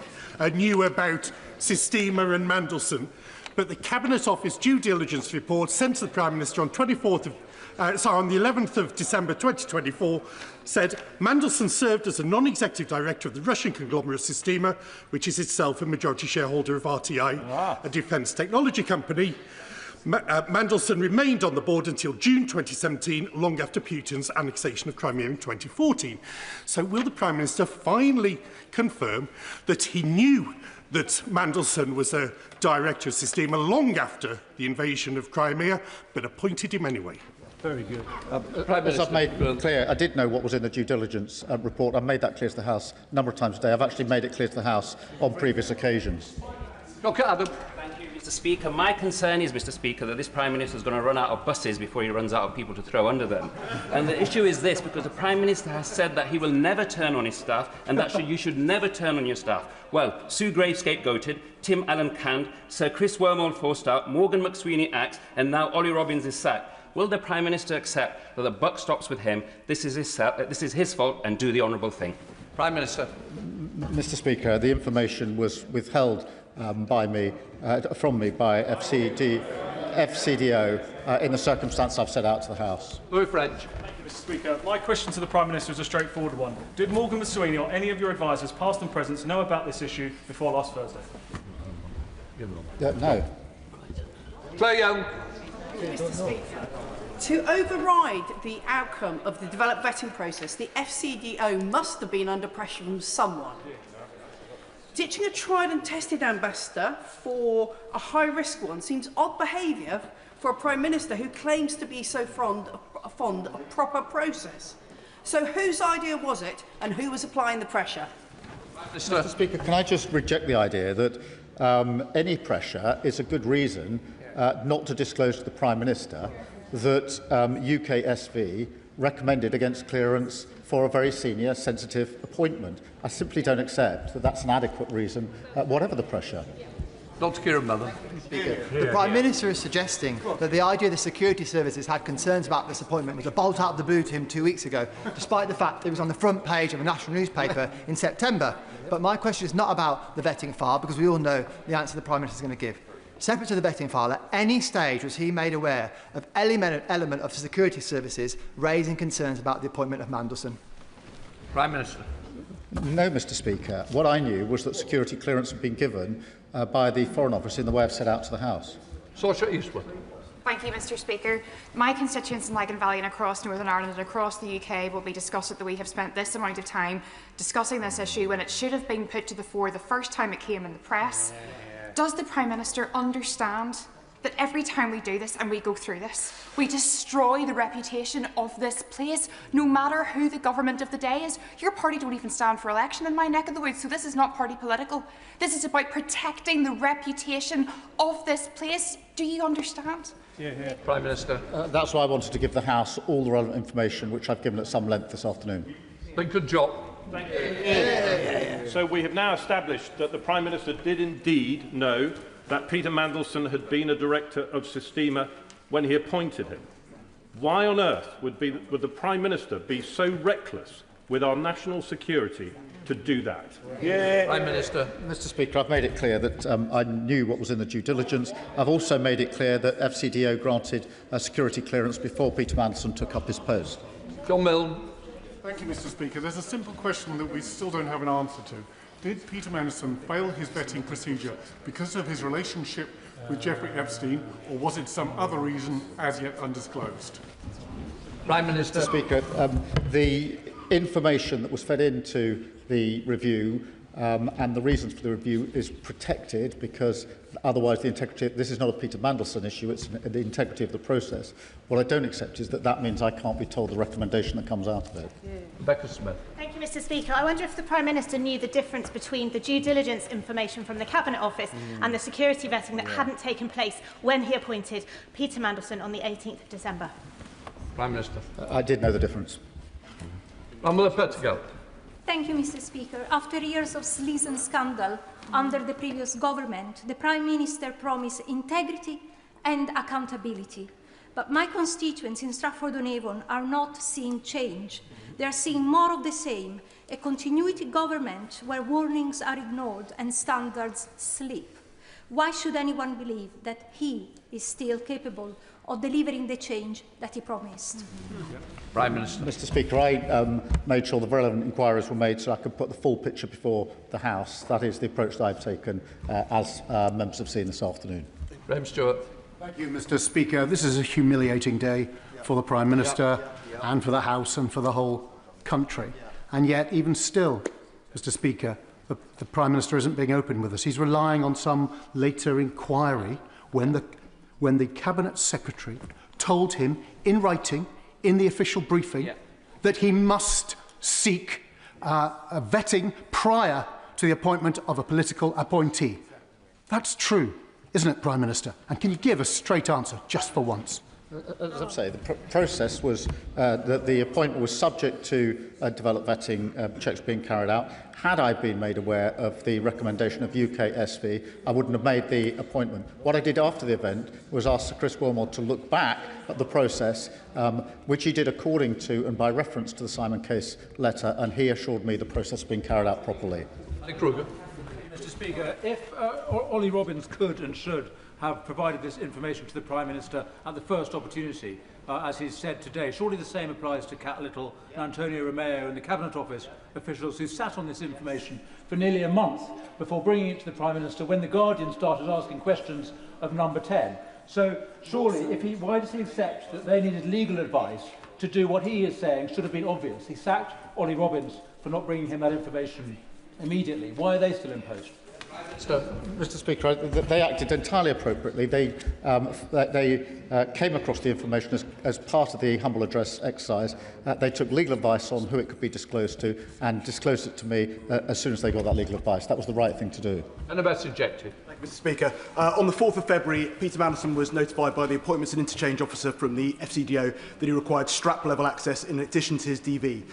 knew about Systema and Mandelson, but the Cabinet Office due diligence report sent to the Prime Minister on on the 11th of December 2024 said Mandelson served as a non-executive director of the Russian conglomerate Systema, which is itself a majority shareholder of RTI, a defence technology company. Mandelson remained on the board until June 2017, long after Putin's annexation of Crimea in 2014. So will the Prime Minister finally confirm that he knew that Mandelson was a director of Systema long after the invasion of Crimea, but appointed him anyway? Very good. As I've made clear, I did know what was in the due diligence report. I've made that clear to the House a number of times today. I've actually made it clear to the House on previous occasions. Okay, Adam. Thank you, Mr. Speaker. My concern is, Mr. Speaker, that this Prime Minister is going to run out of buses before he runs out of people to throw under them. And the issue is this, because the Prime Minister has said that he will never turn on his staff and that you should never turn on your staff. Well, Sue Gray scapegoated, Tim Allen canned, Sir Chris Wormald forced out, Morgan McSweeney axed, and now Olly Robbins is sacked. Will the Prime Minister accept that the buck stops with him, this is his fault, and do the honourable thing? Prime Minister. Mr. Speaker, the information was withheld from me by FCDO in the circumstance I've set out to the House. Louis French. Thank you, Mr. Speaker. My question to the Prime Minister is a straightforward one. Did Morgan McSweeney or any of your advisers, past and present, know about this issue before last Thursday? No. Claire Young. Mr. Speaker, to override the outcome of the developed vetting process, the FCDO must have been under pressure from someone. Ditching a tried and tested ambassador for a high-risk one seems odd behaviour for a Prime Minister who claims to be so fond of proper process. So whose idea was it, and who was applying the pressure? Mr. Speaker, can I just reject the idea that any pressure is a good reason not to disclose to the Prime Minister that UKSV recommended against clearance for a very senior, sensitive appointment. I simply don't accept that that's an adequate reason, whatever the pressure. Dr. Kieran Mother. The Prime Minister is suggesting that the idea the security services had concerns about this appointment was a bolt out of the blue to him 2 weeks ago, despite the fact it was on the front page of a national newspaper in September. But my question is not about the vetting file, because we all know the answer the Prime Minister is going to give. Separate to the vetting file, at any stage was he made aware of element of security services raising concerns about the appointment of Mandelson? Prime Minister. No, Mr. Speaker. What I knew was that security clearance had been given by the Foreign Office in the way I've set out to the House. Saoirse Eastwood. Thank you, Mr. Speaker. My constituents in Lagan Valley and across Northern Ireland and across the UK will be disgusted that we have spent this amount of time discussing this issue when it should have been put to the fore the first time it came in the press. Does the Prime Minister understand that every time we do this and we go through this, we destroy the reputation of this place, no matter who the government of the day is? Your party don't even stand for election in my neck of the woods, so this is not party political. This is about protecting the reputation of this place. Do you understand? Prime Minister. That's why I wanted to give the House all the relevant information, which I've given at some length this afternoon. Good job. Thank you. So we have now established that the Prime Minister did indeed know that Peter Mandelson had been a director of Systema when he appointed him. Why on earth would the Prime Minister be so reckless with our national security to do that? Prime Minister. Mr. Speaker, I've made it clear that I knew what was in the due diligence. I've also made it clear that FCDO granted security clearance before Peter Mandelson took up his post. John Milne. Thank you, Mr. Speaker. There's a simple question that we still don't have an answer to. Did Peter Mandelson fail his vetting procedure because of his relationship with Jeffrey Epstein, or was it some other reason as yet undisclosed? Prime Minister. Mr. Speaker, the information that was fed into the review and the reasons for the review is protected because otherwise the integrity, this is not a Peter Mandelson issue, it's the integrity of the process. What I don't accept is that that means I can't be told the recommendation that comes out of it. Rebecca Smith. Thank you, Mr. Speaker. I wonder if the Prime Minister knew the difference between the due diligence information from the Cabinet Office and the security vetting that hadn't taken place when he appointed Peter Mandelson on the 18th of December. Prime Minister. I did know the difference. Pamela Pettigal. Thank you, Mr. Speaker. After years of sleaze and scandal under the previous government, the Prime Minister promised integrity and accountability. But my constituents in Stratford-on-Avon are not seeing change. They are seeing more of the same, a continuity government where warnings are ignored and standards slip. Why should anyone believe that he is still capable of delivering the change that he promised? Prime Minister. Mr. Speaker, I made sure the relevant inquiries were made so I could put the full picture before the House. That is the approach that I've taken, as members have seen this afternoon. Graham Stewart. Thank you, Mr. Speaker. This is a humiliating day for the Prime Minister and for the House and for the whole country. And yet, even still, Mr. Speaker, the Prime Minister isn't being open with us. He's relying on some later inquiry when the Cabinet Secretary told him in writing, in the official briefing, that he must seek a vetting prior to the appointment of a political appointee. That's true, isn't it, Prime Minister? And can you give a straight answer, just for once? As I say, the process was that the appointment was subject to developed vetting checks being carried out. Had I been made aware of the recommendation of UKSV, I wouldn't have made the appointment. What I did after the event was ask Sir Chris Wilmot to look back at the process, which he did according to and by reference to the Simon Case letter, and he assured me the process had been carried out properly. Kruger. Mr. Speaker, if Olly Robbins could and should have provided this information to the Prime Minister at the first opportunity, as he's said today, surely the same applies to Cat Little and Antonio Romeo and the Cabinet Office officials who sat on this information for nearly a month before bringing it to the Prime Minister when The Guardian started asking questions of number 10. So surely, why does he accept that they needed legal advice to do what he is saying should have been obvious? He sacked Olly Robbins for not bringing him that information immediately. Why are they still in post? Mr. Speaker, they acted entirely appropriately. They came across the information as part of the humble address exercise. They took legal advice on who it could be disclosed to and disclosed it to me as soon as they got that legal advice. That was the right thing to do. And about subjective. Thank you, Mr. Speaker. On the 4th of February, Peter Mandelson was notified by the Appointments and Interchange Officer from the FCDO that he required strap-level access in addition to his DV.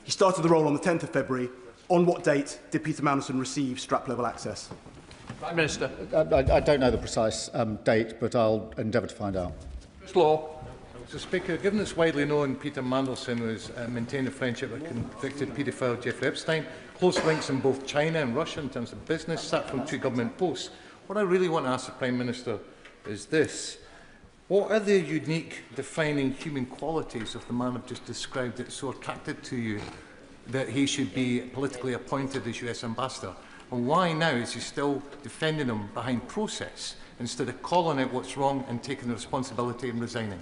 He started the role on the 10th of February. On what date did Peter Mandelson receive strap-level access? Prime Minister. I don't know the precise date, but I'll endeavour to find out. Law. Mr. Speaker, given it's widely known Peter Mandelson was maintained a friendship with convicted paedophile Jeffrey Epstein, close links in both China and Russia in terms of business, sat from 2 government posts. What I really want to ask the Prime Minister is this. What are the unique, defining human qualities of the man I've just described that so attracted to you that he should be politically appointed as US Ambassador? And why now is he still defending him behind process instead of calling out what's wrong and taking the responsibility and resigning?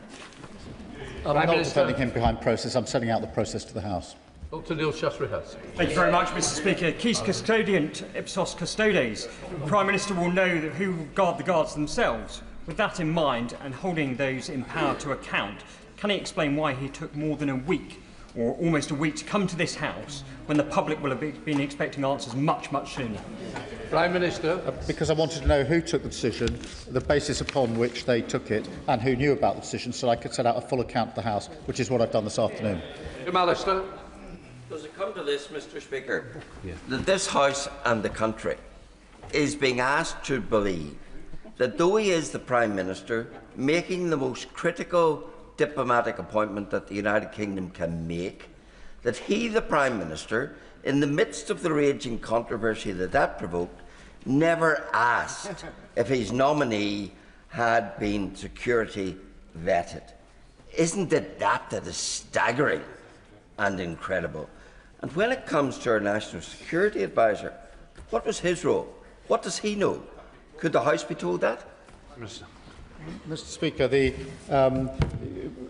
I'm not defending him behind process. I'm setting out the process to the House. Dr. Neil Shaftry-Hurst. Thank you very much, Mr. Speaker. Quis custodiant ipsos custodes. The Prime Minister will know that who guard the guards themselves. With that in mind and holding those in power to account, can he explain why he took more than a week or almost a week to come to this House when the public will have been expecting answers much, much sooner? Prime Minister. Because I wanted to know who took the decision, the basis upon which they took it, and who knew about the decision, so I could set out a full account to the House, which is what I've done this afternoon. Alistair. Does it come to this, Mr. Speaker, that this House and the country is being asked to believe that though he is the Prime Minister, making the most critical diplomatic appointment that the United Kingdom can make, that he, the Prime Minister, in the midst of the raging controversy that provoked, never asked if his nominee had been security vetted. Isn't it that is staggering and incredible? And when it comes to our National Security Advisor, what was his role? What does he know? Could the House be told that? Mr. Speaker,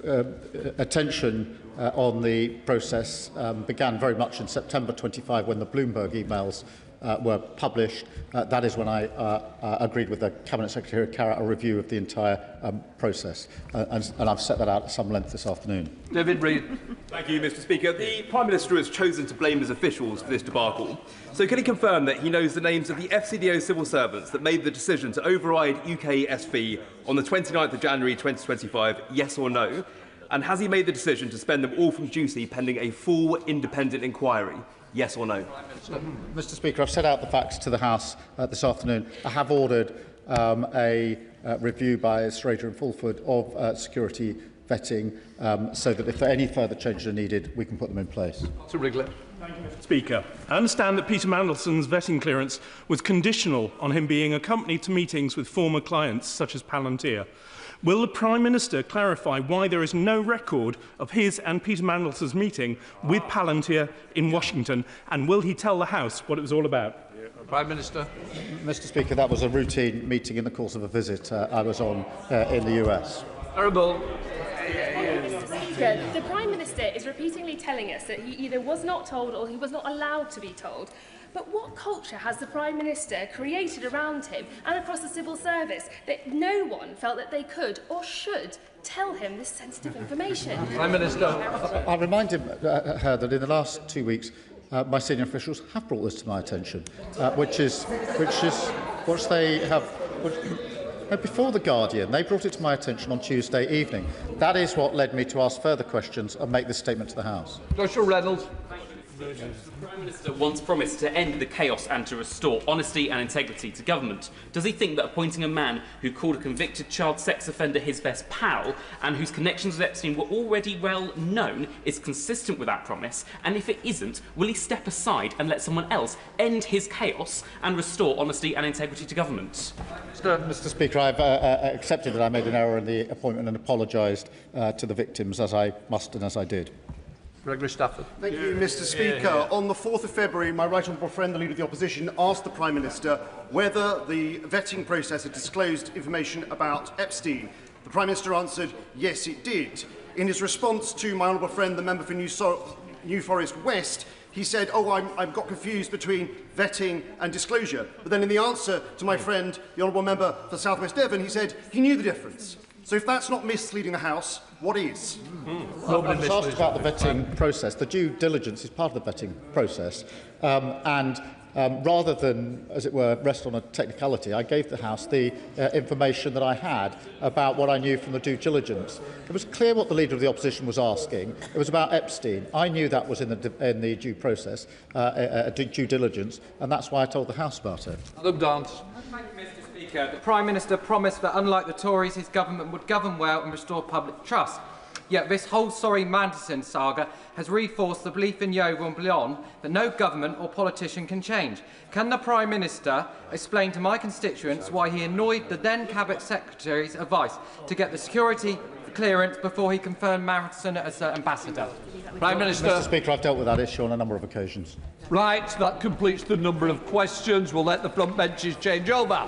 attention on the process began very much in September 25 when the Bloomberg emails were published. That is when I agreed with the Cabinet Secretary to carry out a review of the entire process. And I've set that out at some length this afternoon. David Reid. Thank you, Mr. Speaker. The Prime Minister has chosen to blame his officials for this debacle. So can he confirm that he knows the names of the FCDO civil servants that made the decision to override UK SV on the 29th of January 2025, yes or no? And has he made the decision to suspend them all from duty pending a full independent inquiry? Yes or no? Mr. Speaker, I've set out the facts to the House this afternoon. I have ordered a review by Strader and Fulford of security vetting so that if any further changes are needed, we can put them in place. Sir Wrigley. Thank you, Mr. Speaker. I understand that Peter Mandelson's vetting clearance was conditional on him being accompanied to meetings with former clients such as Palantir. Will the Prime Minister clarify why there is no record of his and Peter Mandelson's meeting with Palantir in Washington, and will he tell the House what it was all about? Prime Minister. Mr. Speaker, that was a routine meeting in the course of a visit I was on in the US. Honourable. The Prime Minister is repeatedly telling us that he either was not told or he was not allowed to be told. But what culture has the Prime Minister created around him and across the civil service that no one felt that they could or should tell him this sensitive information? Prime Minister. I remind her that in the last 2 weeks, my senior officials have brought this to my attention, which they have. Before The Guardian, they brought it to my attention on Tuesday evening. That is what led me to ask further questions and make this statement to the House. Joshua Reynolds. The Prime Minister once promised to end the chaos and to restore honesty and integrity to government. Does he think that appointing a man who called a convicted child sex offender his best pal and whose connections with Epstein were already well known is consistent with that promise? And if it isn't, will he step aside and let someone else end his chaos and restore honesty and integrity to government? Mr. Speaker, I've accepted that I made an error in the appointment and apologised to the victims, as I must and as I did. Gregory Stafford. Thank you, Mr. Speaker. On the 4th of February, my right honourable friend, the Leader of the Opposition, asked the Prime Minister whether the vetting process had disclosed information about Epstein. The Prime Minister answered, yes, it did. In his response to my honourable friend, the member for New Forest West, he said, I've got confused between vetting and disclosure. But then in the answer to my friend, the honourable member for South West Devon, he said he knew the difference. So if that's not misleading the House, what is? I was asked about the vetting process. The due diligence is part of the vetting process. Rather than, as it were, rest on a technicality, I gave the House the information that I had about what I knew from the due diligence. It was clear what the Leader of the Opposition was asking. It was about Epstein. I knew that was in the due process, due diligence, and that's why I told the House about it. Adam Dance. The Prime Minister promised that, unlike the Tories, his government would govern well and restore public trust. Yet this whole sorry Mandelson saga has reinforced the belief in Yeovil and beyond that no government or politician can change. Can the Prime Minister explain to my constituents why he annoyed the then Cabinet Secretary's advice to get the security clearance before he confirmed Mandelson as ambassador? Prime Minister. Mr. Speaker, I've dealt with that issue on a number of occasions. Right, that completes the number of questions. We'll let the front benches change over.